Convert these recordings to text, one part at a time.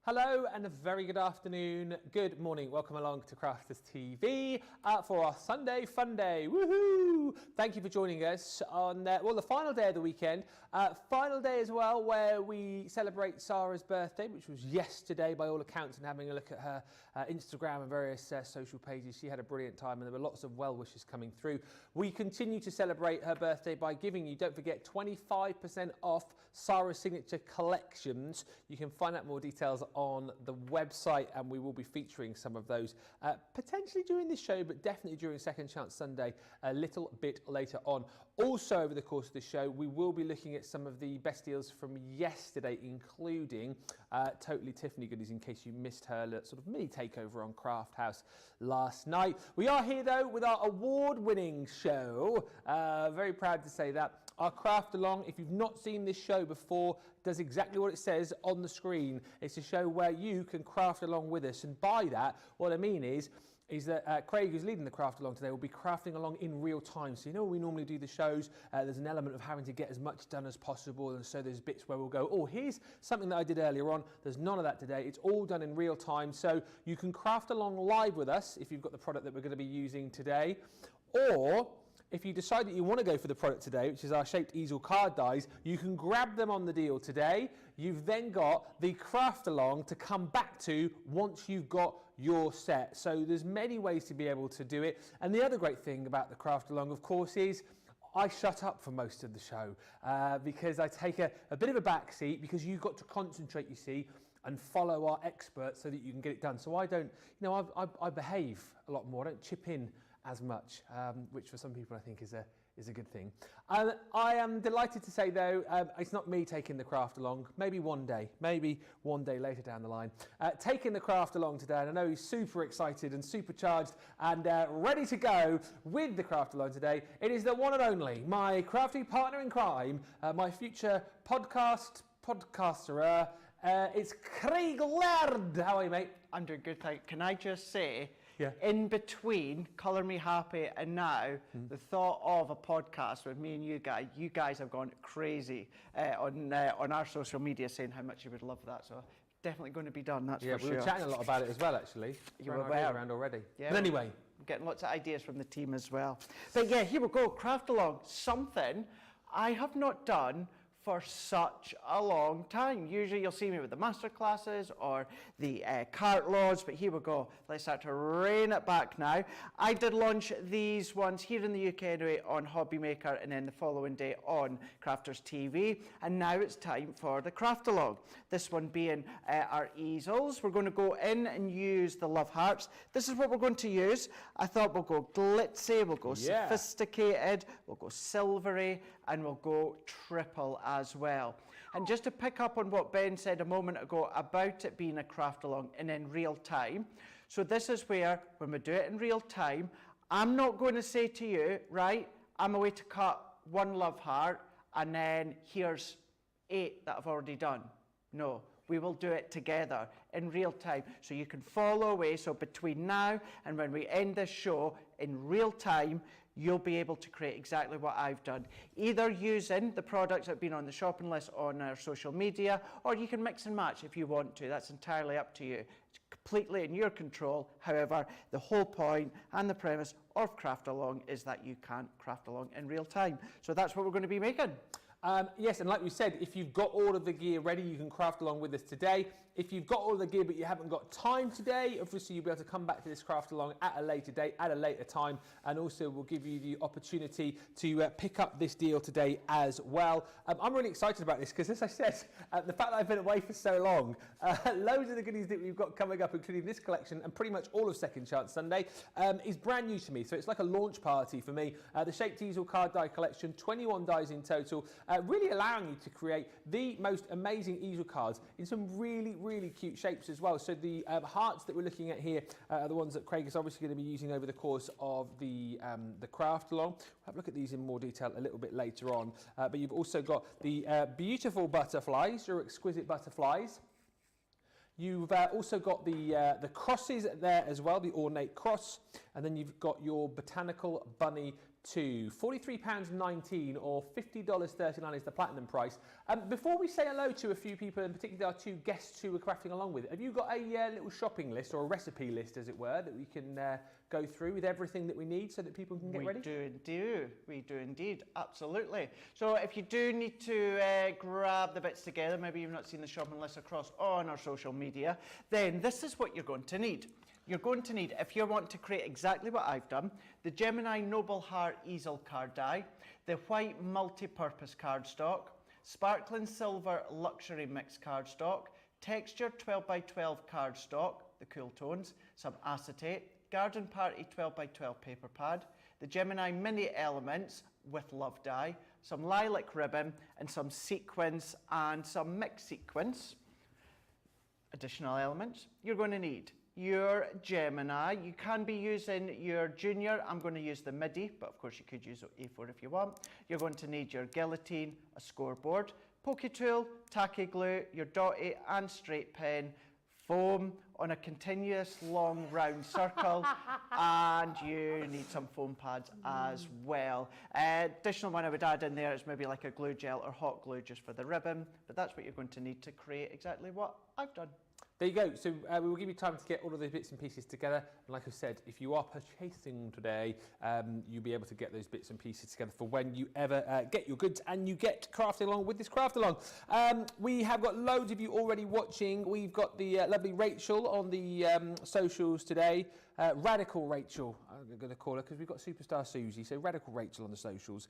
Hello and a very good afternoon, good morning, welcome along to Crafters TV for our Sunday Fun Day, woohoo! Thank you for joining us on, the final day of the weekend, final day as well where we celebrate Sarah's birthday, which was yesterday by all accounts, and having a look at her Instagram and various social pages, she had a brilliant time and there were lots of well wishes coming through. We continue to celebrate her birthday by giving you, don't forget, 25% off Sarah's signature collections. You can find out more details on the website, and we will be featuring some of those potentially during this show, but definitely during Second Chance Sunday a little bit later on. Also, over the course of the show, we will be looking at some of the best deals from yesterday, including Totally Tiffany goodies, in case you missed her sort of mini takeover on Craft House last night. We are here though with our award-winning show. Very proud to say that. Our Craft Along, if you've not seen this show before, does exactly what it says on the screen. It's a show where you can craft along with us, and by that, what I mean is that Craig, who's leading the Craft Along today, will be crafting along in real time. So you know, when we normally do the shows, there's an element of having to get as much done as possible, and so there's bits where we'll go, oh, here's something that I did earlier on. There's none of that today. It's all done in real time, so you can craft along live with us if you've got the product that we're going to be using today, or if you decide that you want to go for the product today, which is our Shaped Easel Card dies, you can grab them on the deal today. You've then got the Craft Along to come back to once you've got your set. So there's many ways to be able to do it. And the other great thing about the Craft Along, of course, is I shut up for most of the show because I take a bit of a back seat, because you've got to concentrate, you see, and follow our experts so that you can get it done. So I don't, you know, I behave a lot more. I don't chip in as much, which for some people I think is a good thing. I am delighted to say though, it's not me taking the Craft Along, maybe one day later down the line. Taking the Craft Along today, and I know he's super excited and supercharged and ready to go with the Craft Along today. It is the one and only, my crafty partner in crime, my future podcaster, it's Craig Laird. How are you, mate? I'm doing good, thank you. Can I just say, yeah, in between Colour Me Happy and now, the thought of a podcast with me and you guys have gone crazy on our social media, saying how much you would love that. So definitely going to be done, that's for sure. Yeah, we were chatting a lot about it as well, actually. You were around already. Yeah, but anyway, I'm getting lots of ideas from the team as well. But yeah, here we go. Craft Along, something I have not done for such a long time. Usually you'll see me with the masterclasses or the cart loads, but here we go. Let's start to rein it back now. I did launch these ones here in the UK anyway on Hobby Maker, and then the following day on Crafters TV. And now it's time for the Craft Along. This one being our easels. We're going to go in and use the love hearts. This is what we're going to use. I thought we'll go glitzy, we'll go sophisticated, we'll go silvery, and we'll go triple as well. And just to pick up on what Ben said a moment ago about it being a Craft Along and in real time. So this is where, when we do it in real time, I'm not going to say to you, right, I'm away to cut one love heart and then here's 8 that I've already done. No, we will do it together in real time, so you can follow away. So between now and when we end this show, in real time, you'll be able to create exactly what I've done, either using the products that have been on the shopping list on our social media, or you can mix and match if you want to. That's entirely up to you. It's completely in your control. However, the whole point and the premise of Craft Along is that you can craft along in real time. So that's what we're going to be making. Yes, and like we said, if you've got all of the gear ready, you can craft along with us today. If you've got all of the gear but you haven't got time today, obviously you'll be able to come back to this craft along at a later date, at a later time, and also we'll give you the opportunity to pick up this deal today as well. I'm really excited about this because, as I said, the fact that I've been away for so long, loads of the goodies that we've got coming up, including this collection and pretty much all of Second Chance Sunday, is brand new to me. So it's like a launch party for me. The Shaped Easel Card die collection, 21 dies in total. Really allowing you to create the most amazing easel cards in some really, really cute shapes as well. So the hearts that we're looking at here are the ones that Craig is obviously going to be using over the course of the Craft Along. We'll have a look at these in more detail a little bit later on. But you've also got the beautiful butterflies, your exquisite butterflies. You've also got the crosses there as well, the ornate cross, and then you've got your botanical bunny to £43.19 or $50.39 is the platinum price. Before we say hello to a few people, and particularly our two guests who we're crafting along with, have you got a little shopping list or a recipe list, as it were, that we can go through with everything that we need so that people can get ready? We do indeed, absolutely. So if you do need to grab the bits together, maybe you've not seen the shopping list across on our social media, then this is what you're going to need. You're going to need, if you want to create exactly what I've done, the Gemini Noble Heart Easel card die, the white multi-purpose cardstock, sparkling silver luxury mix cardstock, textured 12x12 cardstock, the cool tones, some acetate, garden party 12x12 paper pad, the Gemini mini elements with love die, some lilac ribbon and some sequins and some mixed sequins. Additional elements, you're going to need your Gemini. You can be using your Junior. I'm going to use the MIDI, but of course you could use A4 if you want. You're going to need your guillotine, a scoreboard, pokey tool, tacky glue, your dotty and straight pen, foam on a continuous long round circle, and you need some foam pads as well. Additional one I would add in there is maybe like a glue gel or hot glue just for the ribbon, but that's what you're going to need to create exactly what I've done. There you go. So we will give you time to get all of those bits and pieces together. And like I said, if you are purchasing today, you'll be able to get those bits and pieces together for when you ever get your goods and you get crafting along with this craft along. We have got loads of you already watching. We've got the lovely Rachel on the socials today. Radical Rachel, I'm going to call her because we've got Superstar Susie, so Radical Rachel on the socials.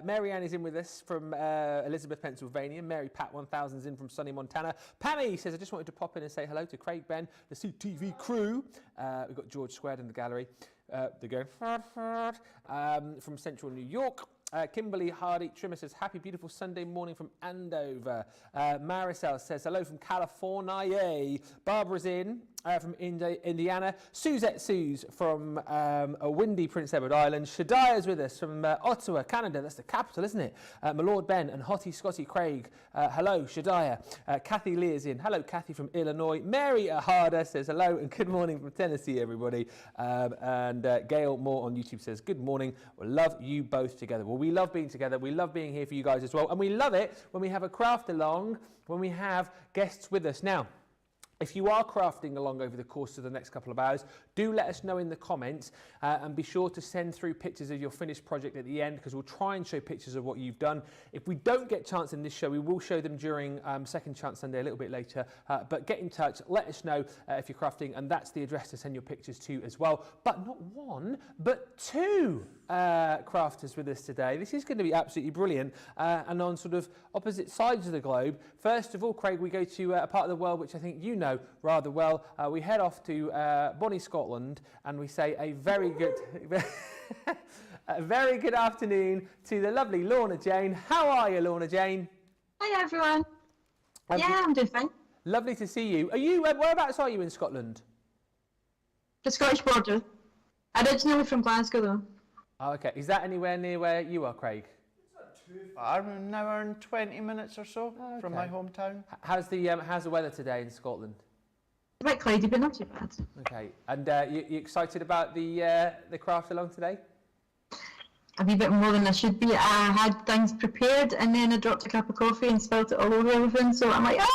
Mary Ann is in with us from Elizabeth, Pennsylvania. Mary Pat 1000 is in from sunny Montana. Pammy says, I just wanted to pop in and say hello to Craig, Ben, the CTV crew. We've got George Squared in the gallery. They're going from Central New York. Kimberly Hardy Trimmer says, happy beautiful Sunday morning from Andover. Maricel says, hello from California. Barbara's in from Indiana. Suzette Suze from a windy Prince Edward Island. Shadia's with us from Ottawa, Canada. That's the capital, isn't it? My Lord Ben and Hottie Scotty Craig. Hello, Shadia. Kathy Lee is in. Hello, Kathy from Illinois. Mary Harder says hello and good morning from Tennessee, everybody. And Gail Moore on YouTube says, good morning. We'll love you both together. Well, we love being together. We love being here for you guys as well. And we love it when we have a craft along, when we have guests with us. Now, if you are crafting along over the course of the next couple of hours, do let us know in the comments and be sure to send through pictures of your finished project at the end, because we'll try and show pictures of what you've done. If we don't get a chance in this show, we will show them during Second Chance Sunday a little bit later. But get in touch, let us know if you're crafting, and that's the address to send your pictures to as well. But not one, but two crafters with us today. This is going to be absolutely brilliant, and on sort of opposite sides of the globe. First of all, Craig, we go to a part of the world which I think you know rather well. We head off to Bonnie, Scotland, and we say a very good a very good afternoon to the lovely Lorna Jane. How are you, Lorna Jane? Hi everyone. I'm doing fine. Lovely to see you. Are you whereabouts are you in Scotland? The Scottish border. Originally from Glasgow though. Oh, okay. Is that anywhere near where you are, Craig? It's not too far, an hour and 20 minutes or so from my hometown. How's the weather today in Scotland? A bit cloudy, but not too bad. Okay. And you excited about the craft along today? A wee bit more than I should be. I had things prepared and then I dropped a cup of coffee and spilled it all over everything, so I'm like, ah!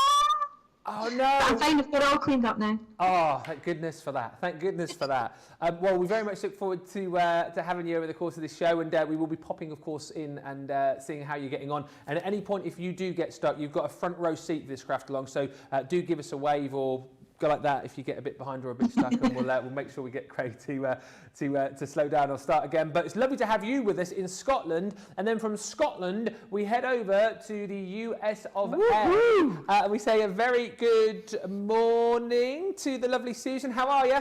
Oh no! But I'm fine, they're all cleaned up now. Oh, thank goodness for that. Thank goodness for that. Well, we very much look forward to having you over the course of this show, and we will be popping, of course, in and seeing how you're getting on. And at any point, if you do get stuck, you've got a front row seat for this craft along, so do give us a wave or go like that if you get a bit behind or a bit stuck, and we'll make sure we get Craig to slow down or start again. But it's lovely to have you with us in Scotland, and then from Scotland we head over to the US of A. We say a very good morning to the lovely Susan. How are you?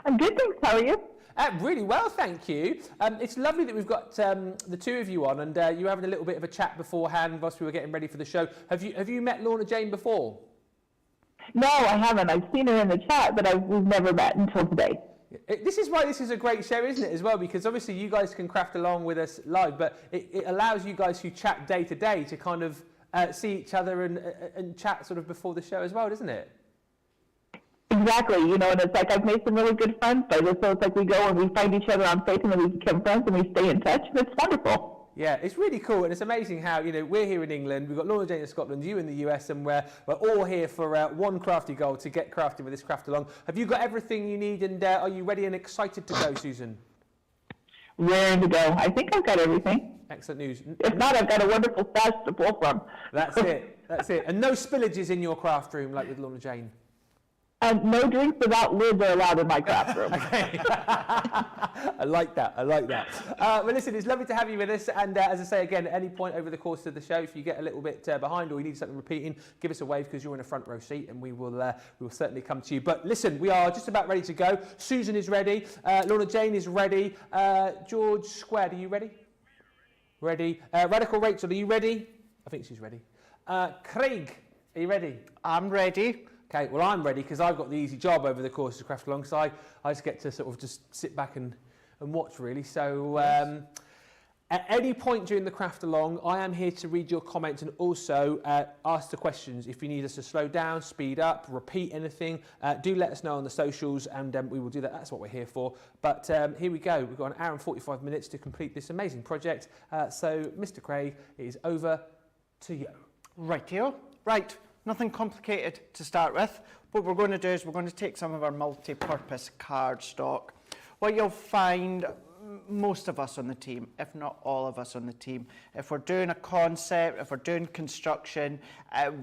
I'm good, thanks. How are you? Really well, thank you. It's lovely that we've got the two of you on, and you were having a little bit of a chat beforehand whilst we were getting ready for the show. Have you met Lorna Jane before? No, I haven't. I've seen her in the chat, but we've never met until today. This is why this is a great show, isn't it, as well? Because obviously you guys can craft along with us live, but it allows you guys who chat day to day to kind of see each other and chat sort of before the show as well, doesn't it? Exactly, you know, and it's like I've made some really good friends by this, so it's like we go and we find each other on Facebook and we become friends and we stay in touch, and it's wonderful. Yeah, it's really cool, and it's amazing how, you know, we're here in England, we've got Lorna Jane in Scotland, you in the US, and we're all here for one crafty goal to get crafting with this craft along. Have you got everything you need, and are you ready and excited to go, Susan? Ready to go. I think I've got everything. Excellent news. If not, I've got a wonderful stash to pull from. That's it. That's it. And no spillages in your craft room like with Lorna Jane. No drinks without lids are allowed in my craft room. Okay. I like that. I like that. Well, listen, it's lovely to have you with us. And as I say again, at any point over the course of the show, if you get a little bit behind or you need something repeating, give us a wave because you're in a front row seat, and we will certainly come to you. But listen, we are just about ready to go. Susan is ready. Lorna Jane is ready. George Squared, are you ready? Ready. Radical Rachel, are you ready? I think she's ready. Craig, are you ready? I'm ready. Okay, well, I'm ready because I've got the easy job over the course of Craft Along, so I just get to sort of just sit back and watch, really. So at any point during the Craft Along, I am here to read your comments and also ask the questions. If you need us to slow down, speed up, repeat anything, do let us know on the socials, and we will do that. That's what we're here for. But here we go. We've got an hour and 45 minutes to complete this amazing project. So, Mr. Craig, it is over to you. Rightio. Right. Nothing complicated to start with. What we're going to do is we're going to take some of our multi-purpose card stock. What you'll find, most of us on the team, if not all of us on the team, if we're doing a concept, if we're doing construction,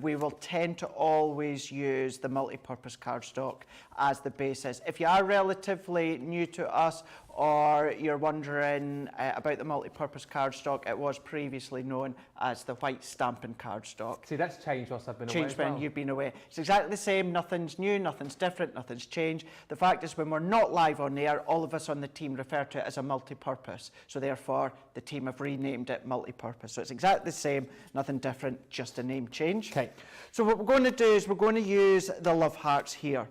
we will tend to always use the multi-purpose card stock as the basis. If you are relatively new to us, or you're wondering about the multi-purpose cardstock, it was previously known as the white stamping cardstock. See, that's changed whilst I've been away. Changed when you've been away. It's exactly the same, nothing's new, nothing's different, nothing's changed. The fact is, when we're not live on air, all of us on the team refer to it as a multi-purpose. So therefore, the team have renamed it multi-purpose. So it's exactly the same, nothing different, just a name change. Okay. So what we're going to do is we're going to use the love hearts here.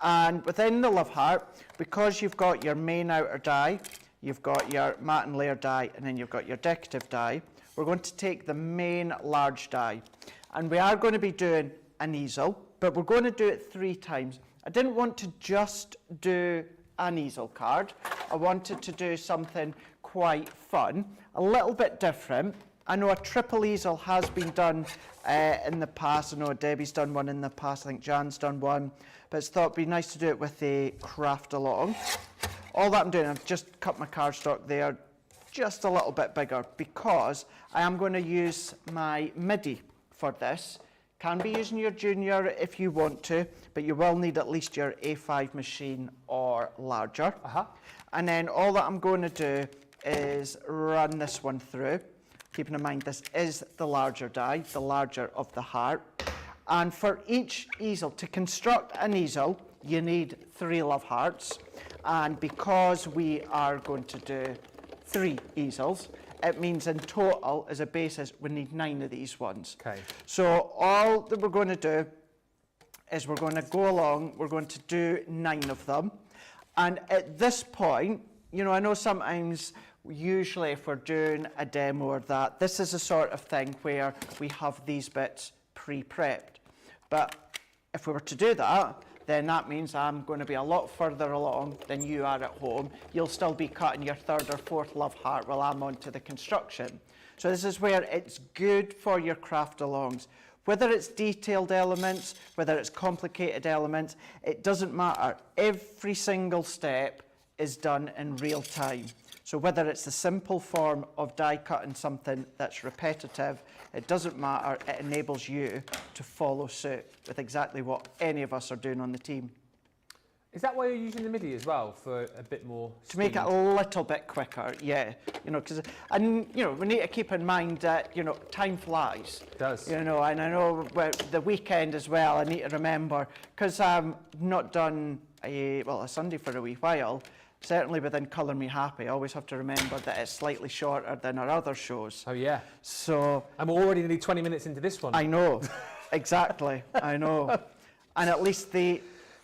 And within the love heart, because you've got your main outer die, you've got your matte and layer die, and then you've got your decorative die, we're going to take the main large die. And we are going to be doing an easel, but we're going to do it 3 times. I didn't want to just do an easel card. I wanted to do something quite fun, a little bit different. I know a triple easel has been done in the past. I know Debbie's done one in the past. I think Jan's done one. But it's thought it'd be nice to do it with a craft along. All that I'm doing, I've just cut my cardstock there just a little bit bigger because I am going to use my MIDI for this. Can be using your junior if you want to, but you will need at least your A5 machine or larger. And then all that I'm going to do is run this one through. Keeping in mind this is the larger die, the larger of the heart. And for each easel, to construct an easel, you need 3 love hearts. And because we are going to do 3 easels, it means in total, as a basis, we need 9 of these ones. Okay. So all that we're going to do is we're going to go along, we're going to do 9 of them. And at this point, you know, I know sometimes, usually if we're doing a demo or that, this is the sort of thing where we have these bits pre-prepped. But if we were to do that, then that means I'm going to be a lot further along than you are at home. You'll still be cutting your 3rd or 4th love heart while I'm on to the construction. So this is where it's good for your craft alongs. Whether it's detailed elements, whether it's complicated elements, it doesn't matter. Every single step is done in real time. So whether it's the simple form of die cutting something that's repetitive, it doesn't matter, it enables you to follow suit with exactly what any of us are doing on the team. Is that why you're using the MIDI as well, for a bit more speed? To make it a little bit quicker, yeah. You know, because, and you know, we need to keep in mind that, you know, time flies. It does. You know, and I know the weekend as well, I need to remember, because I've not done a Sunday for a wee while. Certainly within Colour Me Happy, I always have to remember that it's slightly shorter than our other shows. Oh, yeah. So I'm already nearly 20 minutes into this one. I know, exactly, I know. And at least the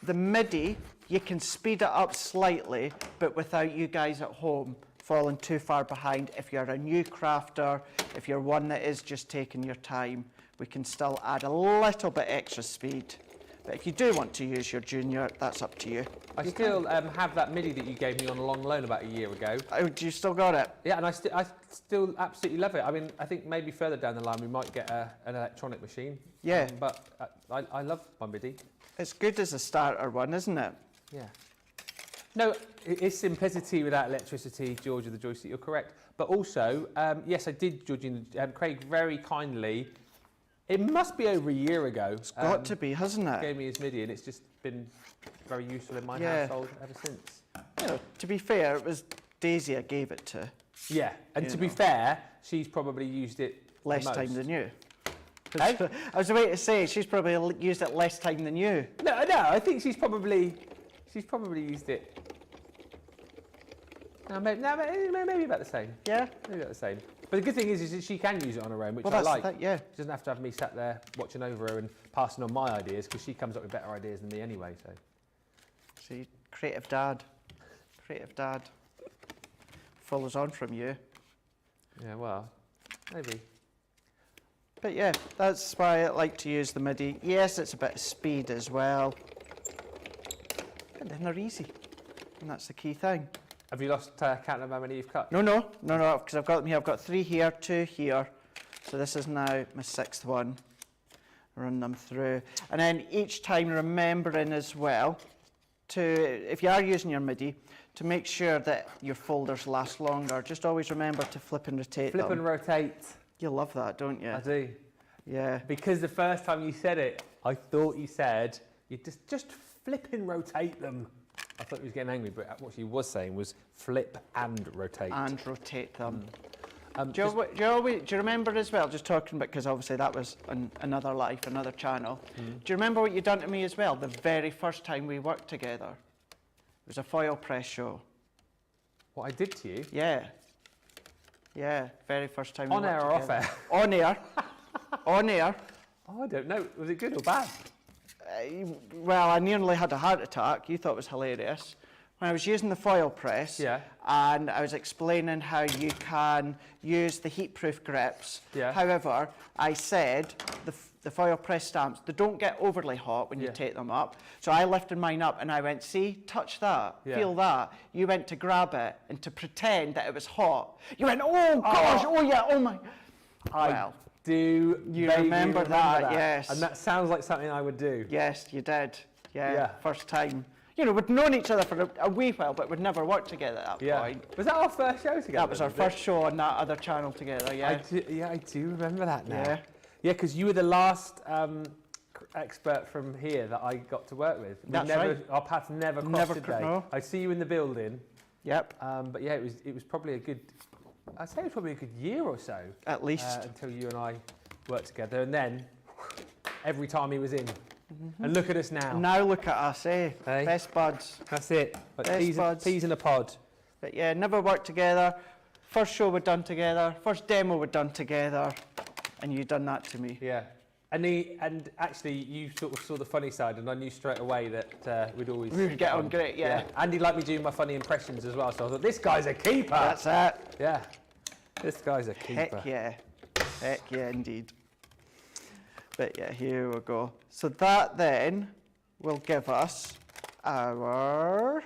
MIDI, you can speed it up slightly, but without you guys at home falling too far behind. If you're a new crafter, if you're one that is just taking your time, we can still add a little bit extra speed. But if you do want to use your junior, that's up to you. I still have that MIDI that you gave me on a long loan about a year ago. Oh, do you still got it? Yeah, and I still absolutely love it. I mean, I think maybe further down the line we might get an electronic machine. Yeah. But I love my MIDI. It's good as a starter one, isn't it? Yeah. No, it's simplicity without electricity, Georgia the joystick, you're correct. But also, yes, I did, Georgina, Craig very kindly, it must be over a year ago. It's got to be, hasn't it? Gave me his MIDI and it's just been very useful in my Yeah. household ever since. You know, to be fair, it was Daisy I gave it to. Yeah, and You to be know. fair, she's probably used it the Less most. time than you. Eh? I was about to say, she's probably used it less time than you. No, I think she's probably used it. No, maybe about the same. Yeah? Maybe about the same. But the good thing is that she can use it on her own, which Well, I that's like. the thing, yeah. She doesn't have to have me sat there watching over her and passing on my ideas because she comes up with better ideas than me anyway. So. See, creative dad. Creative dad. Follows on from you. Yeah, well, maybe. But yeah, that's why I like to use the MIDI. Yes, it's a bit of speed as well. But then they're easy. And that's the key thing. Have you lost count of how many you've cut? No, because I've got them here. I've got 3 here, 2 here. So this is now my 6th one. Run them through. And then each time remembering as well to, if you are using your MIDI, to make sure that your folders last longer, just always remember to flip and rotate them. Flip and rotate. You love that, don't you? I do. Yeah. Because the first time you said it, I thought you said you just flip and rotate them. I thought he was getting angry, but what she was saying was flip and rotate. And rotate them. Just- Do you remember as well, just talking about, because obviously that was another life, another channel. Do you remember what you done to me as well, the very first time we worked together? It was a foil press show. What I did to you? Yeah. Yeah, very first time On we worked air or off together. air? On air. On air. Oh, I don't know. Was it good or bad? Well, I nearly had a heart attack. You thought it was hilarious. When I was using the foil press, Yeah. and I was explaining how you can use the heat-proof grips. Yeah. However, I said the foil press stamps, they don't get overly hot when you Yeah. take them up. So I lifted mine up and I went, see, touch that, Yeah. feel that. You went to grab it and to pretend that it was hot. You went, oh gosh, oh yeah, oh my. Well, Do You vaguely remember that, yes. And that sounds like something I would do. yes, you did. Yeah, Yeah. first time. You know, we'd known each other for a wee while, but we'd never worked together at that Yeah. point. Was that our first show together? That was our it? first show on that other channel together, yeah. I do remember that now. Yeah. Yeah, because you were the last expert from here that I got to work with. That's right. Our paths never crossed Never a cr- day. no. I'd see you in the building, Yep, but yeah, it was probably a good. I'd say it was probably a good year or so at least. until you and I worked together, and then every time he was in. And look at us now. Now look at us, eh? Hey. Best buds. That's it. Like Best buds. peas in a pod. But yeah, never worked together. First show we'd done together. First demo we'd done together. And you done that to me. Yeah. And actually, you sort of saw the funny side, and I knew straight away that we'd always We would get on great, yeah. Andy liked me doing my funny impressions as well, so I thought, this guy's a keeper. That's it. Yeah, this guy's a keeper. Heck yeah. Heck yeah, indeed. But yeah, here we go. So that then will give us our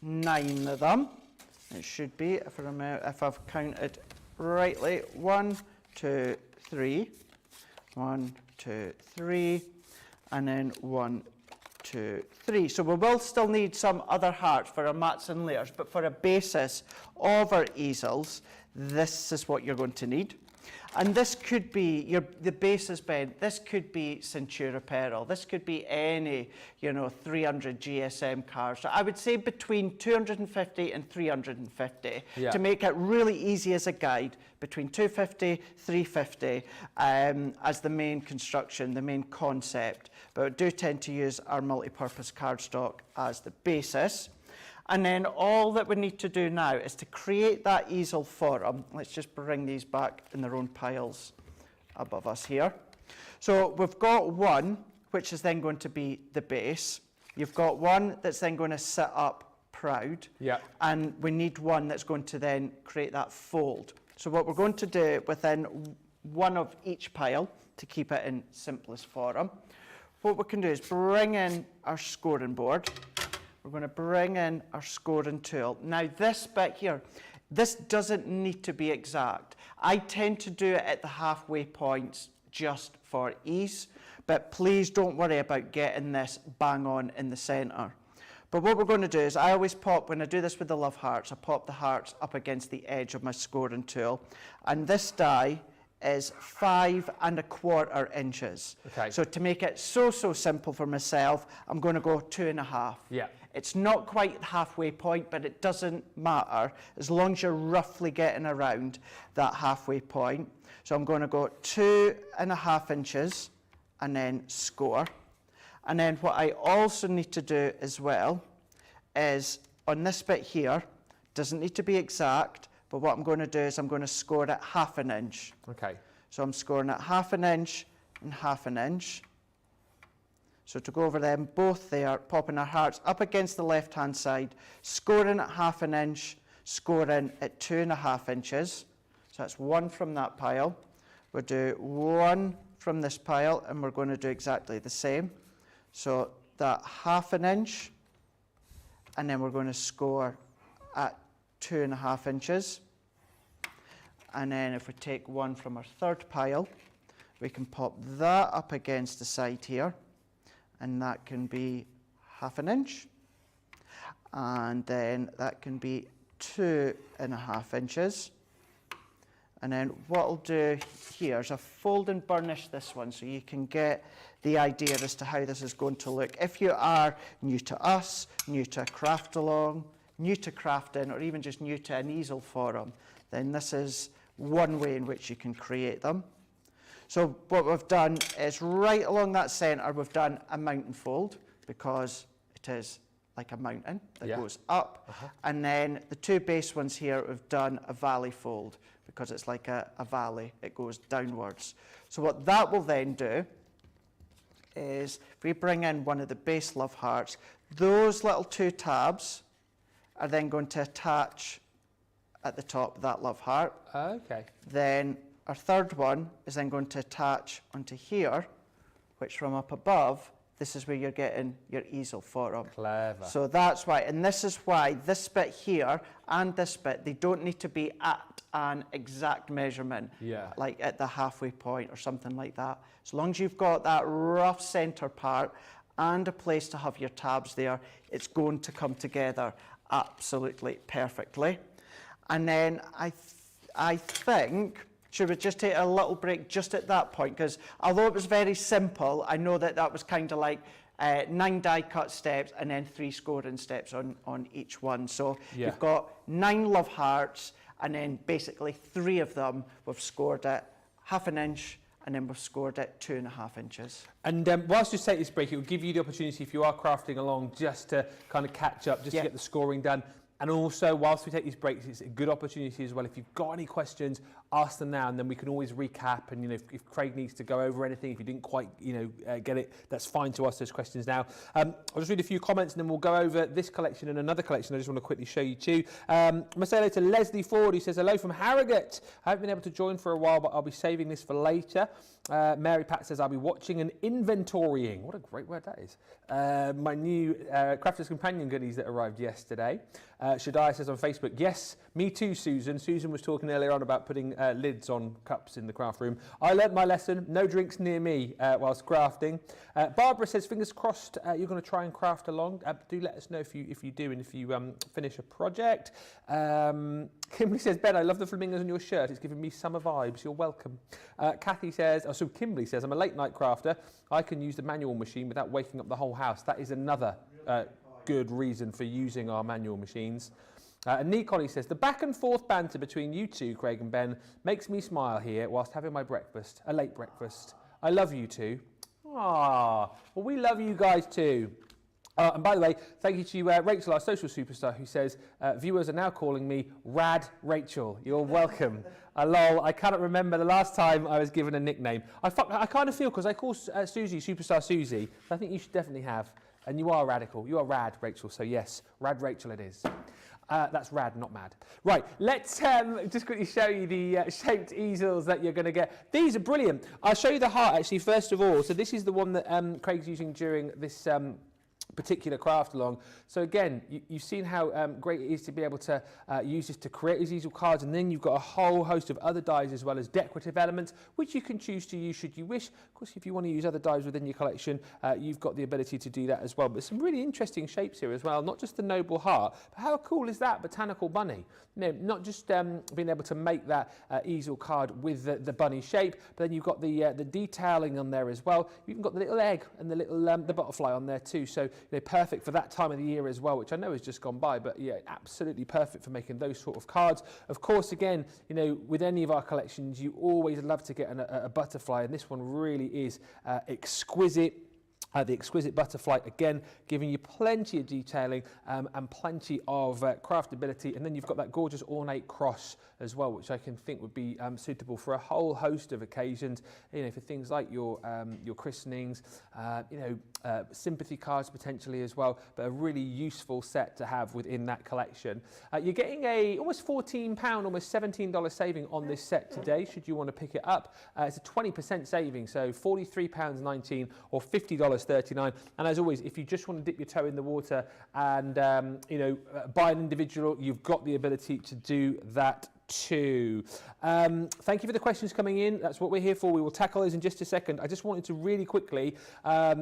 9 of them. It should be, if I remember, if I've counted rightly, 1, 2, 3, 1, 2, 3, and then 1, 2, 3. So we will still need some other hearts for our mats and layers, but for a basis of our easels, this is what you're going to need. And this could be the basis bed. This could be Centura Peril. This could be any, 300 GSM cards. So I would say between 250 and 350 to make it really easy as a guide. Between 250, 350 as the main construction, the main concept. But we do tend to use our multi-purpose cardstock as the basis. And then all that we need to do now is to create that easel for them. Let's just bring these back in their own piles above us here. So we've got one, which is then going to be the base. You've got one that's then going to sit up proud. Yeah. And we need one that's going to then create that fold. So what we're going to do within one of each pile, to keep it in simplest form, what we can do is bring in our scoring board. We're going to bring in our scoring tool. Now this bit here, this doesn't need to be exact. I tend to do it at the halfway points just for ease, but please don't worry about getting this bang on in the centre. But what we're going to do is I always pop, when I do this with the love hearts, I pop the hearts up against the edge of my scoring tool. And this die is 5 1/4 inches. Okay. So to make it so simple for myself, I'm going to go 2.5. Yeah. It's not quite the halfway point, but it doesn't matter as long as you're roughly getting around that halfway point. So I'm going to go 2.5 inches and then score. And then what I also need to do as well is on this bit here, doesn't need to be exact, but what I'm going to do is I'm going to score at 1/2 inch. Okay. So I'm scoring at 1/2 inch and 1/2 inch. So to go over them both there, popping our hearts up against the left-hand side, scoring at 1/2 inch, scoring at 2.5 inches. So that's one from that pile. We'll do one from this pile, and we're going to do exactly the same. So that 1/2 inch, and then we're going to score at 2.5 inches. And then if we take one from our third pile, we can pop that up against the side here, and that can be 1/2 inch. And then that can be 2.5 inches. And then what I'll do here is I'll fold and burnish this one so you can get the idea as to how this is going to look. If you are new to us, new to Craft Along, new to crafting, or even just new to an easel forum, then this is one way in which you can create them. So what we've done is right along that centre, we've done a mountain fold because it is like a mountain that goes up. And then the two base ones here, we've done a valley fold because it's like a valley, it goes downwards. So what that will then do is if we bring in one of the base love hearts, those little two tabs are then going to attach at the top of that love heart. Okay. Then our third one is then going to attach onto here, which from up above, this is where you're getting your easel forum. Clever. So that's why, and this is why this bit here and this bit, they don't need to be at an exact measurement, like at the halfway point or something like that. As long as you've got that rough center part and a place to have your tabs there, it's going to come together absolutely perfectly. And then I think, should we just take a little break just at that point? Because although it was very simple, I know that that was kind of like 9 die cut steps and then 3 scoring steps on each one. So you've got 9 love hearts, and then basically 3 of them we've scored at 1/2 inch, and then we've scored at 2.5 inches. And whilst you take this break, it will give you the opportunity, if you are crafting along, just to kind of catch up, just to get the scoring done. And also, whilst we take these breaks, it's a good opportunity as well. If you've got any questions, ask them now, and then we can always recap. And if Craig needs to go over anything, if you didn't quite get it, that's fine to ask those questions now. I'll just read a few comments, and then we'll go over this collection and another collection. I just want to quickly show you too. I'm going to say hello to Leslie Ford, who says hello from Harrogate. I haven't been able to join for a while, but I'll be saving this for later. Mary Pat says I'll be watching and inventorying. What a great word that is. My new Crafter's Companion goodies that arrived yesterday. Shadai says on Facebook, yes, me too, Susan. Susan was talking earlier on about putting lids on cups in the craft room. I learnt my lesson. No drinks near me whilst crafting. Barbara says, fingers crossed, you're going to try and craft along. Do let us know if you do and if you finish a project. Kimberly says, Ben, I love the flamingos on your shirt. It's giving me summer vibes. You're welcome. Kathy says, so Kimberly says, I'm a late night crafter. I can use the manual machine without waking up the whole house. That is another good reason for using our manual machines. And Nicole says, the back and forth banter between you two, Craig and Ben, makes me smile here whilst having my breakfast, a late breakfast. I love you two. Ah, well, we love you guys too. And by the way, thank you to Rachel, our social superstar, who says, viewers are now calling me Rad Rachel. You're welcome. Lol, I cannot remember the last time I was given a nickname. I kind of feel, because I call Susie Superstar Susie, I think you should definitely have. And you are radical. You are rad, Rachel. So yes, Rad Rachel it is. That's rad, not mad. Right, let's just quickly show you the shaped easels that you're going to get. These are brilliant. I'll show you the heart actually first of all. So this is the one that Craig's using during this particular craft along. So again, you've seen how great it is to be able to use this to create these easel cards, and then you've got a whole host of other dies as well as decorative elements, which you can choose to use should you wish. Of course, if you want to use other dies within your collection, you've got the ability to do that as well. But some really interesting shapes here as well, not just the noble heart, but how cool is that botanical bunny? You know, not just being able to make that easel card with the bunny shape, but then you've got the detailing on there as well. You've even got the little egg and the little the butterfly on there too. So they're perfect for that time of the year as well, which I know has just gone by, but yeah, absolutely perfect for making those sort of cards. Of course, again, you know, with any of our collections, you always love to get a butterfly, and this one really is exquisite. The exquisite butterfly, again, giving you plenty of detailing and plenty of craftability. And then you've got that gorgeous ornate cross as well, which I can think would be suitable for a whole host of occasions, you know, for things like your christenings, you know, sympathy cards potentially as well, but a really useful set to have within that collection. You're getting a almost £14, almost $17 saving on this set today, should you want to pick it up. It's a 20% saving, so £43.19 or $50.39. And as always, if you just want to dip your toe in the water and you know, buy an individual, you've got the ability to do that too. Thank you for the questions coming in. That's what we're here for. We will tackle those in just a second. I just wanted to really quickly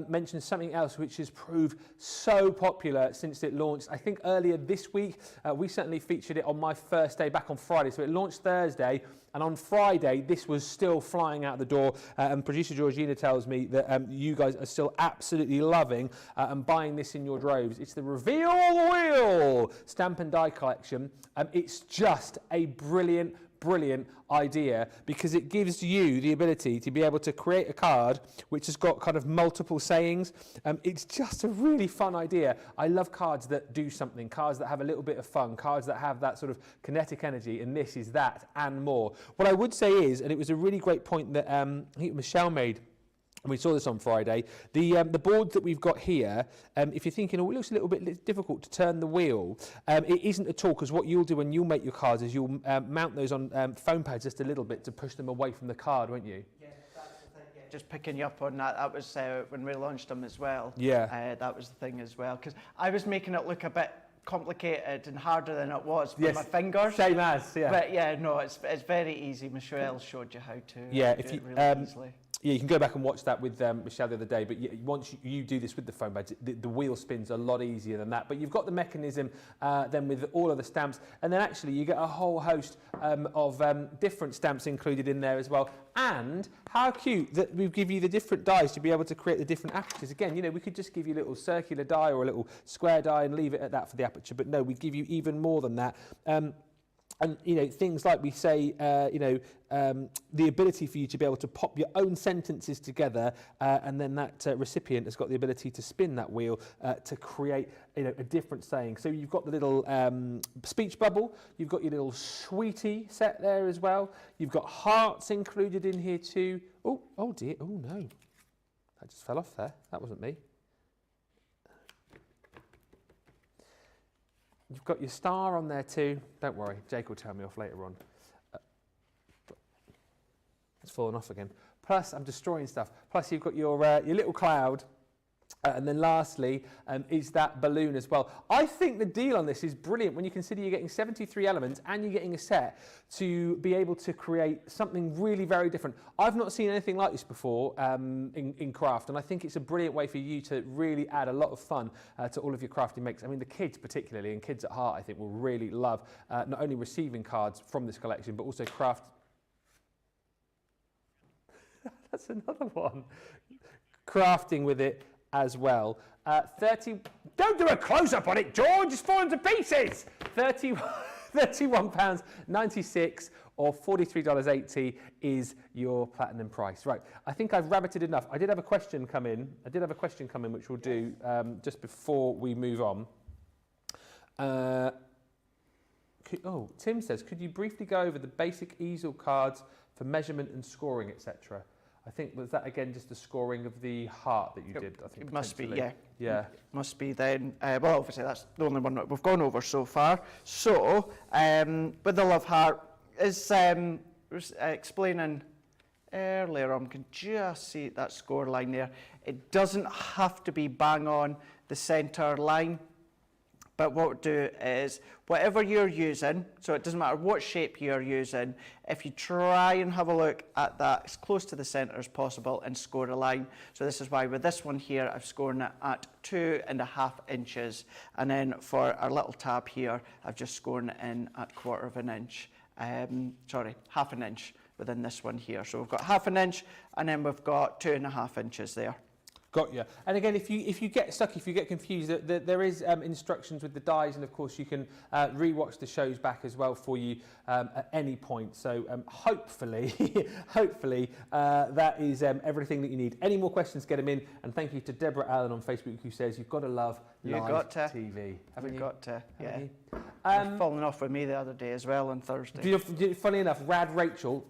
mention something else which has proved so popular since it launched. I think earlier this week, we certainly featured it on my first day back on Friday. So it launched Thursday, and on Friday, this was still flying out the door. And producer Georgina tells me that you guys are still absolutely loving and buying this in your droves. It's the Reveal the Wheel Stamp and Die collection. It's just a brilliant idea because it gives you the ability to be able to create a card which has got kind of multiple sayings. It's just a really fun idea. I love cards that do something, cards that have a little bit of fun, cards that have that sort of kinetic energy, and this is that and more. What I would say is, and it was a really great point that I think Michelle made, and we saw this on Friday, the board that we've got here, if you're thinking, oh, it looks a little bit difficult to turn the wheel, it isn't at all, because what you'll do when you'll make your cards is you'll mount those on foam pads just a little bit to push them away from the card, won't you? Yeah, that's the thing. Yeah. Just picking you up on that, that was when we launched them as well. Yeah. That was the thing as well, because I was making it look a bit complicated and harder than it was with my fingers. Same as, yeah. But yeah, no, it's very easy. Michelle showed you how to do it really easily. Yeah, you can go back and watch that with Michelle the other day, but once you do this with the foam pads, the wheel spins a lot easier than that. But you've got the mechanism then with all of the stamps, and then actually you get a whole host of different stamps included in there as well. And how cute that we give you the different dies to be able to create the different apertures. Again, you know, we could just give you a little circular die or a little square die and leave it at that for the aperture, but no, we give you even more than that. And, you know, things like we say, you know, the ability for you to be able to pop your own sentences together, and then that recipient has got the ability to spin that wheel to create, you know, a different saying. So you've got the little speech bubble, you've got your little sweetie set there as well. You've got hearts included in here too. Oh dear, oh no. That just fell off there. That wasn't me. You've got your star on there too. Don't worry, Jake will tell me off later on. It's fallen off again. Plus, I'm destroying stuff. Plus, you've got your little cloud. And then lastly, is that balloon as well. I think the deal on this is brilliant when you consider you're getting 73 elements and you're getting a set to be able to create something really very different. I've not seen anything like this before in craft, and I think it's a brilliant way for you to really add a lot of fun to all of your crafting makes. I mean, the kids particularly, and kids at heart, I think will really love not only receiving cards from this collection, but also craft. That's another one. Crafting with it as well. 30. Don't do a close-up on it, George. It's falling to pieces. £31.96 or $43.80 is your platinum price. Right. I think I've rabbited enough. I did have a question come in. Which we'll do just before we move on. Tim says, could you briefly go over the basic easel cards for measurement and scoring, etc.? I think, was that again just the scoring of the heart that you did? I think it must be, potentially? yeah. Yeah. Must be then. Well, obviously that's the only one that we've gone over so far. So, with the love heart, is explaining earlier on, can just see that score line there. It doesn't have to be bang on the centre line. But what we'll do is, whatever you're using, so it doesn't matter what shape you're using, if you try and have a look at that as close to the centre as possible and score a line. So this is why with this one here, I've scored it at 2.5 inches. And then for our little tab here, I've just scored it in at 1/4 inch. Sorry, 1/2 inch within this one here. So we've got 1/2 inch, and then we've got 2.5 inches there. Got you. And again, if you get stuck, if you get confused, there is instructions with the dies, and of course you can re-watch the shows back as well for you at any point. So hopefully, hopefully that is everything that you need. Any more questions, get them in. And thank you to Deborah Allen on Facebook, who says you've got to love live TV. Haven't you? Got to, yeah. You? Falling off with me the other day as well on Thursday. Funny enough, Rachel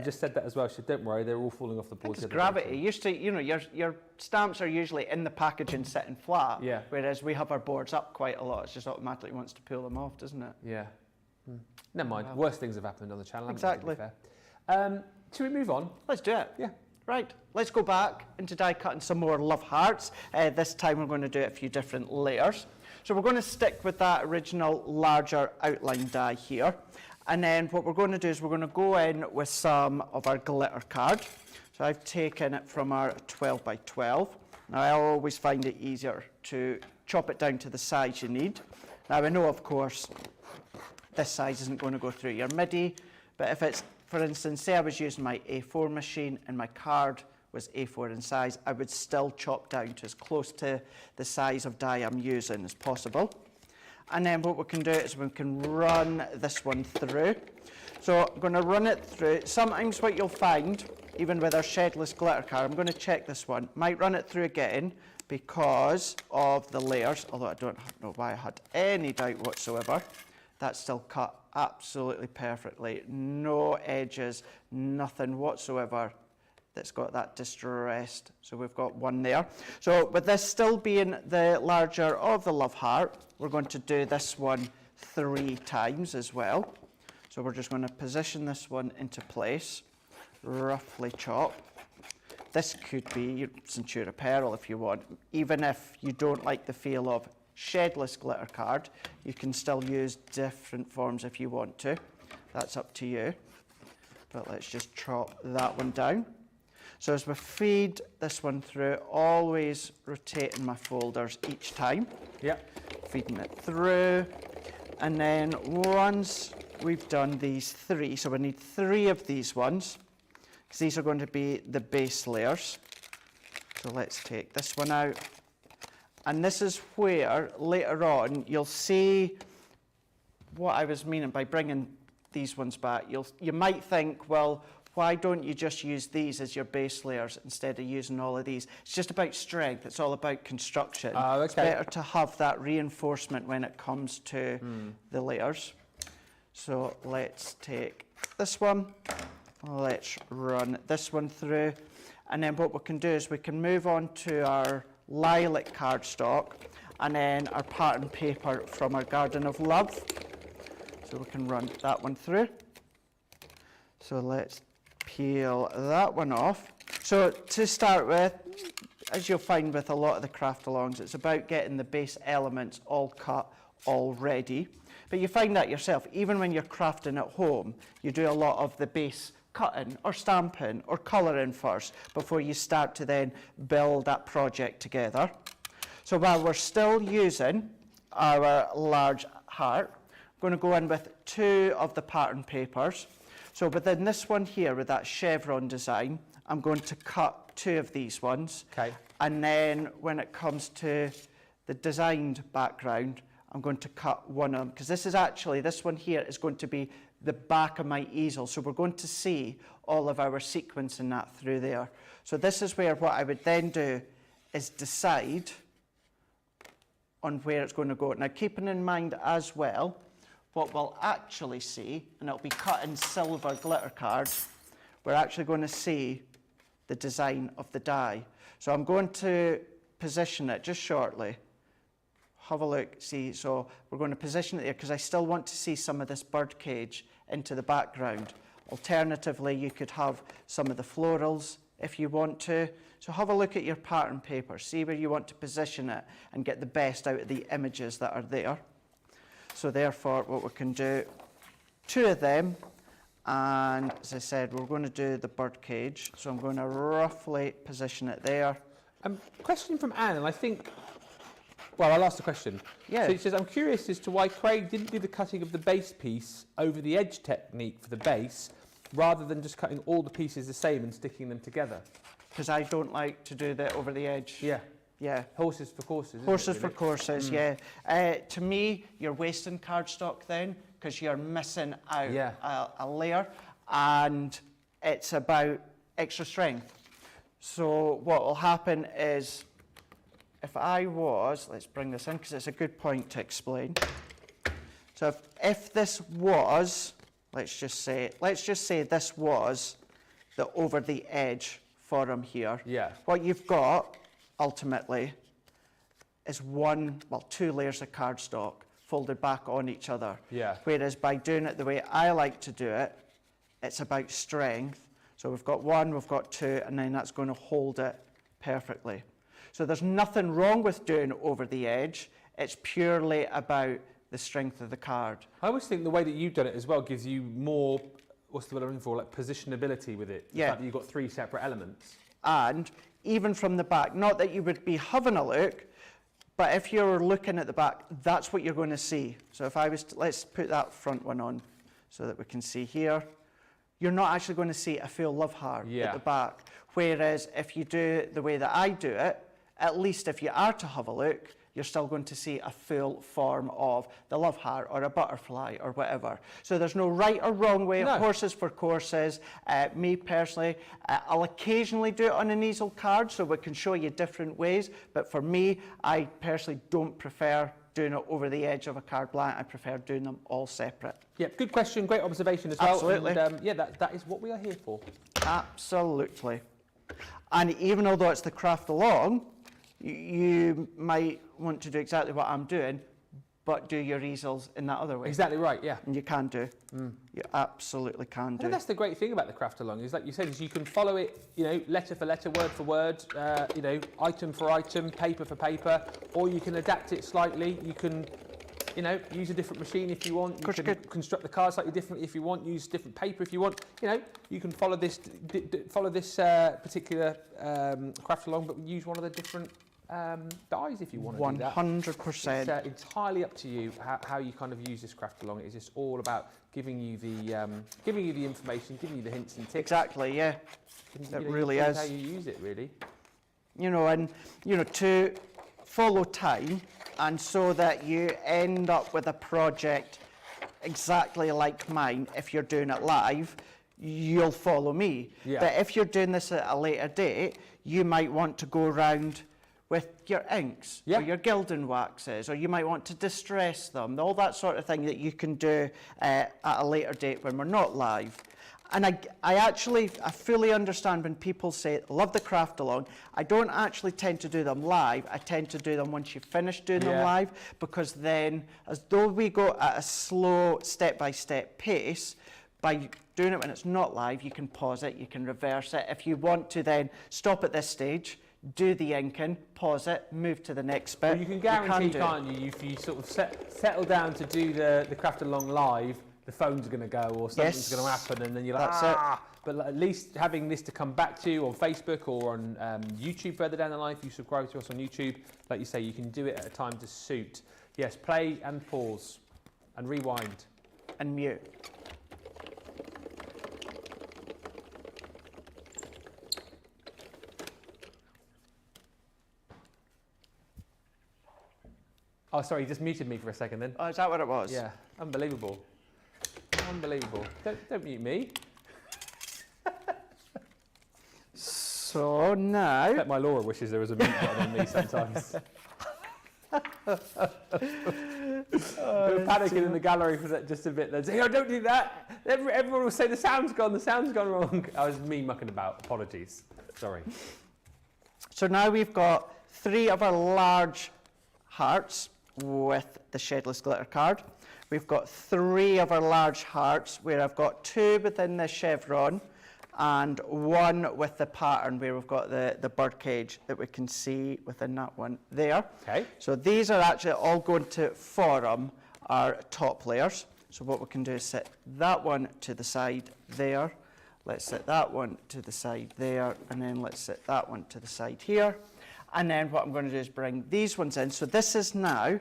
just said that as well. She said, don't worry, they're all falling off the board. It's gravity. Used to, you know, your stamps are usually in the packaging sitting flat, whereas we have our boards up quite a lot. It just automatically wants to pull them off, doesn't it? Yeah. Never mind. Wow. Worse things have happened on the channel. Exactly. Should we move on? Let's do it. Yeah. Right. Let's go back into die cutting some more love hearts. This time we're going to do it a few different layers. So we're going to stick with that original larger outline die here. And then what we're going to do is we're going to go in with some of our glitter card. So I've taken it from our 12 by 12. Now I always find it easier to chop it down to the size you need. Now I know, of course, this size isn't going to go through your MIDI, but if it's, for instance, say I was using my A4 machine and my card was A4 in size, I would still chop down to as close to the size of die I'm using as possible. And then what we can do is we can run this one through. So I'm going to run it through. Sometimes what you'll find, even with our shedless glitter card, I'm going to check this one, might run it through again because of the layers, although I don't know why I had any doubt whatsoever. That's still cut absolutely perfectly. No edges, nothing whatsoever that's got that distressed. So we've got one there. So with this still being the larger of the love heart, we're going to do this one 3 times as well. So we're just going to position this one into place, roughly chop. This could be Centura Pearl if you want. Even if you don't like the feel of shedless glitter card, you can still use different forms if you want to. That's up to you. But let's just chop that one down. So as we feed this one through, always rotating my folders each time. Yep. Feeding it through. And then once we've done these 3, so we need 3 of these ones, because these are going to be the base layers. So let's take this one out. And this is where later on you'll see what I was meaning by bringing these ones back. You might think, well, why don't you just use these as your base layers instead of using all of these? It's just about strength. It's all about construction. Okay. It's better to have that reinforcement when it comes to the layers. So let's take this one. Let's run this one through. And then what we can do is we can move on to our lilac cardstock and then our pattern paper from our Garden of Love. So we can run that one through. So let's peel that one off. So to start with, as you'll find with a lot of the craft alongs, it's about getting the base elements all cut already. But you find that yourself, even when you're crafting at home, you do a lot of the base cutting or stamping or colouring first before you start to then build that project together. So while we're still using our large heart, I'm going to go in with 2 of the pattern papers. So within this one here with that chevron design, I'm going to cut 2 of these ones. Okay. And then when it comes to the designed background, I'm going to cut one of them, because this one here is going to be the back of my easel. So we're going to see all of our sequencing that through there. So this is where what I would then do is decide on where it's going to go. Now keeping in mind as well, what we'll actually see, and it'll be cut in silver glitter cards, we're actually going to see the design of the die. So I'm going to position it just shortly. Have a look, see, so we're going to position it there because I still want to see some of this bird cage into the background. Alternatively, you could have some of the florals if you want to. So have a look at your pattern paper, see where you want to position it and get the best out of the images that are there. So therefore, what we can do, 2 of them, and as I said, we're going to do the bird cage. So I'm going to roughly position it there. Question from Anne, and I think, well, I'll ask the question. Yeah. So it says, I'm curious as to why Craig didn't do the cutting of the base piece over the edge technique for the base, rather than just cutting all the pieces the same and sticking them together. Because I don't like to do that over the edge. Yeah. Yeah. Horses for courses, isn't Horses it, for really? courses, yeah. To me, you're wasting cardstock then, because you're missing out a layer, and it's about extra strength. So what will happen is, if I was, let's bring this in because it's a good point to explain. So if this was, let's just say this was the over the edge for him here. Yeah. What you've got ultimately is 2 layers of cardstock folded back on each other. Yeah. Whereas by doing it the way I like to do it, it's about strength. So we've got 1, we've got 2, and then that's going to hold it perfectly. So there's nothing wrong with doing it over the edge. It's purely about the strength of the card. I always think the way that you've done it as well gives you more, what's the word I'm looking for, like positionability with it. The fact that you've got 3 separate elements. And even from the back, not that you would be having a look, but if you're looking at the back, that's what you're going to see. So if I was to, let's put that front one on so that we can see here. You're not actually going to see a full love heart at the back. Whereas if you do it the way that I do it, at least if you are to have a look, you're still going to see a full form of the love heart or a butterfly or whatever. So there's no right or wrong way of horses for courses. Me personally, I'll occasionally do it on an easel card so we can show you different ways. But for me, I personally don't prefer doing it over the edge of a card blank. I prefer doing them all separate. Yeah, good question, great observation as well. Absolutely. And, yeah, that is what we are here for. Absolutely. And even although it's the craft along, you might want to do exactly what I'm doing, but do your easels in that other way. Exactly right, yeah. And you can do. You absolutely can do. And that's the great thing about the craft along, is like you said, is you can follow it, you know, letter for letter, word for word, you know, item for item, paper for paper, or you can adapt it slightly. You can, you know, use a different machine if you want. You can construct the card slightly differently if you want. Use different paper if you want. You know, you can follow this particular craft along, but use one of the different dies if you want to do that. 100%. It's entirely up to you how you kind of use this craft along. It's just all about giving you the information, giving you the hints and tips. Exactly, yeah. It really is. How you use it, really. You know, and you know, to follow time, and so that you end up with a project exactly like mine. If you're doing it live, you'll follow me. Yeah. But if you're doing this at a later date, you might want to go around with your inks or your gilding waxes, or you might want to distress them, all that sort of thing that you can do at a later date when we're not live. And I fully understand when people say, love the craft along. I don't actually tend to do them live. I tend to do them once you've finished doing them live, because then, as though we go at a slow step-by-step pace, by doing it when it's not live, you can pause it, you can reverse it. If you want to then stop at this stage, do the inking, pause it, move to the next bit. Well, you can guarantee, can't you, if you sort of settle down to do the craft along live, the phone's going to go or something's going to happen, and then you're like, That's it. But at least having this to come back to on Facebook or on YouTube further down the line, if you subscribe to us on YouTube, like you say, you can do it at a time to suit. Yes, play and pause and rewind. And mute. Oh, sorry, you just muted me for a second then. Oh, is that what it was? Yeah, unbelievable. Unbelievable. Don't mute me. So now... I bet my Laura wishes there was a mute button on me sometimes. We were panicking in the gallery for just a bit. They'd say, "Oh, don't do that." Everyone will say, "The sound's gone wrong." I was me mucking about. Apologies. Sorry. So now we've got 3 of our large hearts with the Shedless Glitter card. We've got 3 of our large hearts where I've got 2 within the chevron and 1 with the pattern where we've got the bird cage that we can see within that one there. Okay. So these are actually all going to form our top layers. So what we can do is set that one to the side there. Let's set that one to the side there, and then let's set that one to the side here. And then what I'm going to do is bring these ones in. So this is now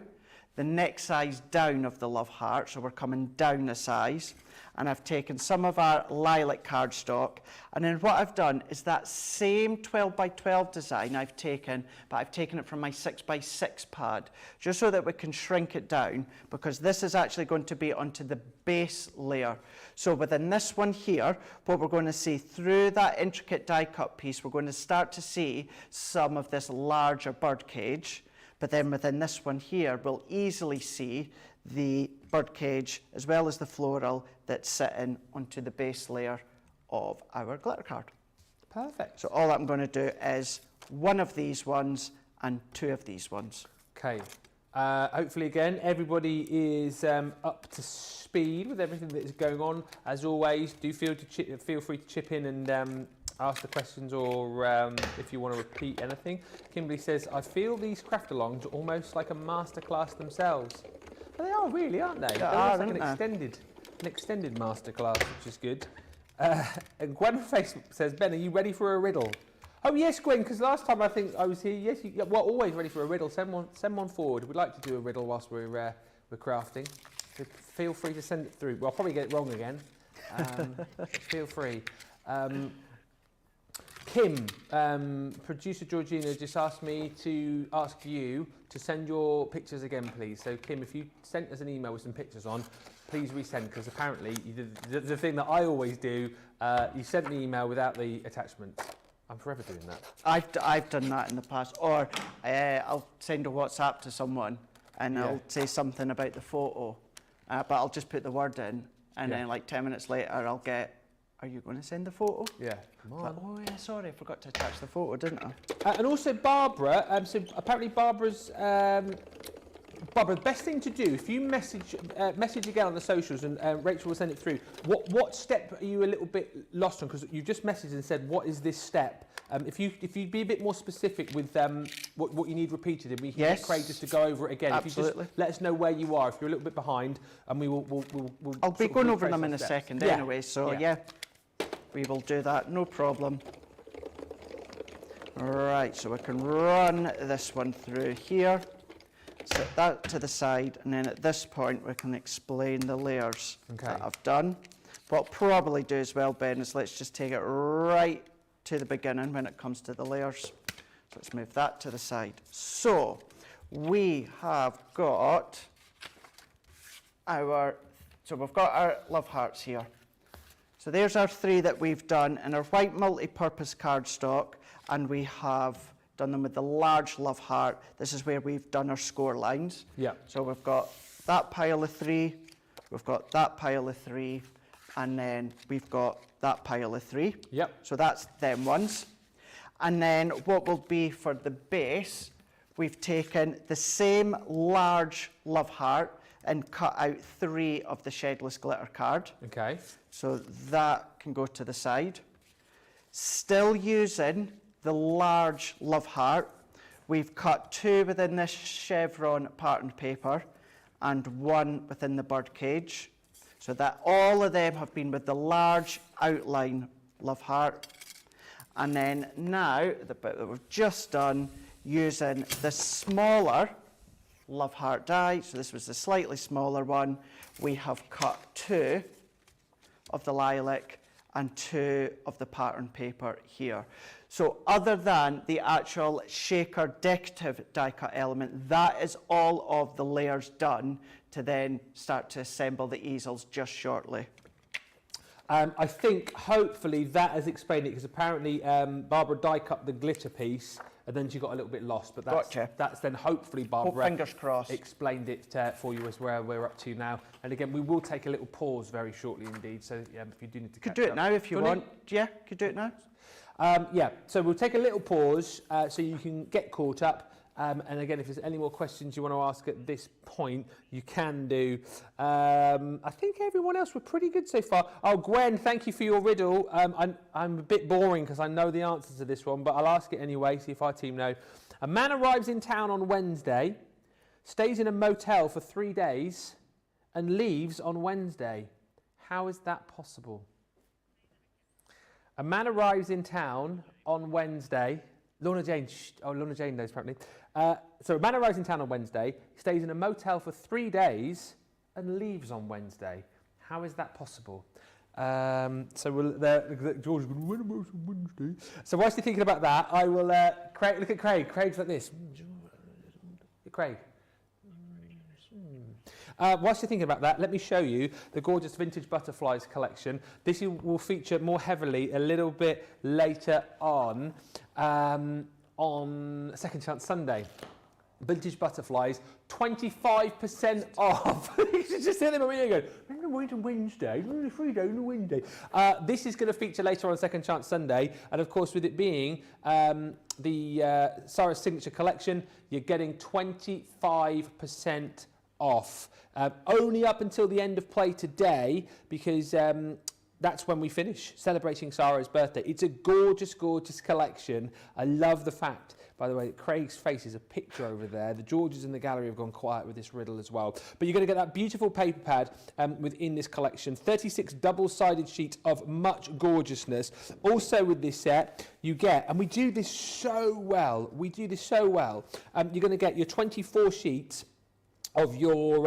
the next size down of the love heart. So we're coming down a size. And I've taken some of our lilac cardstock, and then what I've done is that same 12 by 12 design I've taken, but I've taken it from my 6 by 6 pad, just so that we can shrink it down, because this is actually going to be onto the base layer. So within this one here, what we're going to see through that intricate die cut piece, we're going to start to see some of this larger bird cage, but then within this one here, we'll easily see the bird cage as well as the floral that's sitting onto the base layer of our glitter card. Perfect. So all I'm going to do is 1 of these ones and 2 of these ones. Okay. Hopefully, again, everybody is up to speed with everything that is going on. As always, do feel free to chip in and ask the questions, or if you want to repeat anything. Kimberly says, "I feel these craft-alongs are almost like a masterclass themselves." Well, they are really, aren't they? They're almost like an extended masterclass, which is good. And Gwen on Facebook says, "Ben, are you ready for a riddle?" Oh yes, Gwen, because last time I think I was here, yes, we're always ready for a riddle. Send one forward. We'd like to do a riddle whilst we're crafting. So feel free to send it through. Well, I'll probably get it wrong again. Feel free. Kim, producer Georgina just asked me to ask you to send your pictures again, please. So Kim, if you sent us an email with some pictures on, please resend, because apparently you did the thing that I always do, you sent the email without the attachments. I'm forever doing that. I've done that in the past, or I'll send a WhatsApp to someone and I'll say something about the photo, but I'll just put the word in, and then like 10 minutes later I'll get, "Are you going to send the photo?" Yeah, come on. Like, "Oh yeah, sorry, I forgot to attach the photo, didn't I?" And also Barbara, so apparently Barbara, the best thing to do, if you message again on the socials, and Rachel will send it through, what step are you a little bit lost on? Because you just messaged and said, "What is this step?" If you'd be a bit more specific with what you need repeated, and we can get Craig just to go over it again. Absolutely. If you just let us know where you are, if you're a little bit behind, and we'll I'll be going over them in a steps. second anyway, so yeah, we will do that, no problem. Right, so we can run this one through here, set that to the side, and then at this point we can explain the layers that I've done. What I'll probably do as well, Ben, is let's just take it right to the beginning when it comes to the layers. So let's move that to the side. So we have got we've got our love hearts here. So there's our 3 that we've done in our white multi-purpose cardstock, and we have done them with the large love heart. This is where we've done our score lines. Yeah. So we've got that pile of 3, we've got that pile of 3, and then we've got that pile of 3. Yep. So that's them ones. And then what will be for the base, we've taken the same large love heart and cut out 3 of the Shedless Glitter card. Okay. So that can go to the side. Still using the large love heart, we've cut 2 within this chevron patterned paper and 1 within the bird cage. So that all of them have been with the large outline love heart. And then now, the bit that we've just done, using the smaller love heart die, so this was the slightly smaller one, we have cut 2 of the lilac and 2 of the pattern paper here. So other than the actual shaker decorative die cut element, that is all of the layers done to then start to assemble the easels just shortly. I think hopefully that has explained it, because apparently Barbara die cut the glitter piece and then she got a little bit lost. But Gotcha. that's then hopefully Barbara fingers crossed. explained it for you as where we're up to now. And again, we will take a little pause very shortly indeed. So yeah, if you do need to Could do it now if you want. Yeah, could do it now. Yeah, so we'll take a little pause so you can get caught up. And again, if there's any more questions you want to ask at this point, you can do. I think everyone else were pretty good so far. Oh, Gwen, thank you for your riddle. I'm a bit boring because I know the answer to this one, but I'll ask it anyway, see if our team know. A man arrives in town on Wednesday, stays in a motel for 3 days, and leaves on Wednesday. How is that possible? A man arrives in town on Wednesday. Lorna Jane knows apparently. So a man arrives in town on Wednesday, stays in a motel for 3 days and leaves on Wednesday. How is that possible? George's going, when am I on Wednesday? So whilst you're thinking about that, I will, look at Craig. Craig's like this. Craig. Whilst you're thinking about that, let me show you the gorgeous vintage butterflies collection. This will feature more heavily a little bit later on Second Chance Sunday. Vintage butterflies, 25% off. You should just hear them a minute ago. Remember wait on Wednesday, 3 days on Wednesday. This is going to feature later on Second Chance Sunday, and of course, with it being the Sarah's signature collection, you're getting 25% off. Only up until the end of play today, because that's when we finish celebrating Sarah's birthday. It's a gorgeous, gorgeous collection. I love the fact, by the way, that Craig's face is a picture over there. The Georges in the gallery have gone quiet with this riddle as well. But you're going to get that beautiful paper pad within this collection. 36 double-sided sheets of much gorgeousness. Also with this set, you get, and we do this so well, you're going to get your 24 sheets of your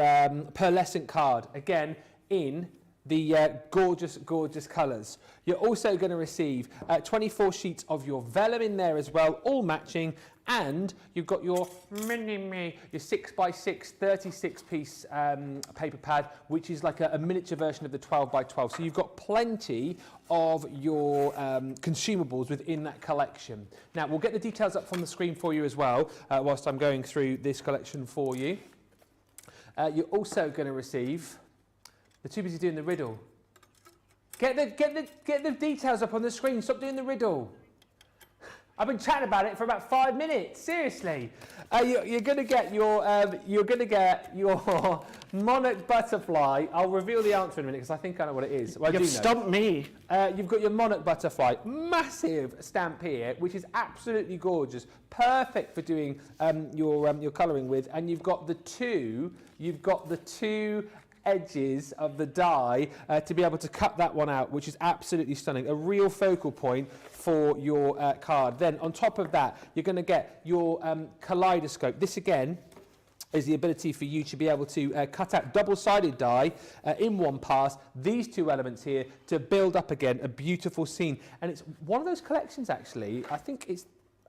pearlescent card, again, in the gorgeous, gorgeous colours. You're also going to receive 24 sheets of your vellum in there as well, all matching, and you've got your 6x6 36-piece paper pad, which is like a miniature version of the 12x12. So you've got plenty of your consumables within that collection. Now, we'll get the details up from the screen for you as well, whilst I'm going through this collection for you. You're also going to receive... They're too busy doing the riddle. Get the details up on the screen. Stop doing the riddle. I've been chatting about it for about 5 minutes. Seriously, you're going to get your monarch butterfly. I'll reveal the answer in a minute because I think I know what it is. Well, You've stumped me. You've got your monarch butterfly, massive stamp here, which is absolutely gorgeous, perfect for doing your colouring with. And you've got the two edges of the die to be able to cut that one out, which is absolutely stunning. A real focal point for your card. Then on top of that, you're going to get your kaleidoscope. This again is the ability for you to be able to cut out double-sided die in one pass, these two elements here, to build up again a beautiful scene. And it's one of those collections, actually, I think it's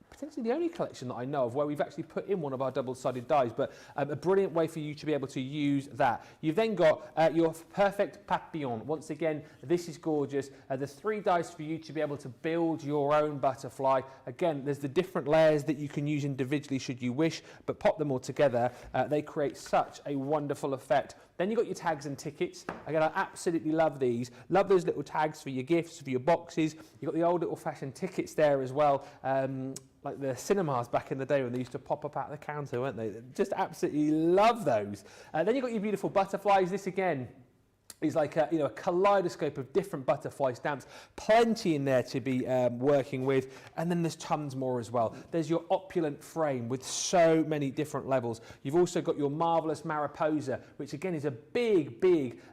potentially the only collection that I know of where we've actually put in one of our double-sided dies, but a brilliant way for you to be able to use that. You've then got your perfect papillon. Once again, this is gorgeous. There's 3 dice for you to be able to build your own butterfly. Again, there's the different layers that you can use individually should you wish, but pop them all together. They create such a wonderful effect. Then you've got your tags and tickets. Again, I absolutely love these. Love those little tags for your gifts, for your boxes. You've got the old little fashioned tickets there as well. Like the cinemas back in the day when they used to pop up out the counter, weren't they? Just absolutely love those. Then you've got your beautiful butterflies. This again is like a kaleidoscope of different butterfly stamps, plenty in there to be working with, and then there's tons more as well. There's your opulent frame with so many different levels. You've also got your marvellous Mariposa, which again is a big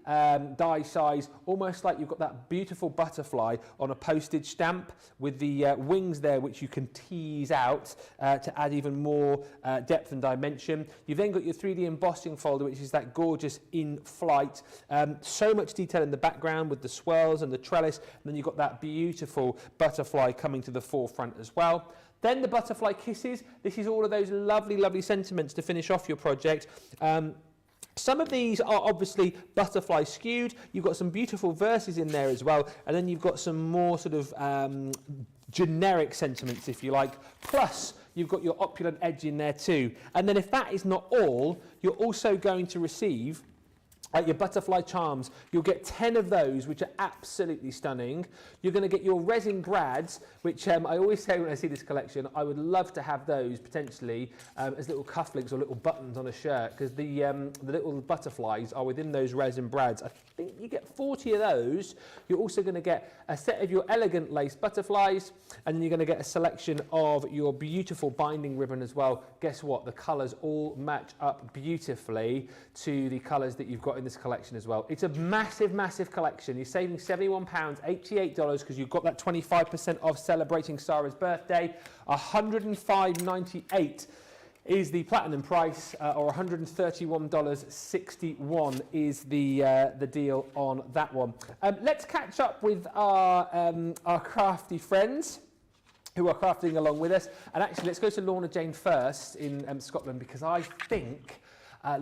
die size, almost like you've got that beautiful butterfly on a postage stamp with the wings there, which you can tease out to add even more depth and dimension. You've then got your 3D embossing folder, which is that gorgeous in-flight, so much detail in the background with the swirls and the trellis, and then you've got that beautiful butterfly coming to the forefront as well. Then the butterfly kisses. This is all of those lovely, lovely sentiments to finish off your project. Some of these are obviously butterfly skewed. You've got some beautiful verses in there as well, and then you've got some more sort of generic sentiments, if you like, plus you've got your opulent edge in there too. And then if that is not all, you're also going to receive your butterfly charms. You'll get 10 of those, which are absolutely stunning. You're going to get your resin brads, which I always say when I see this collection, I would love to have those potentially as little cufflinks or little buttons on a shirt, because the little butterflies are within those resin brads. I think you get 40 of those. You're also going to get a set of your elegant lace butterflies, and then you're going to get a selection of your beautiful binding ribbon as well. Guess what? The colours all match up beautifully to the colours that you've got in this collection as well. It's a massive, massive collection. You're saving £71, $88, because you've got that 25% off celebrating Sarah's birthday. $105.98 is the platinum price, or $131.61 is the deal on that one. Let's catch up with our crafty friends who are crafting along with us. And actually, let's go to Lorna Jane first in Scotland, because I think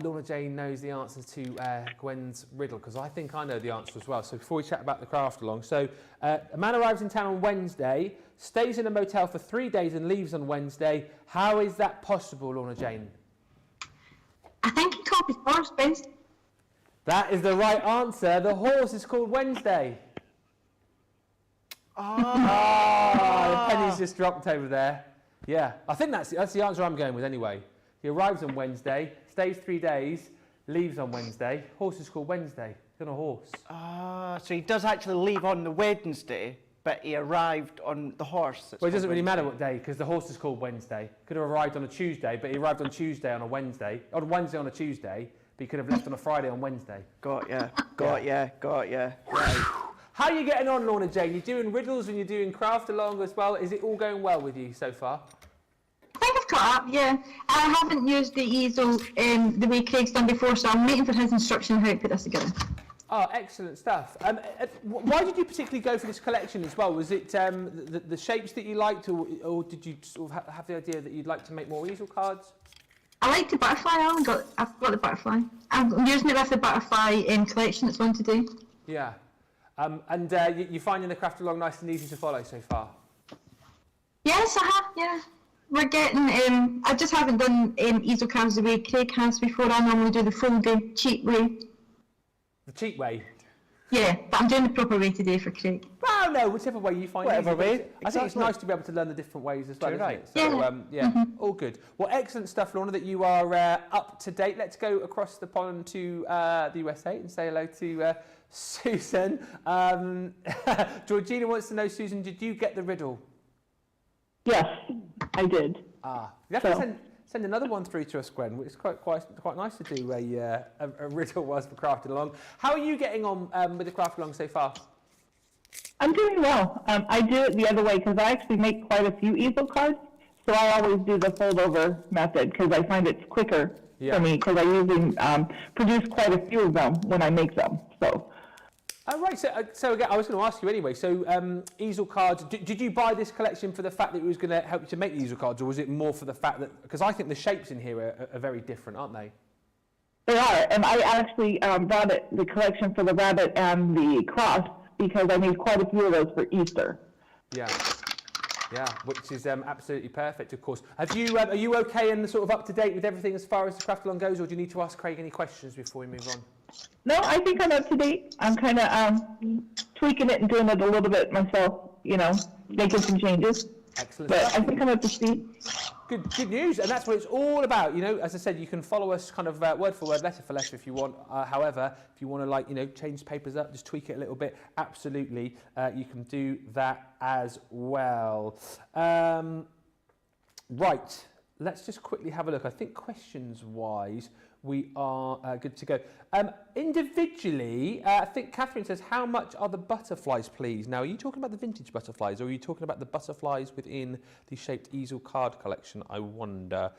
Lorna Jane knows the answer to Gwen's riddle, because I think I know the answer as well. So before we chat about the craft along, so a man arrives in town on Wednesday, stays in a motel for 3 days and leaves on Wednesday. How is that possible, Lorna Jane? I think he called his horse Wednesday. That is the right answer. The horse is called Wednesday. The penny's just dropped over there. Yeah, I think that's the answer I'm going with anyway. He arrives on Wednesday, stays 3 days, leaves on Wednesday. Horse is called Wednesday. He's on a horse. So he does actually leave on the Wednesday, but he arrived on the horse. Well, it doesn't really matter what day, because the horse is called Wednesday. Could have arrived on a Tuesday, but he arrived on Tuesday on a Wednesday. On Wednesday on a Tuesday, but he could have left on a Friday on Wednesday. Got ya. Right. How are you getting on, Lorna Jane? You're doing riddles and you're doing craft along as well. Is it all going well with you so far? I think I've caught up, yeah. I haven't used the easel the way Craig's done before, so I'm waiting for his instruction on how to put this together. Oh, excellent stuff. Why did you particularly go for this collection as well? Was it the shapes that you liked, or did you sort of have the idea that you'd like to make more easel cards? I like the butterfly. I've got the butterfly. I'm using it with the butterfly collection that's one to do. Yeah. You're finding the craft along nice and easy to follow so far? Yes, I have, yeah. We're getting, I just haven't done easel cards the way Craig has before. I normally do the full day, cheap way. The cheap way? Yeah, but I'm doing the proper way today for Craig. Well, no, whichever way you find Whatever easy. way. I think it's nice to be able to learn the different ways as well, isn't Right. it? So, Yeah. All good. Well, excellent stuff, Lorna, that you are up to date. Let's go across the pond to the USA and say hello to Susan. Georgina wants to know, Susan, did you get the riddle? Yes, I did. You have to send another one through to us, Gwen. It's quite nice to do a riddle whilst we're crafting along. How are you getting on with the craft along so far? I'm doing well. I do it the other way because I actually make quite a few easel cards. So I always do the fold over method because I find it's quicker for me, because I usually produce quite a few of them when I make them. So. Right, so again, I was going to ask you anyway, so easel cards, did you buy this collection for the fact that it was going to help you to make the easel cards, or was it more for the fact that, because I think the shapes in here are very different, aren't they? They are, and I actually bought the collection for the rabbit and the cross because I made quite a few of those for Easter. Yeah, which is absolutely perfect, of course. Are you okay and sort of up to date with everything as far as the craft along goes, or do you need to ask Craig any questions before we move on? No, I think I'm up to date. I'm kind of tweaking it and doing it a little bit myself, making some changes. Excellent. But I think I'm up to speed. Good news, and that's what it's all about. As I said, you can follow us kind of word for word, letter for letter if you want. However, if you want to change papers up, just tweak it a little bit, absolutely, you can do that as well. Right, let's just quickly have a look. I think questions-wise, we are good to go. Individually, I think Catherine says, how much are the butterflies, please? Now, are you talking about the vintage butterflies, or are you talking about the butterflies within the Shaped Easel card collection, I wonder?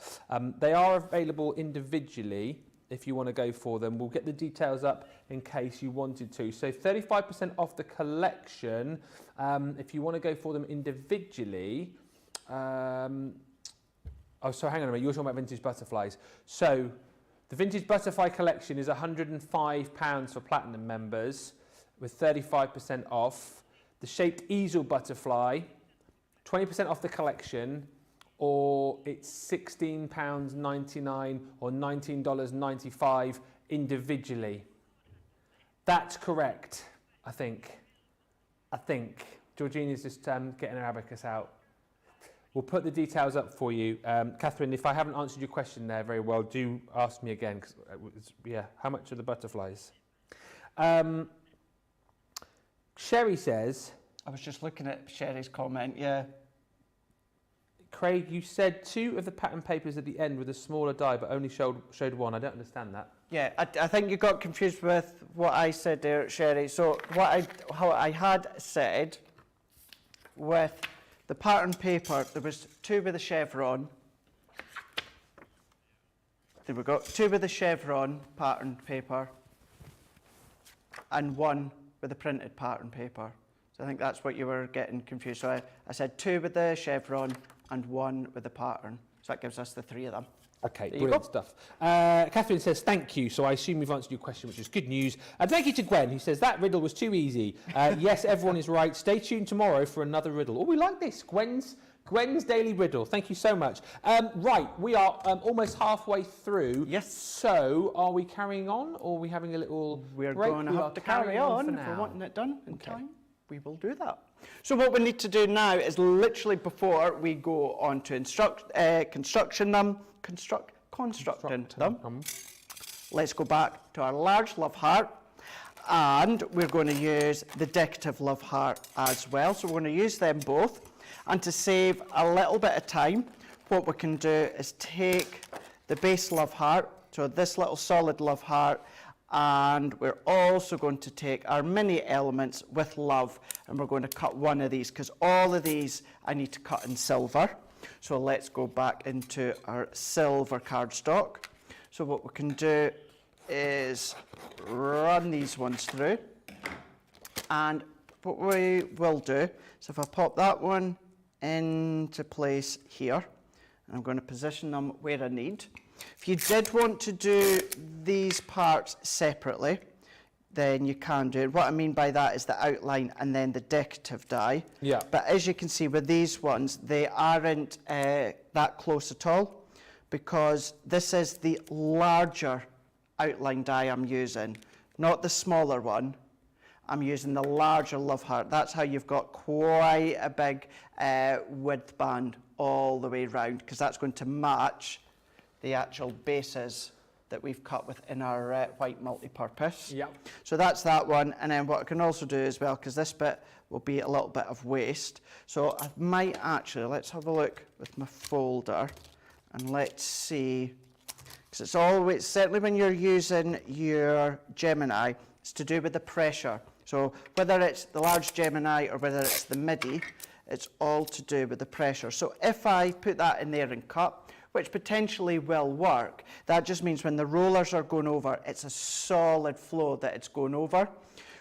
They are available individually if you want to go for them. We'll get the details up in case you wanted to. So 35% off the collection if you want to go for them individually. Oh, so hang on a minute, you're talking about vintage butterflies. So the vintage butterfly collection is £105 for platinum members with 35% off. The Shaped Easel butterfly, 20% off the collection, or it's £16.99 or $19.95 individually. That's correct, I think. Georgina's just getting her abacus out. We'll put the details up for you. Catherine, if I haven't answered your question there very well, do ask me again. 'Cause yeah, how much are the butterflies? Sherry says... I was just looking at Sherry's comment, yeah. Craig, you said 2 of the pattern papers at the end with a smaller die, but only showed 1. I don't understand that. Yeah, I think you got confused with what I said there, Sherry. So how I had said with the pattern paper, there was 2 with a chevron. There we go, 2 with a chevron pattern paper and 1 with the printed pattern paper. So I think that's what you were getting confused. So I said 2 with the chevron and 1 with the pattern. So that gives us the 3 of them. Okay, brilliant stuff. Catherine says, thank you. So I assume we've answered your question, which is good news. And thank you to Gwen, who says, that riddle was too easy. Yes, everyone is right. Stay tuned tomorrow for another riddle. Oh, we like this. Gwen's Daily Riddle. Thank you so much. Right, we are almost halfway through. Yes. So are we carrying on, or are we having a little We're break? going to have to carry on if we're wanting it done in time. We will do that. So what we need to do now is literally before we go on to constructing them, let's go back to our large love heart, and we're going to use the decorative love heart as well. So we're going to use them both, and to save a little bit of time, what we can do is take the base love heart, so this little solid love heart, and we're also going to take our mini elements with love, and we're going to cut one of these, because all of these I need to cut in silver. So let's go back into our silver cardstock. So what we can do is run these ones through, and what we will do is if I pop that one into place here, and I'm going to position them where I need. If you did want to do these parts separately, then you can do it. What I mean by that is the outline and then the decorative die. Yeah. But as you can see with these ones, they aren't that close at all, because this is the larger outline die I'm using, not the smaller one. I'm using the larger love heart. That's how you've got quite a big width band all the way around, because that's going to match the actual bases that we've cut within our white multi-purpose. Yep. So that's that one, and then what I can also do as well, because this bit will be a little bit of waste, so I might actually, let's have a look with my folder, and let's see, because it's always, certainly when you're using your Gemini, it's to do with the pressure. So whether it's the large Gemini or whether it's the MIDI, it's all to do with the pressure. So if I put that in there and cut, which potentially will work, that just means when the rollers are going over, it's a solid flow that it's going over.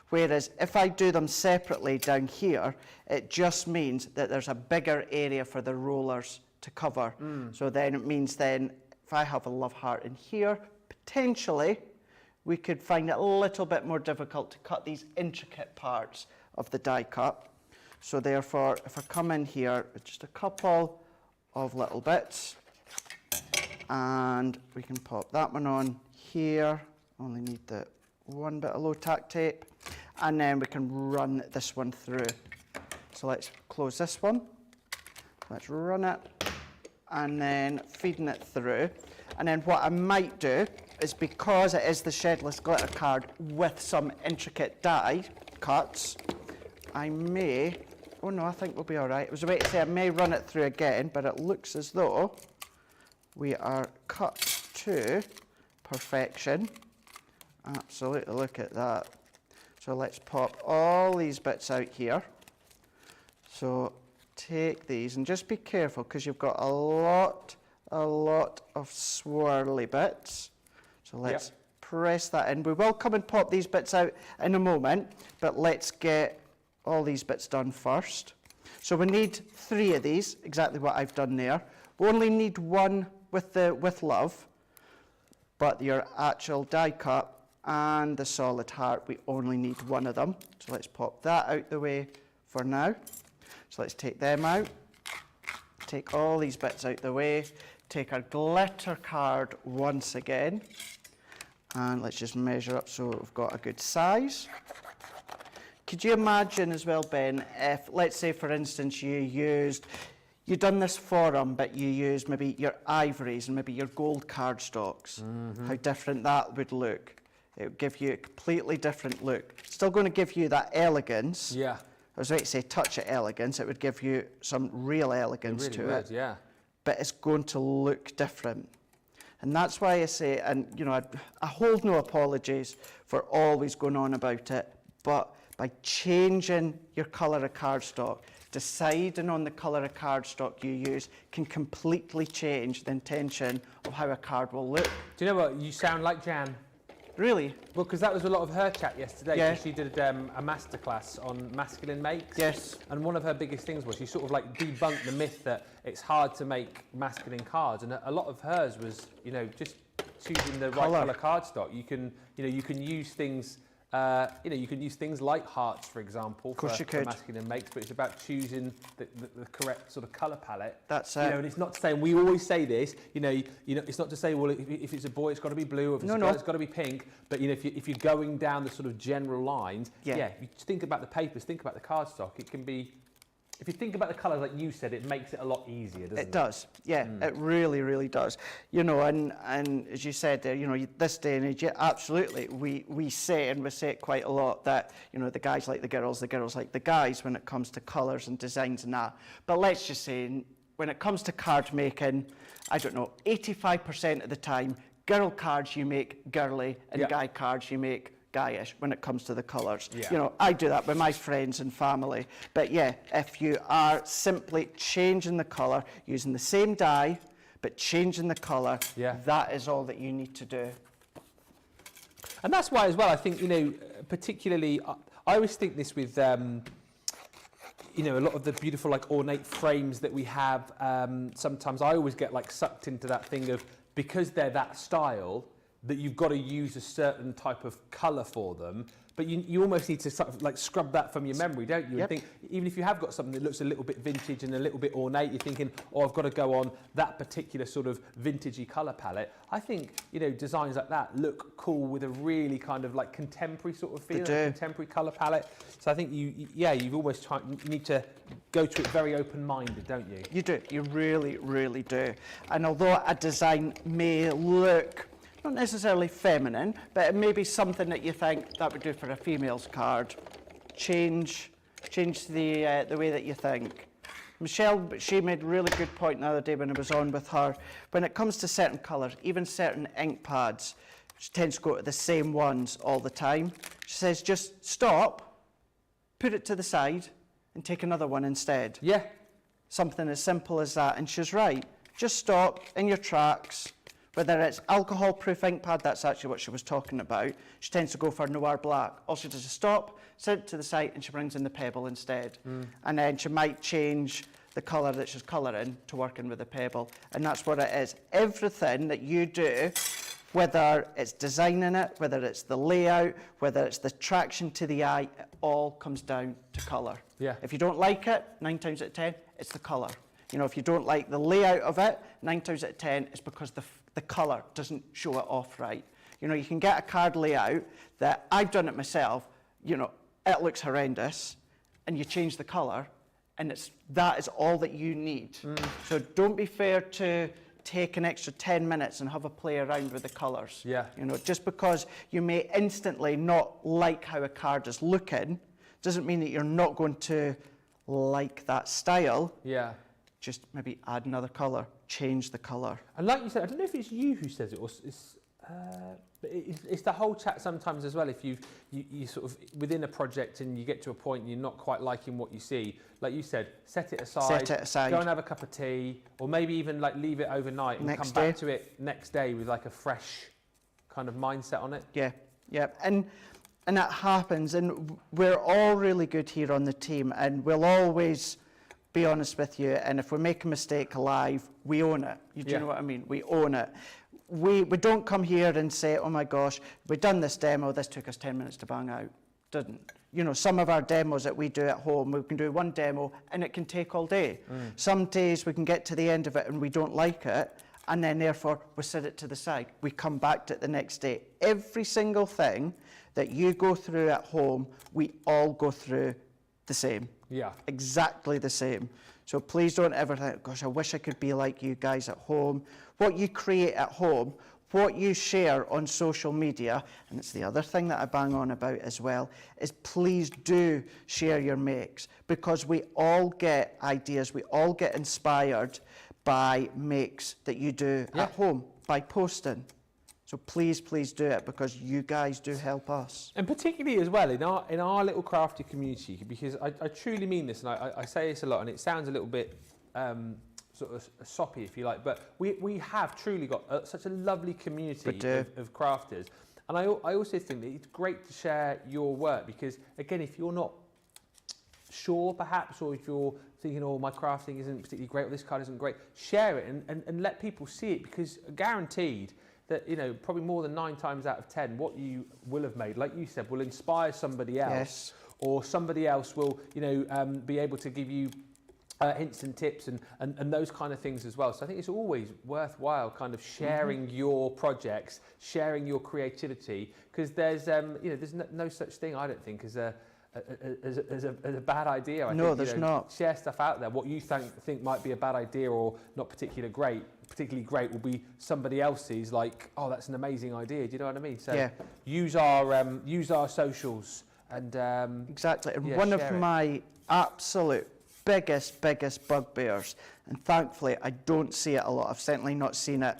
Whereas if I do them separately down here, it just means that there's a bigger area for the rollers to cover. So then it means then if I have a love heart in here, potentially we could find it a little bit more difficult to cut these intricate parts of the die cut. So therefore, if I come in here with just a couple of little bits, and we can pop that one on here, only need the one bit of low tack tape, and then we can run this one through. So let's close this one, let's run it, and then feeding it through. And then what I might do is, because it is the Shedless Glitter card with some intricate die cuts, I may, oh no, I think we'll be all right. I was about to say I may run it through again, but it looks as though we are cut to perfection. Absolutely, look at that. So let's pop all these bits out here. So take these and just be careful, because you've got a lot of swirly bits. So let's press that in. We will come and pop these bits out in a moment, but let's get all these bits done first. So we need 3 of these, exactly what I've done there. We only need 1 with love, but your actual die cut and the solid heart, we only need 1 of them. So let's pop that out the way for now. So let's take them out, take all these bits out the way, take our glitter card once again, and let's just measure up so we've got a good size. Could you imagine as well, Ben, if, let's say for instance, you'd done this forum, but you used maybe your ivories and maybe your gold cardstocks, how different that would look. It would give you a completely different look. Still going to give you that elegance. Yeah. I was right to say touch of elegance. It would give you some real elegance to it. Yeah. But it's going to look different. And that's why I say, and you know, I hold no apologies for always going on about it, but by changing your colour of cardstock, deciding on the colour of cardstock you use can completely change the intention of how a card will look. Do you know what? You sound like Jan. Really? Well, because that was a lot of her chat yesterday. Yeah. She did a masterclass on masculine makes. Yes. And one of her biggest things was she sort of like debunked the myth that it's hard to make masculine cards. And a lot of hers was, you know, just choosing the right colour cardstock. You can use things. You can use things like hearts, for example, for masculine makes, but it's about choosing the correct sort of colour palette. That's it. You know, and it's not to say, and we always say this, you know, it's not to say, well, if it's a boy, it's got to be blue, or if it's a girl, it's got to be pink. But you know, if you're going down the sort of general lines, you think about the papers, think about the cardstock. It can be. If you think about the colours, like you said, it makes it a lot easier, doesn't it? It does, yeah, it really, really does. You know, and as you said there, you know, this day and age, yeah, absolutely, we say, and we say it quite a lot, that, you know, the guys like the girls like the guys when it comes to colours and designs and that. But let's just say, when it comes to card making, I don't know, 85% of the time, girl cards you make girly, and guy cards you make guyish when it comes to the colours. Yeah. You know, I do that with my friends and family. But yeah, if you are simply changing the colour, using the same dye, but changing the colour, that is all that you need to do. And that's why as well, I think, you know, particularly, I always think this with, you know, a lot of the beautiful, like, ornate frames that we have, sometimes I always get, like, sucked into that thing of, because they're that style, that you've got to use a certain type of colour for them, but you almost need to sort of like scrub that from your memory, don't you? And think, even if you have got something that looks a little bit vintage and a little bit ornate, you're thinking, oh, I've got to go on that particular sort of vintagey colour palette. I think, you know, designs like that look cool with a really kind of like contemporary sort of feel, a contemporary colour palette. So I think you've always tried, you need to go to it very open-minded, don't you? You do, you really, really do. And although a design may look not necessarily feminine, but it may be something that you think that would do for a female's card. Change the way that you think. Michelle, she made a really good point the other day when I was on with her. When it comes to certain colours, even certain ink pads, she tends to go to the same ones all the time. She says, just stop, put it to the side, and take another one instead. Yeah. Something as simple as that. And she's right. Just stop in your tracks. Whether it's alcohol-proof ink pad, that's actually what she was talking about. She tends to go for Noir Black. All she does is stop, set it to the side, and she brings in the pebble instead. And then she might change the colour that she's colouring to working with the pebble. And that's what it is. Everything that you do, whether it's designing it, whether it's the layout, whether it's the traction to the eye, it all comes down to colour. Yeah. If you don't like it, 9 times out of 10, it's the colour. You know, if you don't like the layout of it, 9 times out of 10, it's because the colour doesn't show it off right. You know, you can get a card layout that I've done it myself, you know, it looks horrendous, and you change the colour, and that is all that you need. So don't be fair to take an extra 10 minutes and have a play around with the colours. Yeah. You know, just because you may instantly not like how a card is looking, doesn't mean that you're not going to like that style. Yeah. Just maybe add another colour, change the colour. And like you said, I don't know if it's you who says it, or it's the whole chat sometimes as well. If you sort of, within a project and you get to a point and you're not quite liking what you see, like you said, set it aside, go and have a cup of tea, or maybe even like leave it overnight and come back to it next day with like a fresh kind of mindset on it. Yeah, yeah. And that happens, and we're all really good here on the team, and we'll always be honest with you, and if we make a mistake live, we own it. Do you know what I mean? We own it. We don't come here and say, oh my gosh, we've done this demo, this took us 10 minutes to bang out. didn't. You know, some of our demos that we do at home, we can do one demo and it can take all day. Some days we can get to the end of it and we don't like it, and then therefore we set it to the side. We come back to it the next day. Every single thing that you go through at home, we all go through the same. Yeah. Exactly the same. So please don't ever think, gosh, I wish I could be like you guys at home. What you create at home, what you share on social media, and it's the other thing that I bang on about as well, is please do share your makes, because we all get ideas, we all get inspired by makes that you do at home, by posting. So please, please do it, because you guys do help us. And particularly as well in our little crafty community, because I truly mean this, and I say this a lot, and it sounds a little bit sort of soppy, if you like, but we have truly got such a lovely community of crafters. And I also think that it's great to share your work, because again, if you're not sure perhaps, or if you're thinking, oh, my crafting isn't particularly great, or this card isn't great, share it and let people see it, because guaranteed that, you know, probably more than 9 times out of 10, what you will have made, like you said, will inspire somebody else, or somebody else will, you know, be able to give you hints and tips and those kind of things as well. So I think it's always worthwhile kind of sharing your projects, sharing your creativity, because there's you know, there's no such thing, I don't think, as a bad idea. I think, there's not. Share stuff out there. What you think might be a bad idea or not particularly great will be somebody else's, like, oh, that's an amazing idea. Do you know what I mean? So use our socials and exactly. And one of my absolute biggest bugbears, and thankfully I don't see it a lot, I've certainly not seen it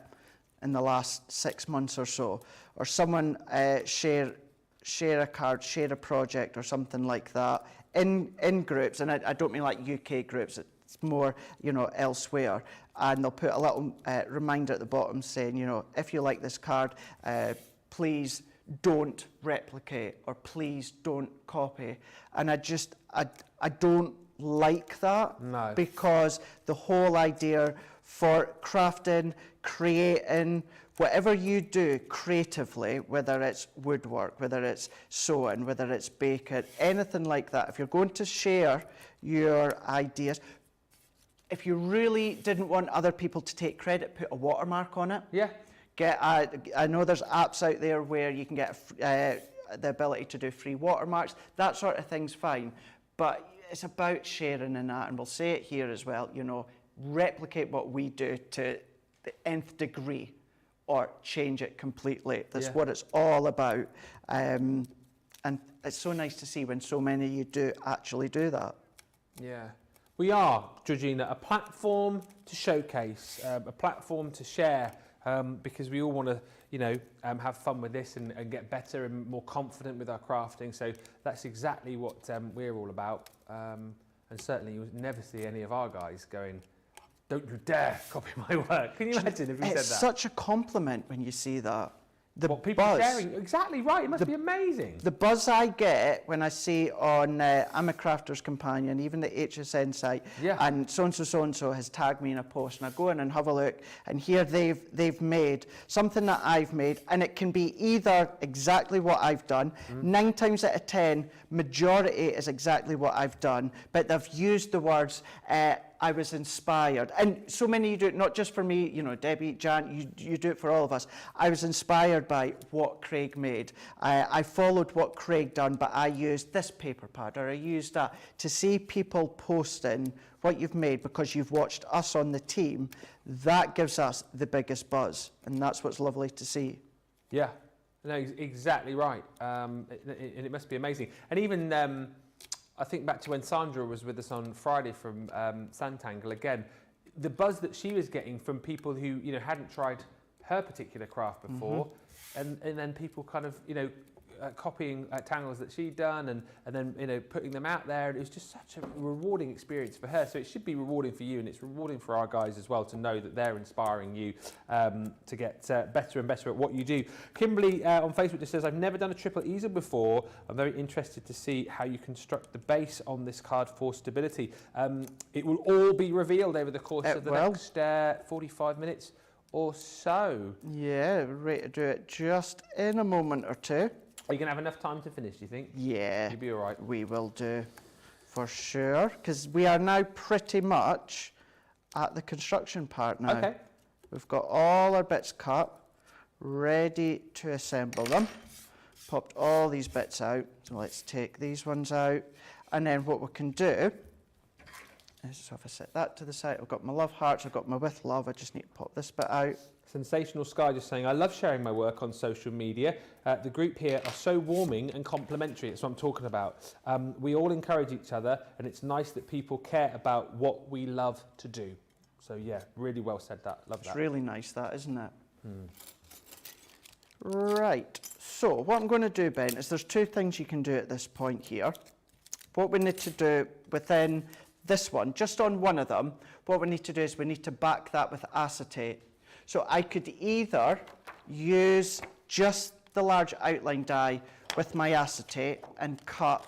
in the last 6 months or so, or someone share a card, share a project or something like that in groups, and I don't mean like UK groups, it's more, you know, elsewhere, and they'll put a little reminder at the bottom saying, you know, if you like this card, please don't replicate, or please don't copy. And I don't like that. No. Because the whole idea for crafting, creating, whatever you do creatively, whether it's woodwork, whether it's sewing, whether it's baking, anything like that, if you're going to share your ideas, if you really didn't want other people to take credit, put a watermark on it. Yeah. I know there's apps out there where you can get the ability to do free watermarks. That sort of thing's fine. But it's about sharing in that, and we'll say it here as well, you know, replicate what we do to the nth degree, or change it completely. That's what it's all about. And it's so nice to see when so many of you do actually do that. Yeah. We are, Georgina, a platform to showcase, a platform to share, because we all want to, you know, have fun with this and get better and more confident with our crafting. So that's exactly what we're all about. And certainly you'll never see any of our guys going, don't you dare copy my work. Can you imagine if we said that? It's such a compliment when you see that. What people buzz. sharing, exactly right, it must be amazing. The buzz I get when I see on I'm a Crafter's Companion, even the HSN site, and so-and-so has tagged me in a post, and I go in and have a look, and here they've made something that I've made, and it can be either exactly what I've done, 9 times out of 10, majority is exactly what I've done, but they've used the words, I was inspired. And so many you do it, not just for me, you know, Debbie, Jan, you do it for all of us. I was inspired by what Craig made. I followed what Craig done, but I used this paper pad, or I used that. To see people posting what you've made because you've watched us on the team, that gives us the biggest buzz. And that's what's lovely to see. Yeah, no, exactly right. And it must be amazing. And even, I think back to when Sandra was with us on Friday from Santangle again, the buzz that she was getting from people who, you know, hadn't tried her particular craft before, and then people kind of, you know, copying tangles that she'd done and then, you know, putting them out there. And it was just such a rewarding experience for her. So it should be rewarding for you, and it's rewarding for our guys as well to know that they're inspiring you to get better and better at what you do. Kimberly on Facebook just says, I've never done a triple easel before. I'm very interested to see how you construct the base on this card for stability. It will all be revealed over the course of the next 45 minutes or so. Yeah, we're ready to do it just in a moment or two. Are you going to have enough time to finish, do you think? Yeah. You'll be all right. We will do, for sure, because we are now pretty much at the construction part now. Okay. We've got all our bits cut, ready to assemble them. Popped all these bits out, so let's take these ones out. And then what we can do is, so if I set that to the side, I've got my love hearts, I've got my with love, I just need to pop this bit out. Sensational Sky just saying, I love sharing my work on social media. The group here are so warming and complimentary. That's what I'm talking about. We all encourage each other, and it's nice that people care about what we love to do. So yeah, really well said that. Love that. It's really nice that, isn't it? Right, so what I'm going to do, Ben, is there's two things you can do at this point here. What we need to do within this one, just on one of them, what we need to do is we need to back that with acetate. So I could either use just the large outline die with my acetate and cut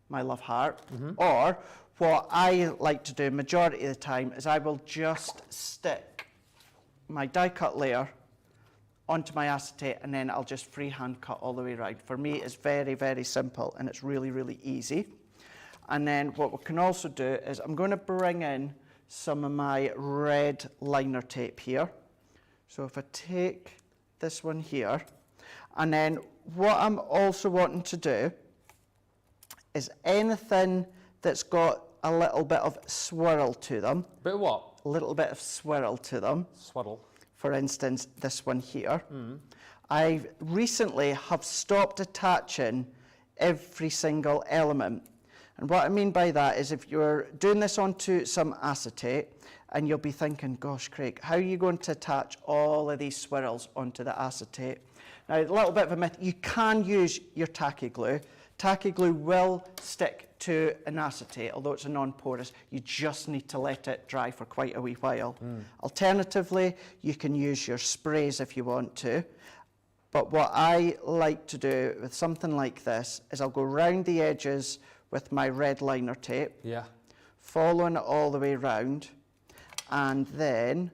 my love heart, or what I like to do majority of the time is I will just stick my die cut layer onto my acetate, and then I'll just freehand cut all the way around. For me, it's very, very simple, and it's really, really easy. And then what we can also do is I'm going to bring in some of my red liner tape here. So if I take this one here, and then what I'm also wanting to do is anything that's got a little bit of swirl to them. Bit of what? A little bit of swirl to them. Swaddle. For instance, this one here. I recently have stopped attaching every single element. And what I mean by that is if you're doing this onto some acetate and you'll be thinking, gosh, Craig, how are you going to attach all of these swirls onto the acetate? Now, a little bit of a myth, you can use your tacky glue. Tacky glue will stick to an acetate, although it's a non-porous. You just need to let it dry for quite a wee while. Alternatively, you can use your sprays if you want to. But what I like to do with something like this is I'll go round the edges with my red liner tape, following it all the way round, and then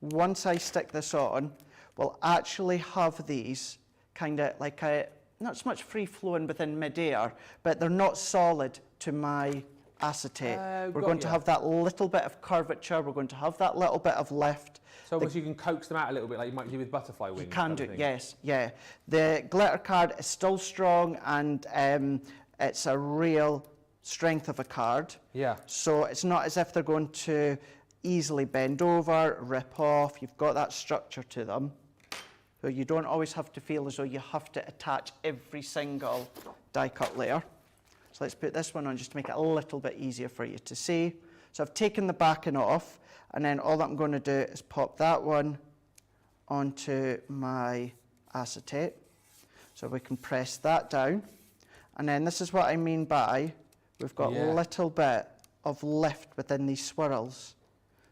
once I stick this on, we'll actually have these kind of like not so much free-flowing within mid-air, but they're not solid to my acetate. We're going to have that little bit of curvature, we're going to have that little bit of lift. So obviously you can coax them out a little bit like you might do with butterfly wings. You can do, yes, yeah. The glitter card is still strong, and it's a real strength of a card. Yeah. So it's not as if they're going to easily bend over, rip off. You've got that structure to them. So you don't always have to feel as though you have to attach every single die cut layer. So let's put this one on just to make it a little bit easier for you to see. So I've taken the backing off, and then all that I'm going to do is pop that one onto my acetate. So we can press that down. And then this is what I mean by we've got a little bit of lift within these swirls.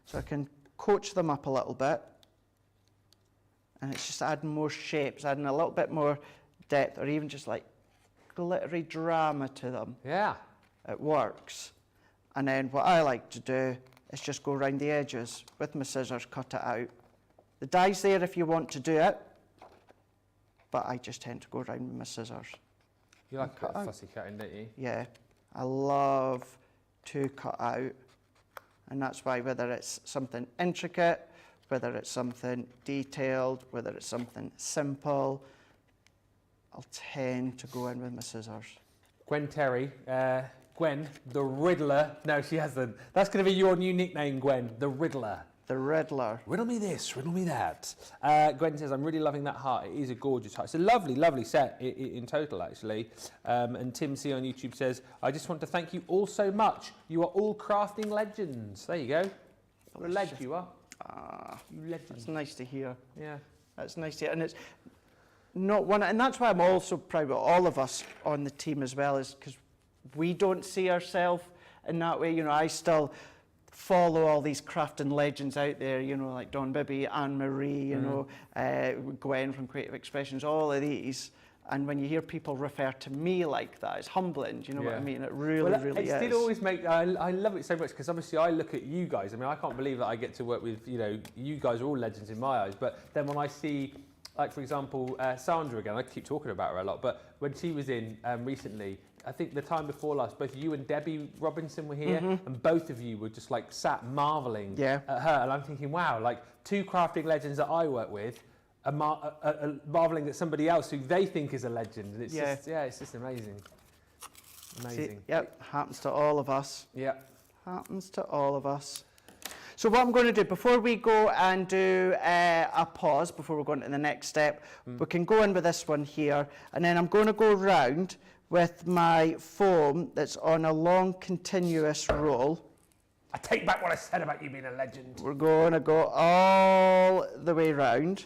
So I can coach them up a little bit. And it's just adding more shapes, adding a little bit more depth, or even just like glittery drama to them. Yeah. It works. And then what I like to do is just go around the edges with my scissors, cut it out. The die's there if you want to do it, but I just tend to go around with my scissors. You like a bit of fussy cutting, don't you? Yeah, I love to cut out, and that's why whether it's something intricate, whether it's something detailed, whether it's something simple, I'll tend to go in with my scissors. Gwen Terry, Gwen, the Riddler. No, she hasn't. That's going to be your new nickname, Gwen, the Riddler. The Riddler. Riddle me this, riddle me that. Gwen says, I'm really loving that heart. It is a gorgeous heart. It's a lovely, lovely set in total, actually. And Tim C on YouTube says, I just want to thank you all so much. You are all crafting legends. There you go. What a legend you are. You legend. That's nice to hear. Yeah. That's nice to hear. And it's not one, and that's why I'm also proud of all of us on the team as well, is because we don't see ourselves in that way. You know, I still follow all these crafting legends out there, you know, like Dawn Bibby, Anne-Marie, you know, Gwen from Creative Expressions, all of these. And when you hear people refer to me like that, it's humbling, do you know what I mean? It really, really is. It did always make, I love it so much, because obviously I look at you guys, I mean, I can't believe that I get to work with, you know, you guys are all legends in my eyes, but then when I see like for example, Sandra again, I keep talking about her a lot, but when she was in recently, I think the time before last, both you and Debbie Robinson were here, and both of you were just like sat marvelling at her, and I'm thinking, wow, like two crafting legends that I work with are marvelling at somebody else who they think is a legend, and it's just, it's just amazing. Amazing. See, happens to all of us. Yep. Happens to all of us. So what I'm going to do, before we go and do a pause, before we're going to the next step, we can go in with this one here, and then I'm going to go round with my foam that's on a long continuous roll. I take back what I said about you being a legend. We're going to go all the way round.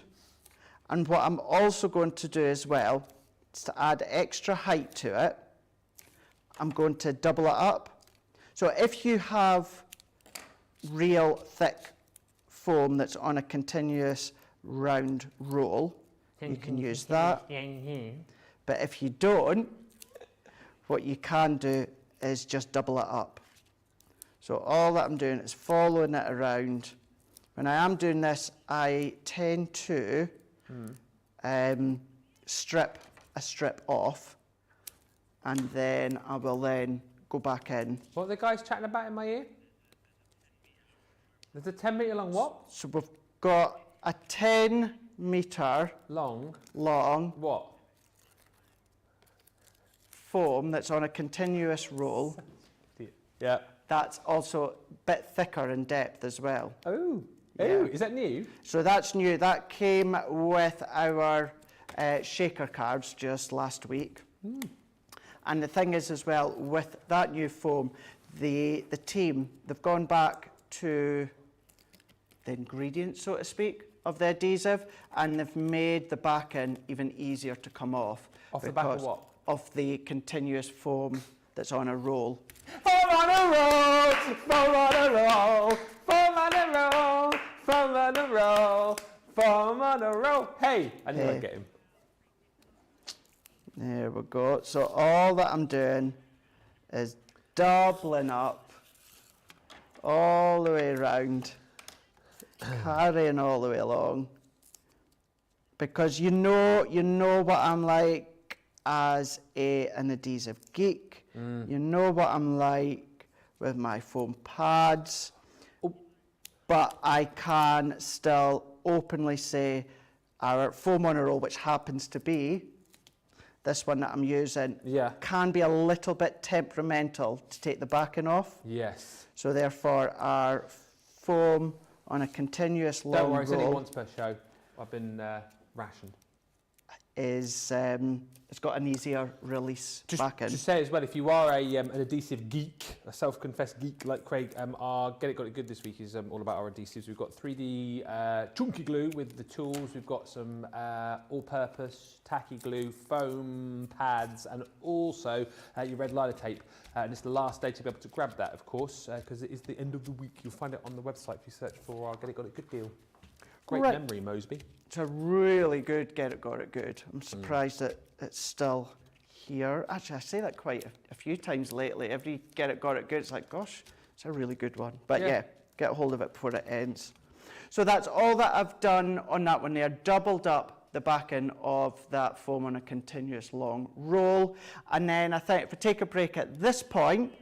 And what I'm also going to do as well is to add extra height to it. I'm going to double it up. So if you have real thick foam that's on a continuous round roll, you can use that. But if you don't, what you can do is just double it up. So all that I'm doing is following it around. When I am doing this, I tend to strip a strip off, and then I will then go back in. What are the guys chatting about in my ear? There's a 10 metre long what? So we've got a 10 metre long what? Foam that's on a continuous roll. Yeah. That's also a bit thicker in depth as well. Oh, is that new? So that's new. That came with our shaker cards just last week. And the thing is as well, with that new foam, the team, they've gone back to the ingredients, so to speak, of the adhesive, and they've made the backing even easier to come off. Off the back of what? Of the continuous foam that's on a roll. Foam on a roll, foam on a roll, foam on a roll, foam on a roll, foam on a roll. Hey, I knew I'd get him. There we go. So all that I'm doing is doubling up all the way around, carrying all the way along, because you know what I'm like as an adhesive geek. You know what I'm like with my foam pads, but I can still openly say our foam on a roll, which happens to be this one that I'm using, can be a little bit temperamental to take the backing off. Yes. So therefore our foam on a continuous long Don't worry, it's only roll once per show. I've been rationed. is it's got an easier release backing. Just say as well, if you are an adhesive geek, a self-confessed geek like Craig, our Get It Got It Good this week is all about our adhesives. We've got 3D chunky glue with the tools. We've got some all-purpose tacky glue, foam pads, and also your red liner tape. And it's the last day to be able to grab that, of course, because it is the end of the week. You'll find it on the website if you search for our Get It Got It Good deal. Great memory, Moseby. It's a really good Get It Got It Good. I'm surprised that it's still here. Actually, I say that quite a few times lately. Every Get It Got It Good, it's like, gosh, it's a really good one. But yeah, get hold of it before it ends. So that's all that I've done on that one there. Doubled up the backing of that foam on a continuous long roll. And then I think if we take a break at this point,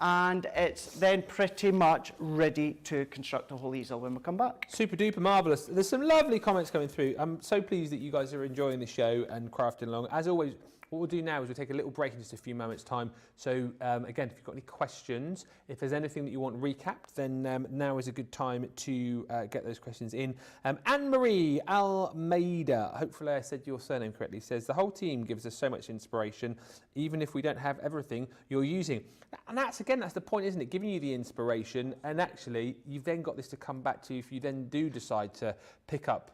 and it's then pretty much ready to construct a whole easel when we come back. Super duper marvellous. There's some lovely comments coming through. I'm so pleased that you guys are enjoying the show and crafting along. As always, what we'll do now is we'll take a little break in just a few moments' time. So again, if you've got any questions, if there's anything that you want recapped, then now is a good time to get those questions in. Anne-Marie Almeida, hopefully I said your surname correctly, says, the whole team gives us so much inspiration, even if we don't have everything you're using. And that's the point, isn't it? Giving you the inspiration, and actually you've then got this to come back to if you then do decide to pick up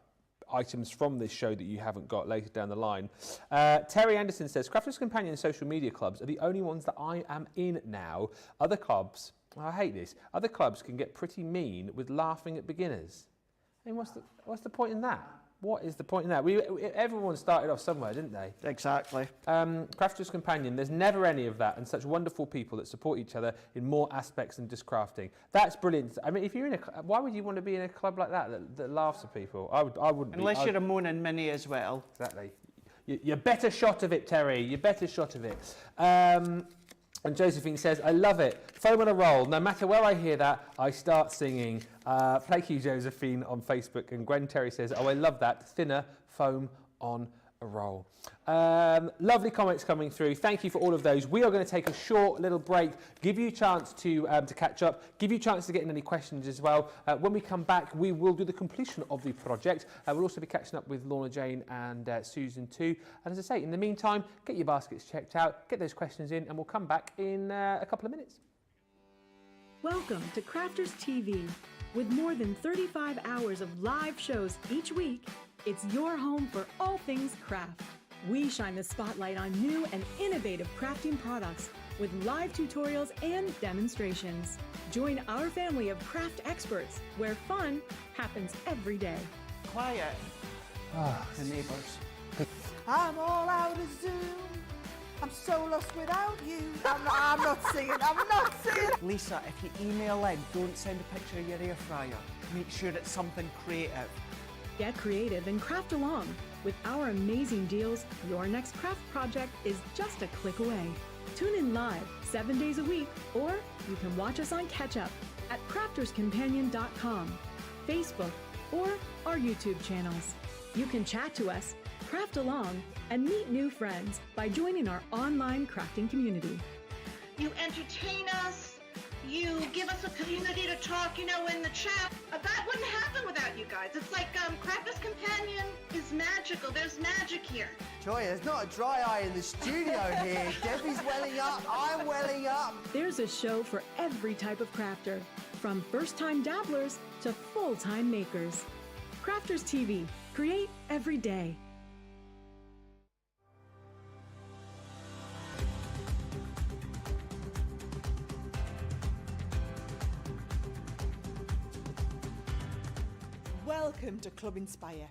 items from this show that you haven't got later down the line. Terry Anderson says, Crafters Companion social media clubs are the only ones that I am in now. Other clubs, I hate this, other clubs can get pretty mean with laughing at beginners. I mean, what's the point in that? What is the point in that? Everyone started off somewhere, didn't they? Exactly. Crafter's Companion, there's never any of that, and such wonderful people that support each other in more aspects than just crafting. That's brilliant. I mean, if you're in why would you want to be in a club like that laughs at people? I wouldn't. Unless you're a moaning mini as well. Exactly. You're better shot of it, Terry. You're better shot of it. And Josephine says, I love it. Foam on a roll. No matter where I hear that, I start singing. Thank you, Josephine, on Facebook. And Gwen Terry says, oh, I love that. Thinner foam on a roll. Lovely comments coming through. Thank you for all of those. We are going to take a short little break, give you a chance to catch up, give you a chance to get in any questions as well. When we come back, we will do the completion of the project. We'll also be catching up with Lorna Jane and Susan too. And as I say, in the meantime, get your baskets checked out, get those questions in, and we'll come back in a couple of minutes. Welcome to Crafters TV. With more than 35 hours of live shows each week, it's your home for all things craft. We shine the spotlight on new and innovative crafting products with live tutorials and demonstrations. Join our family of craft experts where fun happens every day. Quiet. The neighbours. I'm all out of Zoom. I'm so lost without you. I'm not singing. I'm not singing. Lisa, if you email in, don't send a picture of your air fryer. Make sure it's something creative. Get creative and craft along. With our amazing deals, your next craft project is just a click away. Tune in live 7 days a week, or you can watch us on Catch Up at crafterscompanion.com, Facebook, or our YouTube channels. You can chat to us, craft along, and meet new friends by joining our online crafting community. You entertain us. You give us a community to talk, in the chat. That wouldn't happen without you guys. It's like Crafters Companion is magical. There's magic here. Joy, there's not a dry eye in the studio here. Debbie's welling up. I'm welling up. There's a show for every type of crafter, from first-time dabblers to full-time makers. Crafters TV. Create every day. Welcome to Club Inspire,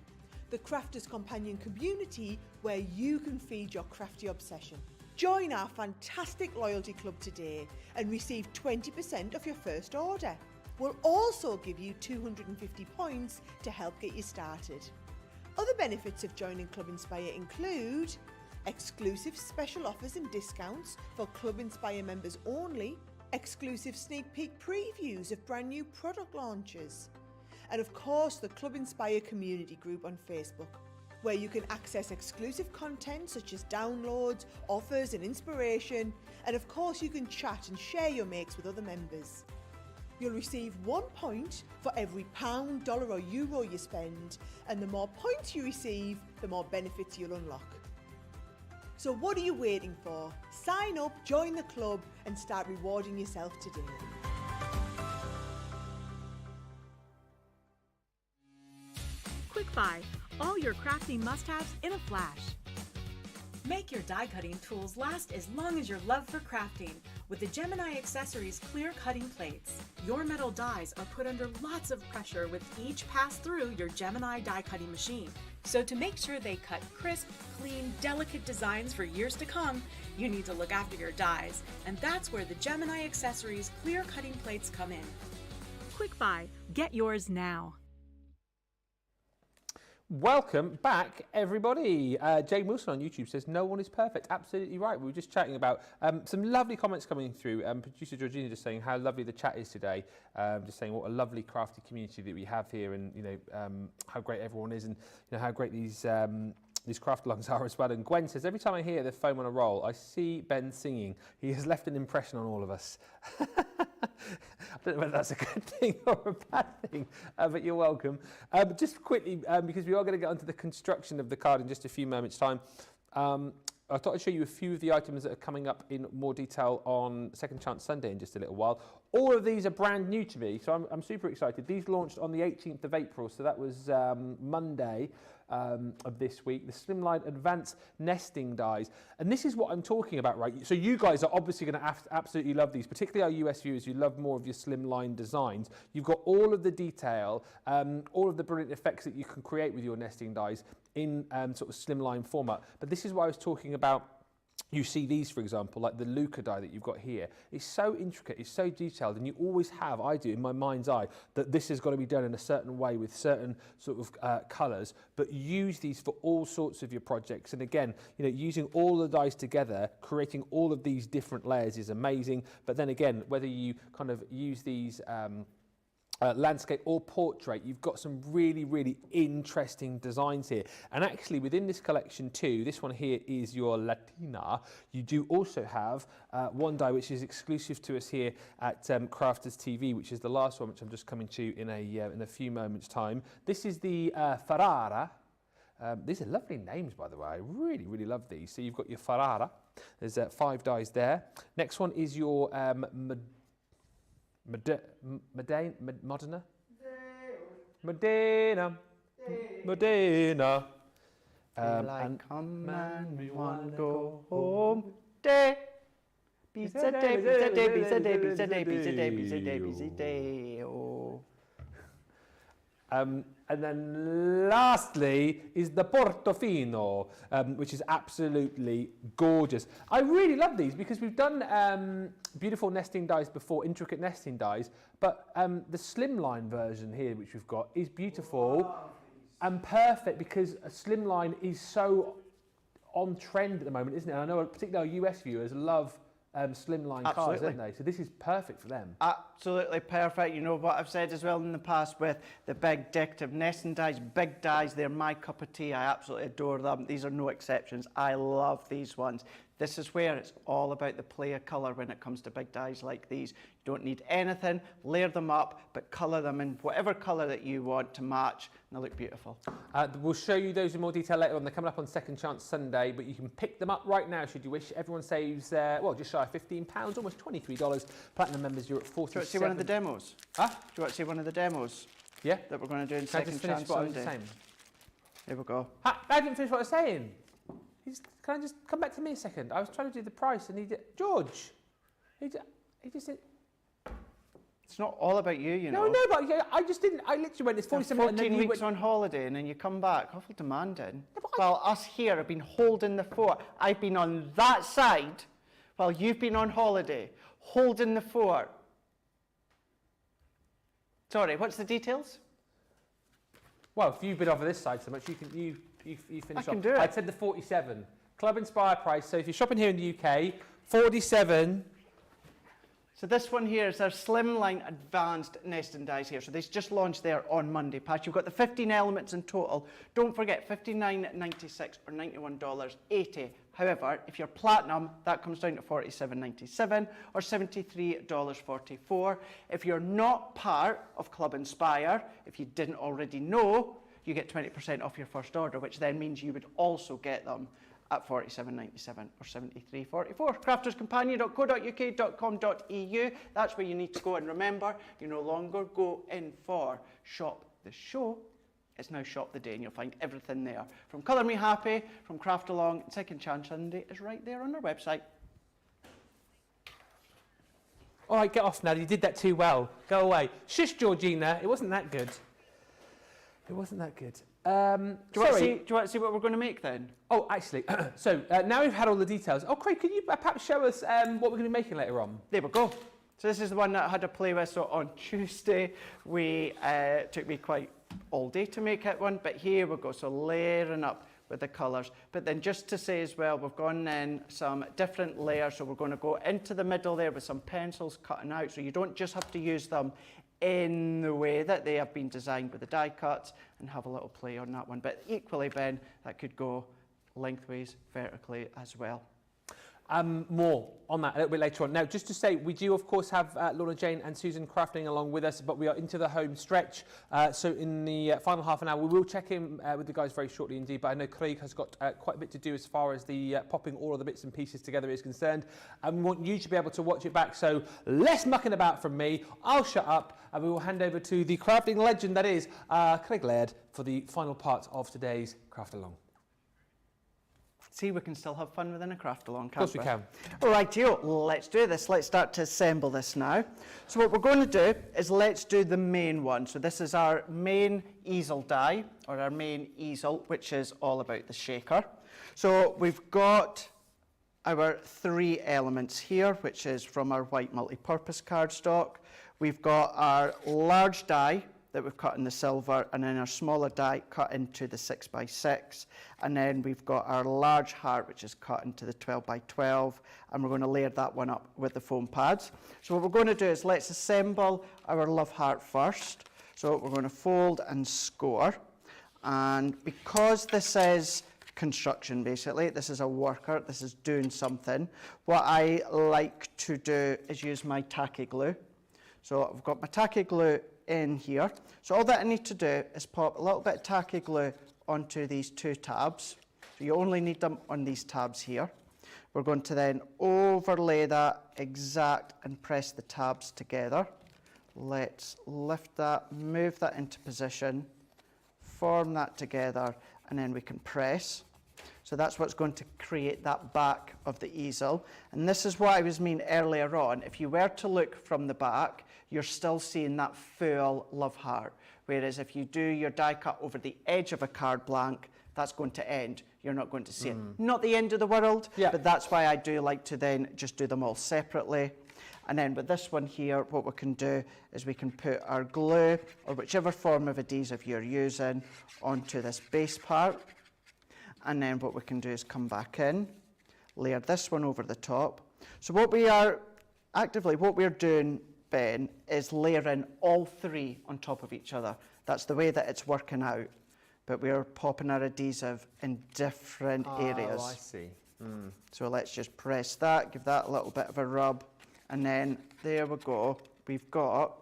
the Crafters Companion community where you can feed your crafty obsession. Join our fantastic loyalty club today and receive 20% of your first order. We'll also give you 250 points to help get you started. Other benefits of joining Club Inspire include exclusive special offers and discounts for Club Inspire members only, exclusive sneak peek previews of brand new product launches, and of course the Club Inspire community group on Facebook, where you can access exclusive content such as downloads, offers and inspiration, and of course you can chat and share your makes with other members. You'll receive 1 point for every pound, dollar or euro you spend, and the more points you receive, the more benefits you'll unlock. So what are you waiting for? Sign up, join the club and start rewarding yourself today. Quick Buy, all your crafting must-haves in a flash. Make your die cutting tools last as long as your love for crafting with the Gemini Accessories clear cutting plates. Your metal dies are put under lots of pressure with each pass through your Gemini die cutting machine. So to make sure they cut crisp, clean, delicate designs for years to come, you need to look after your dies, and that's where the Gemini Accessories clear cutting plates come in. Quick Buy, get yours now. Welcome back, everybody. Jane Wilson on YouTube says, no one is perfect. Absolutely right. We were just chatting about some lovely comments coming through. Producer Georgina just saying how lovely the chat is today. Just saying what a lovely crafty community that we have here, and how great everyone is, and how great these craft alongs are as well. And Gwen says, every time I hear the foam on a roll, I see Ben singing. He has left an impression on all of us. I don't know whether that's a good thing or a bad thing, but you're welcome. Just quickly, because we are going to get onto the construction of the card in just a few moments' time, I thought I'd show you a few of the items that are coming up in more detail on Second Chance Sunday in just a little while. All of these are brand new to me, so I'm super excited. These launched on the 18th of April, so that was Monday. of this week, the Slimline Advanced Nesting Dies. And this is what I'm talking about, right? So you guys are obviously going to absolutely love these, particularly our US viewers who love more of your slimline designs. You've got all of the detail, all of the brilliant effects that you can create with your nesting dies in sort of slimline format. But this is what I was talking about. You see these, for example, like the Luca die that you've got here. It's so intricate, it's so detailed, and you always have, I do, in my mind's eye, that this has got to be done in a certain way with certain sort of colours, but use these for all sorts of your projects. And again, you know, using all the dies together, creating all of these different layers is amazing. But then again, whether you kind of use these landscape or portrait, you've got some really interesting designs here. And actually within this collection too, this one here is your Latina, you do also have one die which is exclusive to us here at Crafters TV, which is the last one, which I'm just coming to in a few moments time. This is the Ferrara. These are lovely names, by the way. I really love these. So you've got your Ferrara. There's 5 dies there. Next one is your Modena? Modena. And come and we want to go home. Day. Pizza day, pizza day, pizza day, pizza day, pizza day, pizza day, pizza day. Oh. And then lastly is the Portofino, which is absolutely gorgeous. I really love these because we've done beautiful nesting dies before, intricate nesting dies, but the slimline version here, which we've got, is beautiful and perfect because a slimline is so on trend at the moment, isn't it? And I know particularly our US viewers love slimline cars, don't they? So this is perfect for them. Absolutely perfect. You know what I've said as well in the past with the big decorative nesting dies, big dies, they're my cup of tea. I absolutely adore them. These are no exceptions. I love these ones. This is where it's all about the play of colour when it comes to big dies like these. You don't need anything, layer them up, but colour them in whatever colour that you want to match, and they look beautiful. We'll show you those in more detail later on. They're coming up on Second Chance Sunday, but you can pick them up right now should you wish. Everyone saves, well, just shy of £15, almost $23. Platinum members, you're at 47. Do you want to see one of the demos? Huh? Do you want to see one of the demos? Yeah. That we're going to do in Can Second Chance Sunday? There we go. I didn't finish what I was saying. Can I just come back to me a second? I was trying to do the price and he did. George! He just said. It's not all about you, you know. No, but yeah, I just didn't. I literally went, it's 47 14 and then weeks on holiday and then you come back. Awful demanding. Well, us here have been holding the fort. I've been on that side while you've been on holiday, holding the fort. Sorry, what's the details? Well, if you've been over this side so much, you finish off. I can do it. I said the 47. Club Inspire price. So if you're shopping here in the UK, 47. So this one here is our Slimline Advanced Nesting Dies here. So these just launched there on Monday, Pat. You've got the 15 elements in total. Don't forget, $59.96 or $91.80. However, if you're Platinum, that comes down to $47.97 or $73.44. If you're not part of Club Inspire, if you didn't already know, you get 20% off your first order, which then means you would also get them at $47.97 or $73.44. crafterscompanion.co.uk.com.eu. That's where you need to go. And remember, you no longer go in for Shop the Show. It's now Shop the Day, and you'll find everything there. From Colour Me Happy, from Craft Along, and Second Chance Sunday is right there on our website. All right, get off now. You did that too well. Go away. Shush, Georgina. It wasn't that good. It wasn't that good. Do you want to see what we're going to make then? Oh, actually, so now we've had all the details. Oh, Craig, can you perhaps show us what we're going to be making later on? There we go. So this is the one that I had to play with. So on Tuesday, took me quite all day to make it one, but here we go. So layering up with the colours. But then just to say as well, we've gone in some different layers. So we're going to go into the middle there with some pencils cutting out. So you don't just have to use them in the way that they have been designed with the die cuts and have a little play on that one. But equally, Ben, that could go lengthways, vertically as well. More on that a little bit later on. Now, just to say, we do, of course, have Lorna Jane and Susan crafting along with us, but we are into the home stretch. So in the final half an hour, we will check in with the guys very shortly indeed, but I know Craig has got quite a bit to do as far as the popping all of the bits and pieces together is concerned, and we want you to be able to watch it back. So less mucking about from me. I'll shut up, and we will hand over to the crafting legend that is Craig Laird for the final part of today's Craft Along. See, we can still have fun within a craft along, can't we? Of course we can. All right, let's do this. Let's start to assemble this now. So what we're going to do is let's do the main one. So this is our main easel die, or our main easel, which is all about the shaker. So we've got our 3 elements here, which is from our white multi-purpose cardstock. We've got our large die that we've cut in the silver, and then our smaller die cut into the 6x6, and then we've got our large heart, which is cut into the 12x12, and we're going to layer that one up with the foam pads. So what we're going to do is let's assemble our love heart first. So we're going to fold and score, and because this is construction, basically, this is a worker, this is doing something, what I like to do is use my tacky glue. So I've got my tacky glue in here. So all that I need to do is pop a little bit of tacky glue onto these 2 tabs. So you only need them on these tabs here. We're going to then overlay that exact and press the tabs together. Let's lift that, move that into position, form that together, and then we can press. So that's what's going to create that back of the easel. And this is what I was meaning earlier on. If you were to look from the back, you're still seeing that full love heart. Whereas if you do your die cut over the edge of a card blank, that's going to end. You're not going to see it. Not the end of the world, but that's why I do like to then just do them all separately. And then with this one here, what we can do is we can put our glue, or whichever form of adhesive you're using, onto this base part. And then what we can do is come back in, layer this one over the top. So what we're doing, Ben, is layering all 3 on top of each other. That's the way that it's working out. But we're popping our adhesive in different areas. Oh, I see. So let's just press that, give that a little bit of a rub, and then there we go. We've got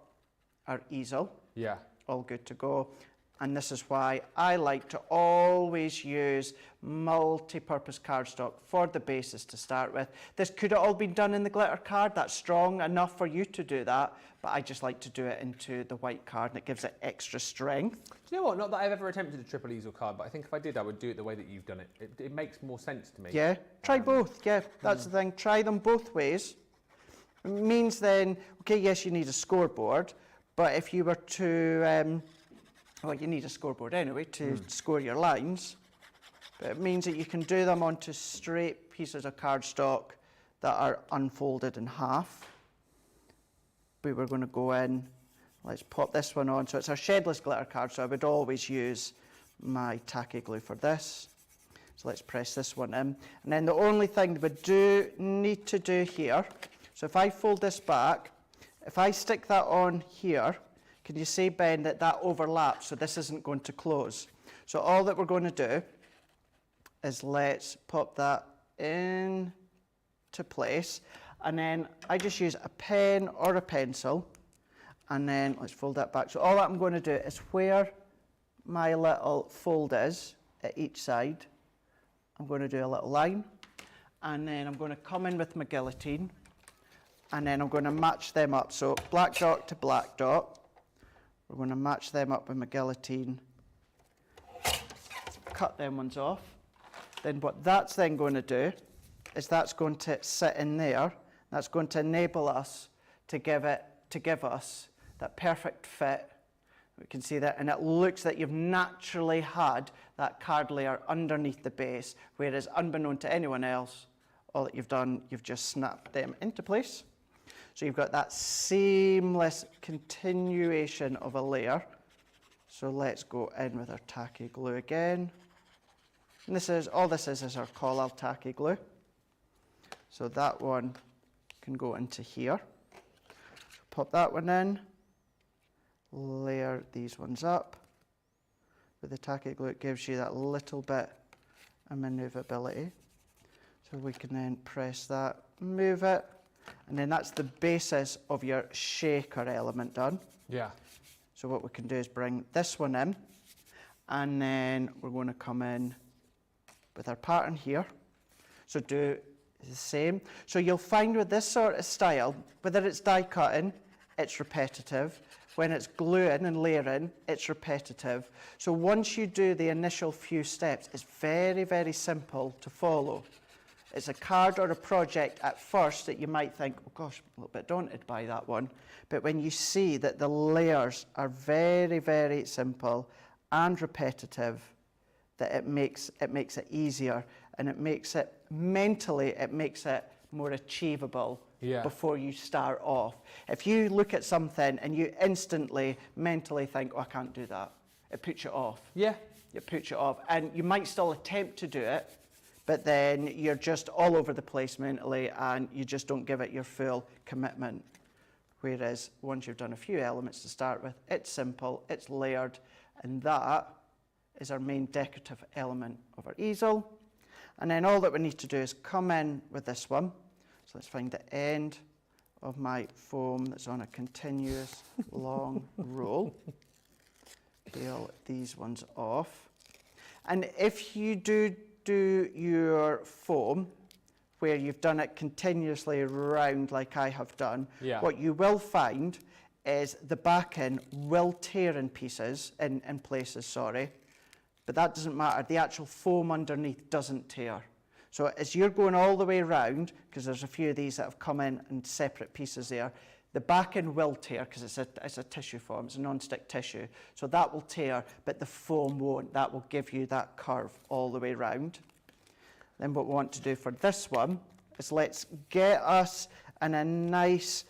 our easel. Yeah. All good to go. And this is why I like to always use multi-purpose cardstock for the bases to start with. This could have all been done in the glitter card. That's strong enough for you to do that, but I just like to do it into the white card, and it gives it extra strength. Do you know what? Not that I've ever attempted a triple easel card, but I think if I did, I would do it the way that you've done it. It makes more sense to me. Yeah, try both. Yeah, that's the thing. Try them both ways. It means then, okay, yes, you need a scoreboard, but if you were to... well, you need a scoreboard anyway to score your lines, but it means that you can do them onto straight pieces of cardstock that are unfolded in half. We were going to go in, let's pop this one on. So it's our shedless glitter card, so I would always use my tacky glue for this. So let's press this one in. And then the only thing that we do need to do here, so if I fold this back, if I stick that on here, can you see, Ben, that overlaps, so this isn't going to close? So all that we're going to do is let's pop that into place, and then I just use a pen or a pencil, and then let's fold that back. So all that I'm going to do is where my little fold is at each side, I'm going to do a little line, and then I'm going to come in with my guillotine, and then I'm going to match them up. So black dot to black dot. We're going to match them up with my guillotine, cut them ones off. Then what that's then going to do is that's going to sit in there. That's going to enable us to give us that perfect fit. We can see that, and it looks that you've naturally had that card layer underneath the base, whereas unbeknown to anyone else, all that you've done, you've just snapped them into place. So you've got that seamless continuation of a layer. So let's go in with our tacky glue again. And this is our Collal tacky glue. So that one can go into here. So pop that one in, layer these ones up. With the tacky glue, it gives you that little bit of maneuverability. So we can then press that, move it, and then that's the basis of your shaker element done. Yeah. So what we can do is bring this one in, and then we're going to come in with our pattern here. So do the same. So you'll find with this sort of style, whether it's die cutting, it's repetitive. When it's gluing and layering, it's repetitive. So once you do the initial few steps, it's very, very simple to follow. It's a card or a project at first that you might think, oh gosh, I'm a little bit daunted by that one. But when you see that the layers are very, very simple and repetitive, that it makes it easier, and it makes it mentally, it makes it more achievable before you start off. If you look at something and you instantly mentally think, oh, I can't do that, it puts you off. Yeah. It puts you off. And you might still attempt to do it, but then you're just all over the place mentally and you just don't give it your full commitment. Whereas once you've done a few elements to start with, it's simple, it's layered, and that is our main decorative element of our easel. And then all that we need to do is come in with this one. So let's find the end of my foam that's on a continuous long roll. Peel these ones off. And if you do your foam where you've done it continuously round like I have done, what you will find is the backing will tear in pieces, in places, sorry. But that doesn't matter. The actual foam underneath doesn't tear. So as you're going all the way around, because there's a few of these that have come in separate pieces there, the backing will tear because it's a tissue foam, it's a non-stick tissue. So that will tear, but the foam won't. That will give you that curve all the way around. Then what we want to do for this one is let's get us in a nice,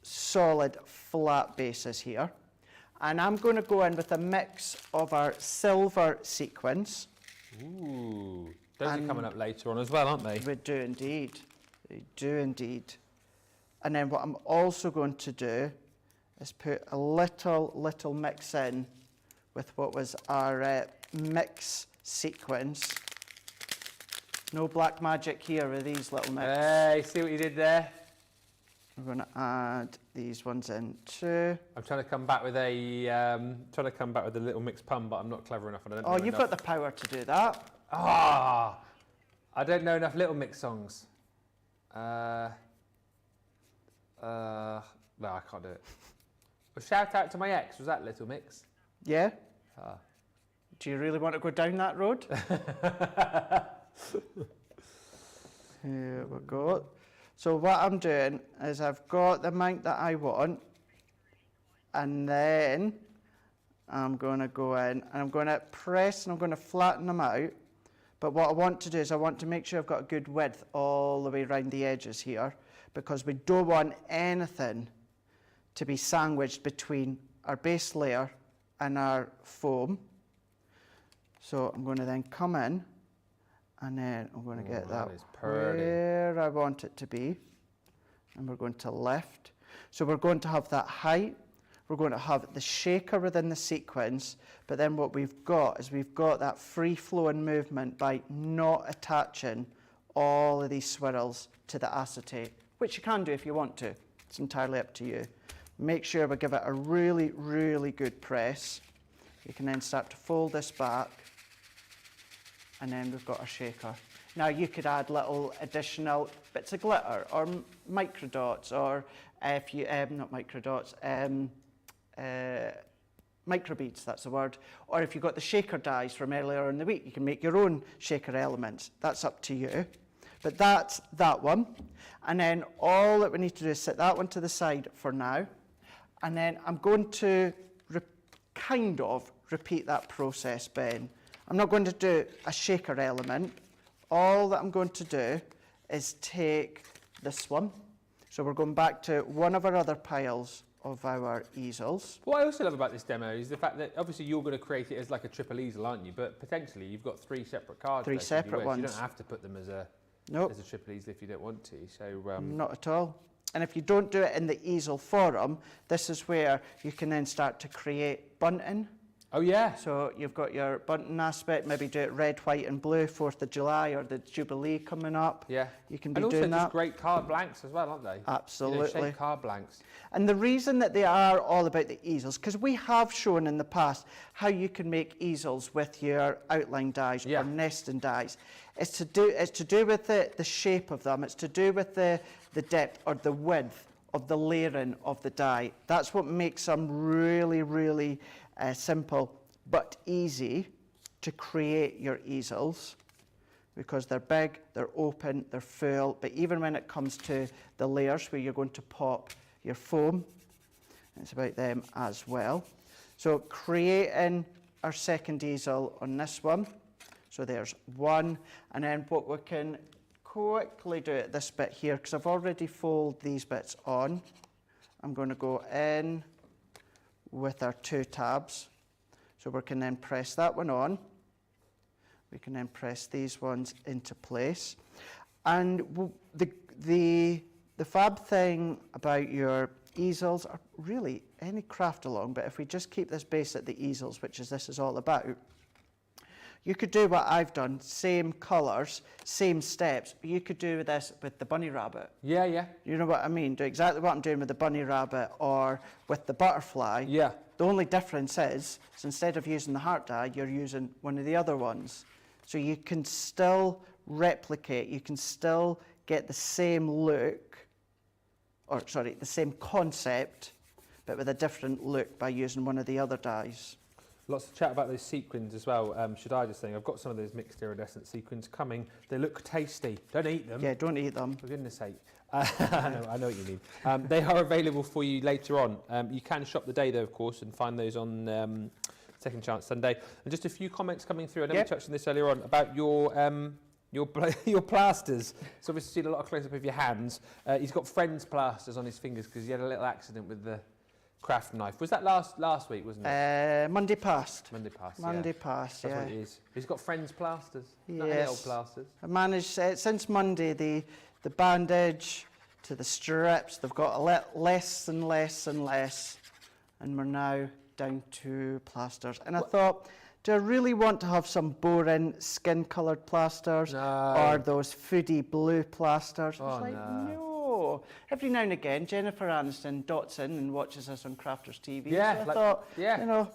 solid, flat basis here. And I'm going to go in with a mix of our silver sequins. Ooh, those are coming up later on as well, aren't they? We do indeed. They do indeed. And then what I'm also going to do is put a little mix in with what was our mix sequins. No black magic here with these little mix. Hey, see what you did there? We're going to add these ones in too. I'm trying to come back with a little mixed pun, but I'm not clever enough. Oh, you've got the power to do that. Ah, I don't know enough Little Mix songs. No, I can't do it. Well, shout out to my ex. Was that Little Mix? Yeah. Do you really want to go down that road? Here we go. So what I'm doing is I've got the amount that I want, and then I'm going to go in and I'm going to press and I'm going to flatten them out. But what I want to do is I want to make sure I've got a good width all the way around the edges here, because we don't want anything to be sandwiched between our base layer and our foam. So I'm going to then come in, and then I'm going to get that where I want it to be. And we're going to lift. So we're going to have that height. We're going to have the shaker within the sequence. But then what we've got is we've got that free-flowing movement by not attaching all of these swirls to the acetate, which you can do if you want to. It's entirely up to you. Make sure we give it a really, really good press. You can then start to fold this back. And then we've got our shaker. Now you could add little additional bits of glitter or micro dots, or if you, not micro dots, micro beads, that's the word. Or if you've got the shaker dies from earlier in the week, you can make your own shaker elements. That's up to you. But that's that one. And then all that we need to do is set that one to the side for now. And then I'm going to kind of repeat that process, Ben. I'm not going to do a shaker element. All that I'm going to do is take this one. So we're going back to one of our other piles of our easels. What I also love about this demo is the fact that obviously you're going to create it as like a triple easel, aren't you? But potentially you've got three separate cards. Three separate ones. You don't have to put them as a triple easel if you don't want to. So not at all. And if you don't do it in the easel forum, this is where you can then start to create bunting Oh yeah. So you've got your bunting aspect, maybe do it red, white and blue, 4th of July or the Jubilee coming up. Yeah. You can be and doing also that. just great card blanks as well, aren't they? Absolutely. You know, shaped card blanks. And the reason that they are all about the easels, because we have shown in the past how you can make easels with your outline dies or nesting dies. It's to do with the shape of them. It's to do with the depth or the width of the layering of the die. That's what makes them really, really simple but easy to create your easels, because they're big, they're open, they're full, but even when it comes to the layers where you're going to pop your foam, it's about them as well. So creating our second easel on this one. So there's one, and then what we can quickly do at this bit here, because I've already folded these bits on, I'm going to go in with our 2 tabs. So we can then press that one on. We can then press these ones into place. And the fab thing about your easels, or really any craft along, but if we just keep this base at the easels, which is this is all about, you could do what I've done, same colours, same steps, but you could do this with the bunny rabbit. Yeah, yeah. You know what I mean? Do exactly what I'm doing with the bunny rabbit or with the butterfly. Yeah. The only difference is instead of using the heart die, you're using one of the other ones. So you can still replicate, you can still get the same look, or sorry, the same concept, but with a different look by using one of the other dies. Lots of chat about those sequins as well. Should I just think, I've got some of those mixed iridescent sequins coming. They look tasty. Don't eat them. Yeah, don't eat them. For goodness sake. I know what you mean. They are available for you later on. You can shop the day though, of course, and find those on Second Chance Sunday. And just a few comments coming through. I know we touched on this earlier on about your plasters. So obviously seen a lot of close-up of your hands. He's got Friends plasters on his fingers because he had a little accident with the craft knife. Was that last week, wasn't it? Monday past. Monday past, Monday past, That's yeah. what it is. He's got Friends plasters. Yes. Not little plasters. I managed, since Monday, the bandage to the strips, they've got a less and less and less, and we're now down to plasters. And I thought, do I really want to have some boring skin-coloured plasters or those foodie blue plasters? Oh, it's like, no. Every now and again, Jennifer Aniston dots in and watches us on Crafters TV. Yeah, so I thought, you know,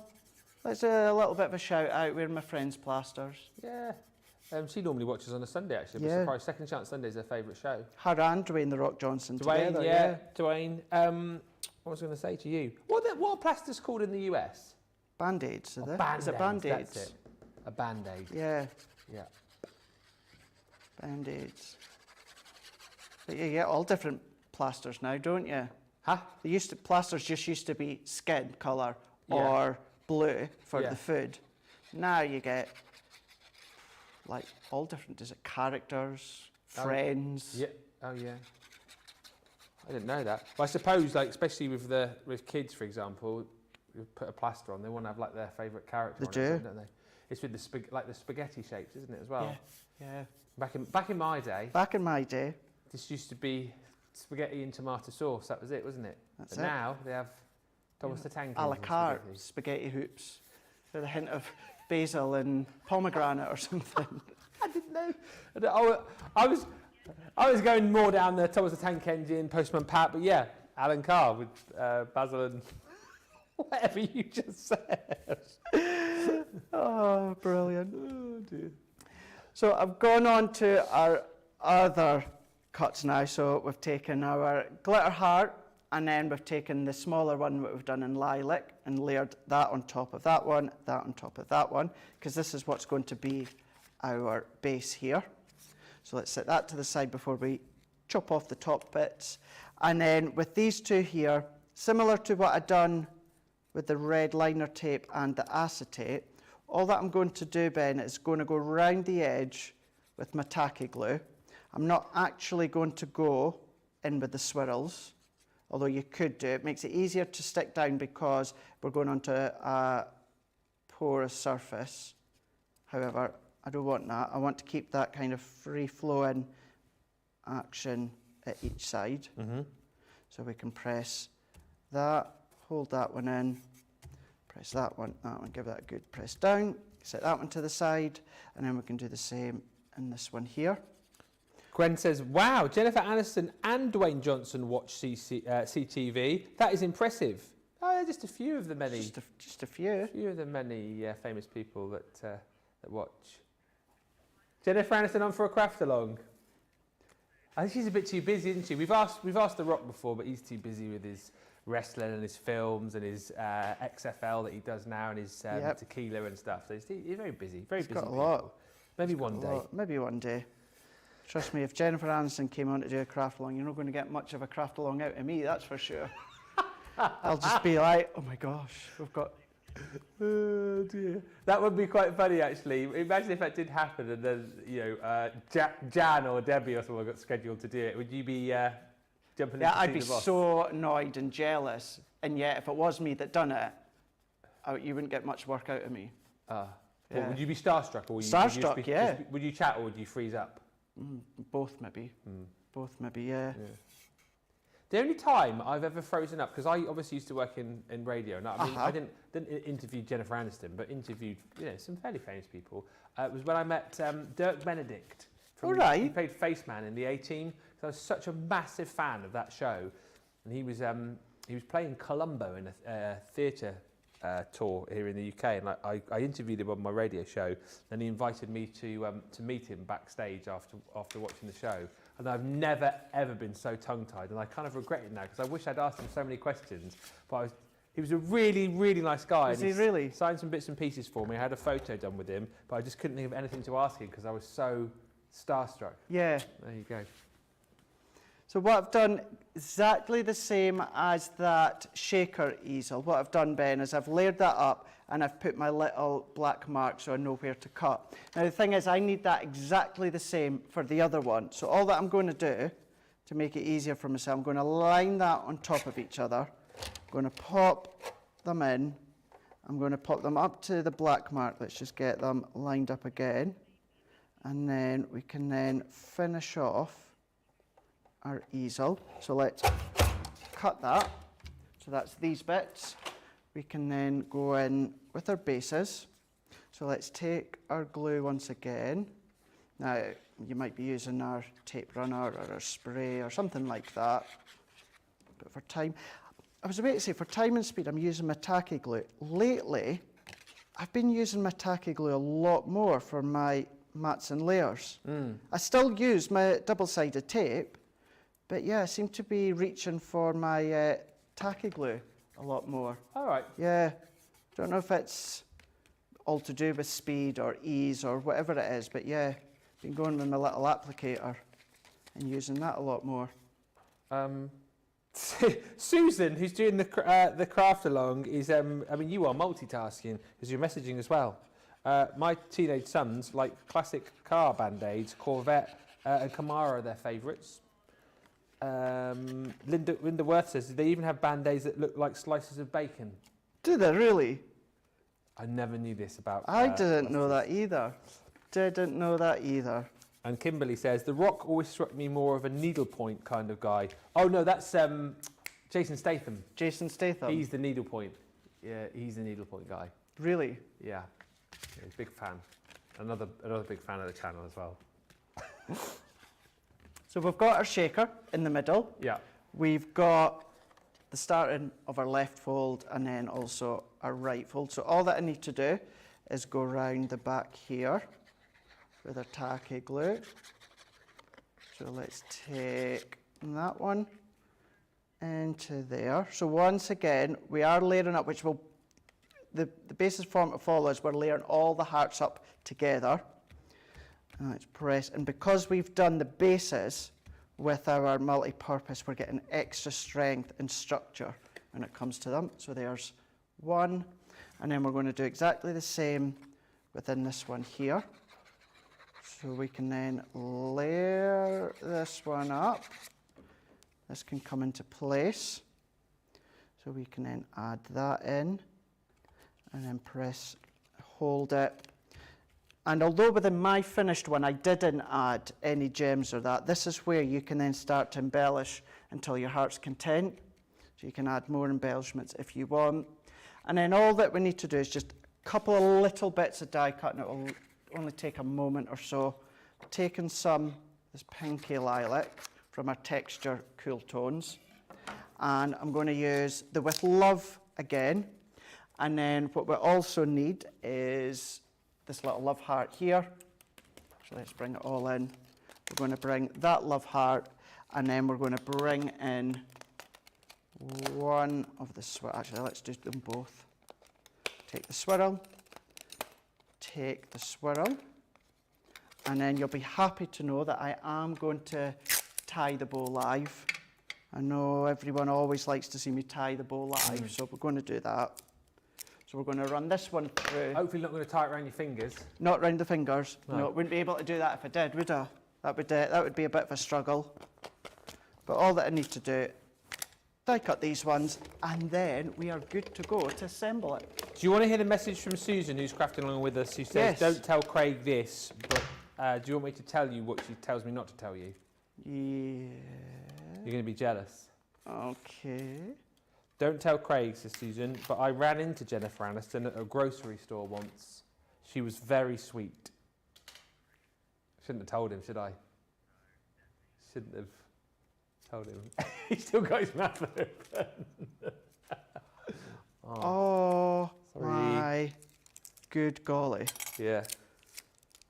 let's do a little bit of a shout out. We're my friends' plasters. Yeah. She normally watches on a Sunday, actually. But surprised, Second Chance Sunday is her favourite show. Her and Dwayne The Rock Johnson together. Dwayne. What was I going to say to you? What are plasters called in the US? Band-aids, are they? Band-aids, Is it Band-aids? that's it. A Band-aid. Yeah. Yeah. Band-aids. But you get all different plasters now, don't you? Huh? Plasters just used to be skin colour or blue for the food. Now you get like all different, is it characters, friends? Yeah. Oh yeah. I didn't know that. But I suppose, like, especially with kids, for example, you put a plaster on, they want to have like their favourite character. They do, don't they? It's with the spaghetti shapes, isn't it, as well? Yeah. Back in my day. Back in my day. This used to be spaghetti and tomato sauce. That was it, wasn't it? That's but it. now they have Thomas the Tank A la carte spaghetti hoops with a hint of basil and pomegranate or something. I didn't know. I was going more down the Thomas the Tank Engine, Postman Pat, but yeah, Alan Carr with basil and whatever you just said. Oh, brilliant. Oh, dear. So I've gone on to our other cuts now. So we've taken our glitter heart, and then we've taken the smaller one that we've done in lilac and layered that on top of that one, that on top of that one, because this is what's going to be our base here. So let's set that to the side before we chop off the top bits. And then with these two here, similar to what I'd done with the red liner tape and the acetate, all that I'm going to do, Ben, is going to go round the edge with my tacky glue. I'm not actually going to go in with the swirls, although you could do it. It makes it easier to stick down because we're going onto a porous surface. However, I don't want that. I want to keep that kind of free-flowing action at each side. Mm-hmm. So we can press that, hold that one in, Press that one, give that a good press down. Set that one to the side, and then we can do the same in this one here. Gwen says, wow, Jennifer Aniston and Dwayne Johnson watch CTV. That is impressive. Oh, just a few of the many. Just a few. A few of the many famous people that watch. Jennifer Aniston on for a craft along. I think she's a bit too busy, isn't she? We've asked The Rock before, but he's too busy with his wrestling and his films and his XFL that he does now and his tequila and stuff. So he's very busy. He's got a lot. Maybe one day. Maybe one day. Trust me, if Jennifer Aniston came on to do a craft along, you're not going to get much of a craft along out of me, that's for sure. I'll just be like, oh my gosh, we've got... Oh dear. That would be quite funny, actually. Imagine if that did happen and then, Jan or Debbie or someone got scheduled to do it. Would you be jumping in to I'd see be the boss? so annoyed and jealous. And yet, if it was me that done it, you wouldn't get much work out of me. Well, would you be starstruck? Or Starstruck, yeah. Would you chat or would you freeze up? Both maybe. Both maybe, yeah. The only time I've ever frozen up, because I obviously used to work in radio, and I didn't interview Jennifer Aniston, but interviewed some fairly famous people, was when I met Dirk Benedict. He played Faceman in the A-Team. So I was such a massive fan of that show, and he was playing Columbo in a theatre tour here in the UK, and I interviewed him on my radio show, and he invited me to meet him backstage after watching the show. And I've never ever been so tongue-tied, and I kind of regret it now because I wish I'd asked him so many questions. But he was a really, really nice guy. Was he really? Signed some bits and pieces for me. I had a photo done with him, but I just couldn't think of anything to ask him because I was so starstruck. Yeah. There you go. So what I've done, exactly the same as that shaker easel. What I've done, Ben, is I've layered that up and I've put my little black mark so I know where to cut. Now the thing is, I need that exactly the same for the other one. So all that I'm going to do, to make it easier for myself, I'm going to line that on top of each other. I'm going to pop them in. I'm going to pop them up to the black mark. Let's just get them lined up again. And then we can then finish off our easel. So let's cut that. So that's these bits. We can then go in with our bases. So let's take our glue once again. Now, you might be using our tape runner or our spray or something like that. But for time, I was about to say, for time and speed, I'm using my tacky glue. Lately, I've been using my tacky glue a lot more for my mats and layers. I still use my double-sided tape, but yeah, I seem to be reaching for my tacky glue a lot more. All right. Yeah. Don't know if it's all to do with speed or ease or whatever it is, but yeah, been going with my little applicator and using that a lot more. Susan, who's doing the craft along, is you are multitasking because you're messaging as well. My teenage sons like classic car Band-Aids, Corvette and Camaro are their favourites. Linda Worth says they even have Band-Aids that look like slices of bacon. Do they really? I never knew this about... I didn't know that either. Didn't know that either. And Kimberly says, The Rock always struck me more of a needlepoint kind of guy. Oh no, that's Jason Statham. Jason Statham? He's the needlepoint. Yeah, he's the needlepoint guy. Really? Yeah. He's a big fan. Another big fan of the channel as well. So we've got our shaker in the middle. Yeah. We've got the starting of our left fold and then also our right fold. So all that I need to do is go around the back here with our tacky glue. So let's take that one into there. So once again, we are layering up, which will, the basis form to follow is we're layering all the hearts up together. And let's press, and because we've done the bases with our multi-purpose, we're getting extra strength and structure when it comes to them. So there's one, and then we're going to do exactly the same within this one here. So we can then layer this one up. This can come into place. So we can then add that in, and then press, hold it. And although within my finished one I didn't add any gems or that, this is where you can then start to embellish until your heart's content. So you can add more embellishments if you want. And then all that we need to do is just a couple of little bits of die cut, and it will only take a moment or so. Taking some, this pinky lilac from our texture cool tones. And I'm going to use the With Love again. And then what we also need is this little love heart here. So let's bring it all in. We're going to bring that love heart, and then we're going to bring in one of the swirl. Actually, let's do them both. Take the swirl, take the swirl, and then you'll be happy to know that I am going to tie the bow live. I know everyone always likes to see me tie the bow live, so we're going to do that. So we're going to run this one through. Hopefully not going to tie it around your fingers. Not round the fingers. No. No, wouldn't be able to do that if I did, would I? That would be a bit of a struggle. But all that I need to do, die cut these ones, and then we are good to go to assemble it. Do you want to hear the message from Susan, who's crafting along with us, who says, Yes. don't tell Craig this, but do you want me to tell you what she tells me not to tell you? Yeah. You're going to be jealous. Okay. Don't tell Craig, says Susan, but I ran into Jennifer Aniston at a grocery store once. She was very sweet. Shouldn't have told him, should I? Shouldn't have told him. He's still got his mouth open. Oh, sorry. my good golly. Yeah.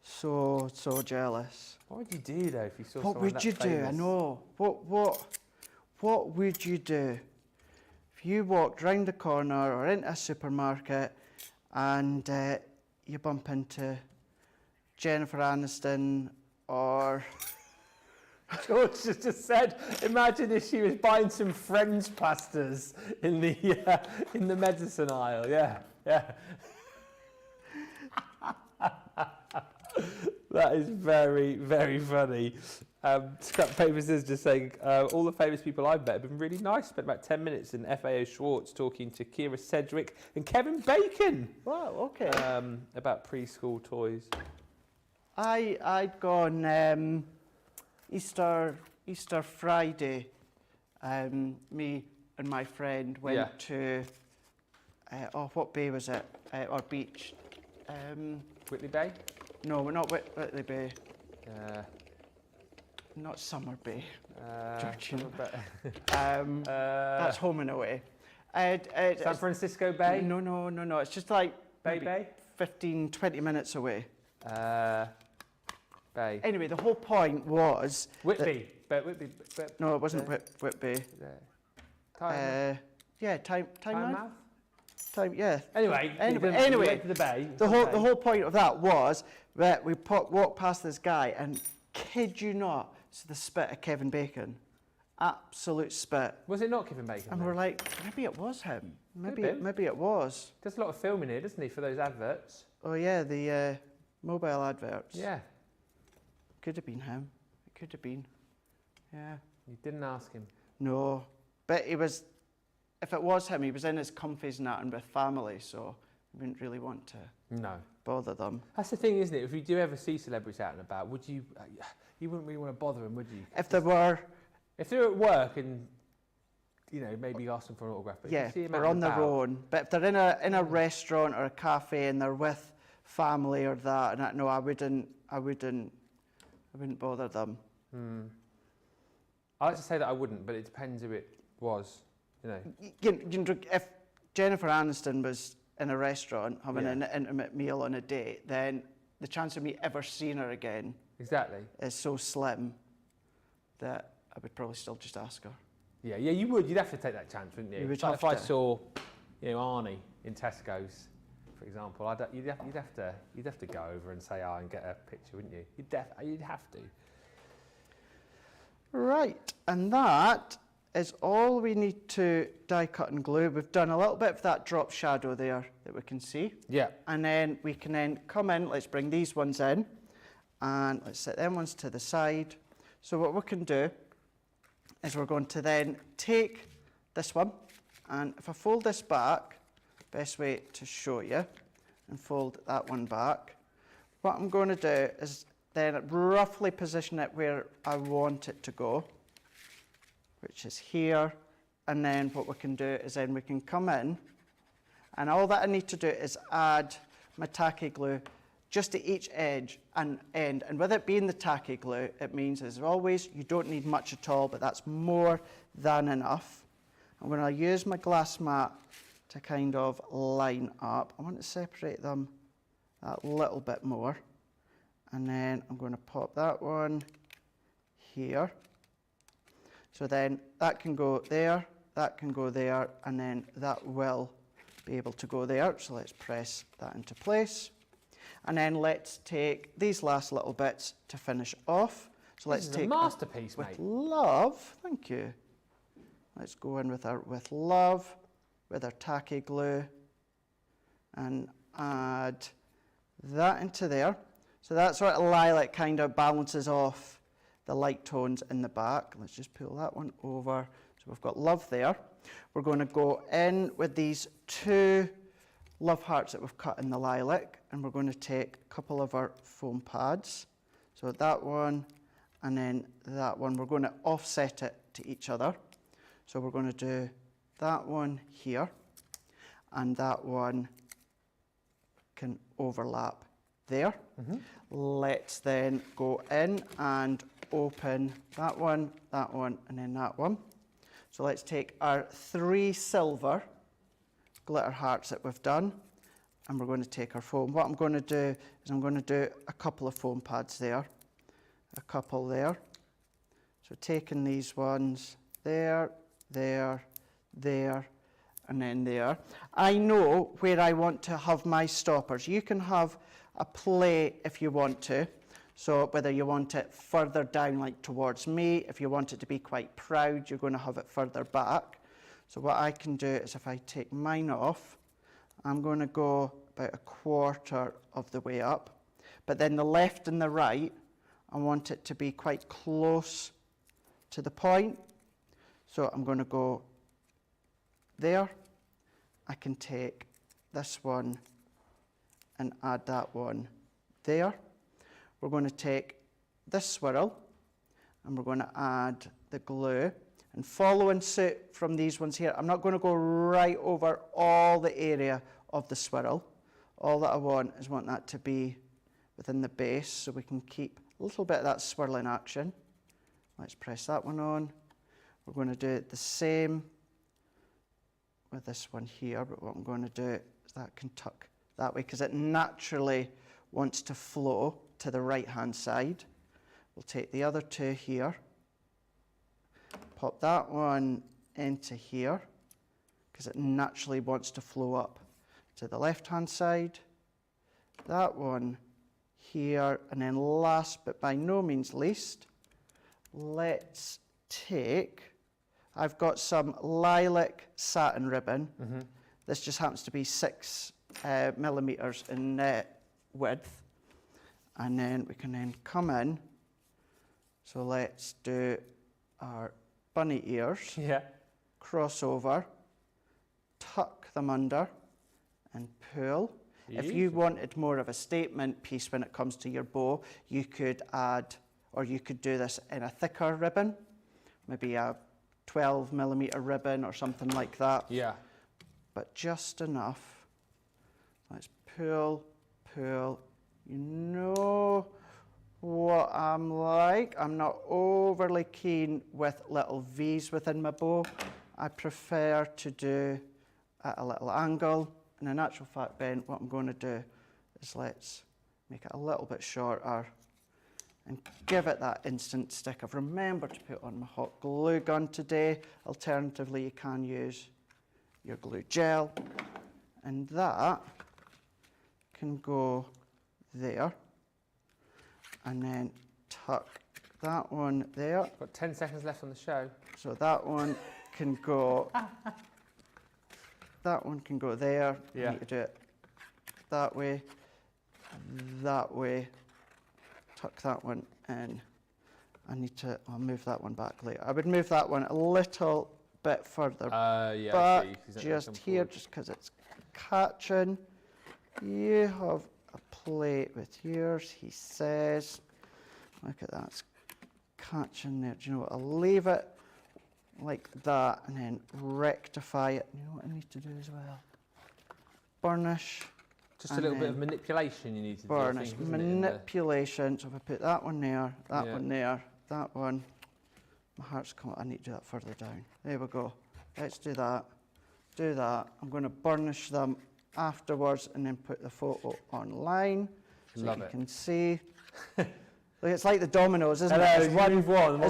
So jealous. What would you do though if you saw What someone would that you do? I famous? know. What would you do if you walked round the corner or into a supermarket and you bump into Jennifer Aniston or George just said, imagine if she was buying some French pastas in the medicine aisle. Yeah. That is very, very funny. Scrap Papers is just saying, all the famous people I've met have been really nice. Spent about 10 minutes in FAO Schwartz talking to Kira Sedgwick and Kevin Bacon. wow, okay. About preschool toys. I'd gone Easter Friday. Me and my friend went to what bay was it? Or beach? Whitley Bay? No, we're not Whitley Bay. Not Summer Bay. Churchill. That's home and away. San Francisco Bay? No. It's just like Bay? 15, 20 minutes away. Bay. Anyway, the whole point was... Whitby. No, it wasn't Whitby. Tynemouth? Yeah, time. Tynemouth? Yeah. Anyway, we went to the bay. The whole point of that was that we walked past this guy, and kid you not, it's the spit of Kevin Bacon, absolute spit. Was it not Kevin Bacon? And then? we're like, maybe it was him. Could have been. Maybe it was. Does a lot of filming here, doesn't he, for those adverts? Oh yeah, the mobile adverts. Yeah. Could have been him. It could have been. Yeah. You didn't ask him. No, but he was. If it was him, he was in his comfies and that and with family, so we wouldn't really want to bother them. That's the thing, isn't it? If you do ever see celebrities out and about, would you? You wouldn't really want to bother them, would you? If they were. If they're at work and, maybe ask them for an autograph. But Yeah, if you see them they're out on and their about, own. But if they're in a restaurant or a cafe and they're with family or that, and I wouldn't bother them. I like to say that I wouldn't, but it depends who it was. If Jennifer Aniston was in a restaurant having Yeah. an intimate meal on a date, then the chance of me ever seeing her again Exactly. is so slim that I would probably still just ask her. Yeah, you would. You'd have to take that chance, wouldn't you? You would It's like have if I to. saw, Arnie in Tesco's, for example, you'd have to go over and say hi and get a picture, wouldn't you? You'd have to. Right, and that is all we need to die cut and glue. We've done a little bit of that drop shadow there that we can see. Yeah. And then we can then come in, let's bring these ones in, and let's set them ones to the side. So what we can do is we're going to then take this one, and if I fold this back, best way to show you, and fold that one back, what I'm going to do is then roughly position it where I want it to go, which is here. And then what we can do is then we can come in And all that I need to do is add my tacky glue just to each edge and end. And with it being the tacky glue, it means, as always, you don't need much at all, but that's more than enough. I'm going to use my glass mat to kind of line up. I want to separate them that little bit more. And then I'm going to pop that one here. So then that can go there, that can go there, and then that will be able to go there. So let's press that into place. And then let's take these last little bits to finish off. So let's take a masterpiece, with mate. love. Thank you. Let's go in with our with love, with our tacky glue, and add that into there. So that sort of lilac kind of balances off the light tones in the back. Let's just pull that one over. So we've got love there. We're going to go in with these 2 love hearts that we've cut in the lilac, and we're going to take a couple of our foam pads. So that one and then that one. We're going to offset it to each other. So we're going to do that one here, and that one can overlap there. Let's then go in and open that one, and then that one. So let's take our 3 silver glitter hearts that we've done, and we're going to take our foam. What I'm going to do is I'm going to do a couple of foam pads there, a couple there. So taking these ones there, there, there, and then there. I know where I want to have my stoppers. You can have a plate if you want to. So whether you want it further down like towards me, if you want it to be quite proud, you're going to have it further back. So what I can do is if I take mine off, I'm going to go about 1/4 of the way up. But then the left and the right, I want it to be quite close to the point. So I'm going to go there. I can take this one and add that one there. We're going to take this swirl and we're going to add the glue. And following suit from these ones here, I'm not going to go right over all the area of the swirl. All that I want is that to be within the base so we can keep a little bit of that swirling action. Let's press that one on. We're going to do the same with this one here, but what I'm going to do is that can tuck that way because it naturally wants to flow to the right hand side. We'll take the other 2 here, pop that one into here because it naturally wants to flow up to the left hand side, that one here, and then last but by no means least, let's take, I've got some lilac satin ribbon. This just happens to be 6 millimeters in width. And then we can then come in. So let's do our bunny ears. Yeah. Cross over, tuck them under, and pull. If you wanted more of a statement piece when it comes to your bow, you could add, or you could do this in a thicker ribbon, maybe a 12 millimeter ribbon or something like that. Yeah. But just enough. Let's pull, pull. You know what I'm like. I'm not overly keen with little V's within my bow. I prefer to do at a little angle. And in actual fact, Ben, what I'm going to do is let's make it a little bit shorter and give it that instant stick. I've remembered to put on my hot glue gun today. Alternatively, you can use your glue gel. And that can go there. And then tuck that one there. Got 10 seconds left on the show. So that one can go, that one can go there. Yeah. I need to do it that way, tuck that one in. I'll move that one back later. I would move that one a little bit further Yeah, back, I see. Exactly, just come here, forward. just because it's catching. You have a plate with yours, he says. Look at that, it's catching there. Do you know what, I'll leave it like that and then rectify it. You know what I need to do as well? burnish. Just a little bit of manipulation you need to burnish. do. I think, Manipulation. So if I put that one there, that one there, that one. My heart's coming. I need to do that further down. There we go. Let's do that. Do that. I'm going to burnish them afterwards and then put the photo online so you can see. Look, it's like the dominoes, isn't it? As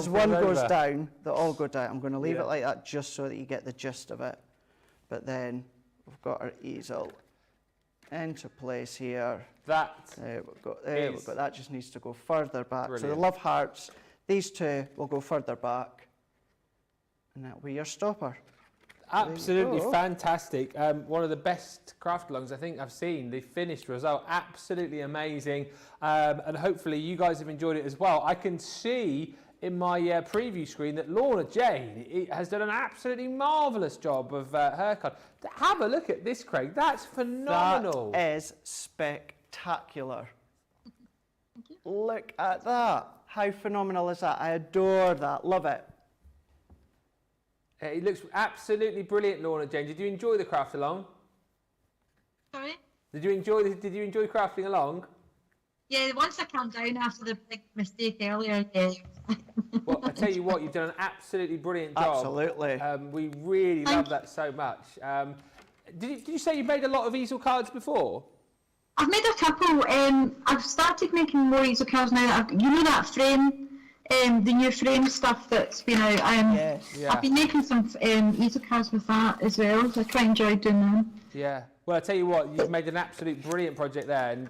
one goes down, they all go down. I'm going to leave it like that just so that you get the gist of it. But then we've got our easel into place here. There we go. There we go. That just needs to go further back. Brilliant. So the love hearts, these two will go further back, and that'll be your stopper. Absolutely fantastic. One of the best craft alongs I think I've seen. The finished result, absolutely amazing. And hopefully you guys have enjoyed it as well. I can see in my preview screen that Lorna Jane has done an absolutely marvellous job of her card. Have a look at this, Craig. That's phenomenal. That is spectacular. Look at that. How phenomenal is that? I adore that. Love it. It looks absolutely brilliant, Lorna Jane. Did you enjoy the craft along? Sorry? Did you enjoy crafting along? Yeah, once I calmed down after the big mistake earlier, yeah. Well, I tell you what, you've done an absolutely brilliant job. Absolutely. We really love that so much. Did you say you made a lot of easel cards before? I've made a couple. I've started making more easel cards now. You know that frame, the new frame stuff that's been out. I've been making some easel cards with that as well. So I quite enjoyed doing them. Yeah. Well, I tell you what, you've made an absolute brilliant project there, and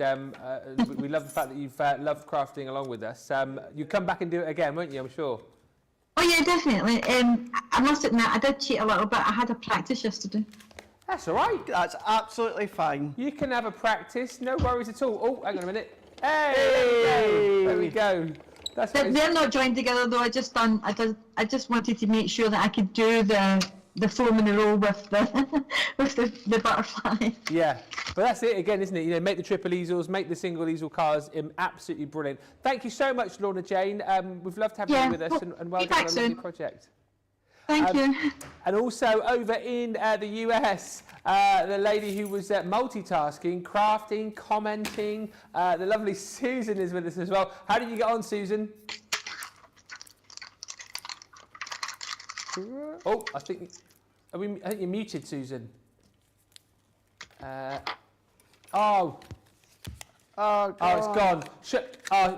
we love the fact that you've loved crafting along with us. You come back and do it again, won't you? I'm sure. Oh yeah, definitely. I must admit, I did cheat a little bit. I had a practice yesterday. That's all right. That's absolutely fine. You can have a practice, no worries at all. Oh, hang on a minute. Hey! There we go. They're not joined together though. I just wanted to make sure that I could do the foam in the roll with the butterfly. Yeah, but that's it again, isn't it? You know, make the triple easels, make the single easel cards, absolutely brilliant. Thank you so much, Lorna Jane. We've loved having you with us, and well done on a lovely project. Thank you. And also over in the US, the lady who was multitasking, crafting, commenting, the lovely Susan is with us as well. How did you get on, Susan? Oh, I think you're muted, Susan. Oh, it's gone.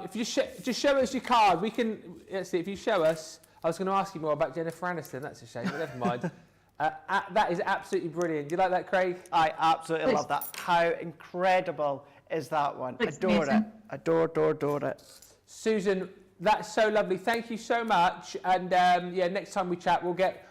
If you just show us your card, we can. Let's see. If you show us, I was going to ask you more about Jennifer Aniston. That's a shame, but never mind. That is absolutely brilliant. Do you like that, Craig? I absolutely love that. How incredible is that one? Adore it. Adore it. Susan, that's so lovely. Thank you so much. And yeah, next time we chat, we'll get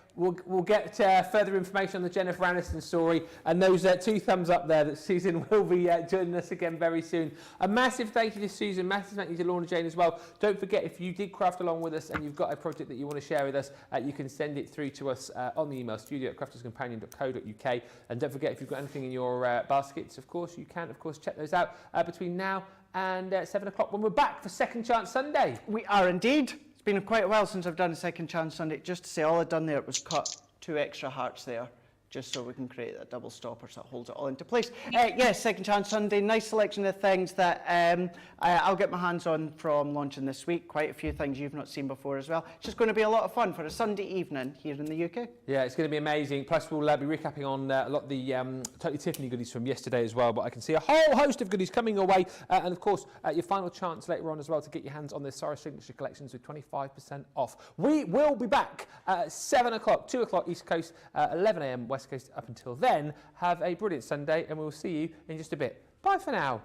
further information on the Jennifer Aniston story, and those 2 thumbs up there that Susan will be joining us again very soon. A massive thank you to Susan, massive thank you to Lorna Jane as well. Don't forget, if you did craft along with us and you've got a project that you want to share with us, you can send it through to us on the email studio@crafterscompanion.co.uk. And don't forget, if you've got anything in your baskets, of course, you can, of course, check those out between now and 7 o'clock when we're back for Second Chance Sunday. We are indeed. It's been quite a while since I've done a Second Chance Sunday. Just to say, all I've done there was cut 2 extra hearts there, just so we can create that double stopper so it holds it all into place. Yes, Second Chance Sunday, nice selection of things that I'll get my hands on from launching this week. Quite a few things you've not seen before as well. It's just going to be a lot of fun for a Sunday evening here in the UK. Yeah, it's going to be amazing. Plus, we'll be recapping on a lot of the Totally Tiffany goodies from yesterday as well. But I can see a whole host of goodies coming your way. And of course, your final chance later on as well to get your hands on the Sarah Signature collections with 25% off. We will be back at 7 o'clock, 2 o'clock East Coast, 11 a.m. West Coast. Up until then, have a brilliant Sunday, and we'll see you in just a bit. Bye for now.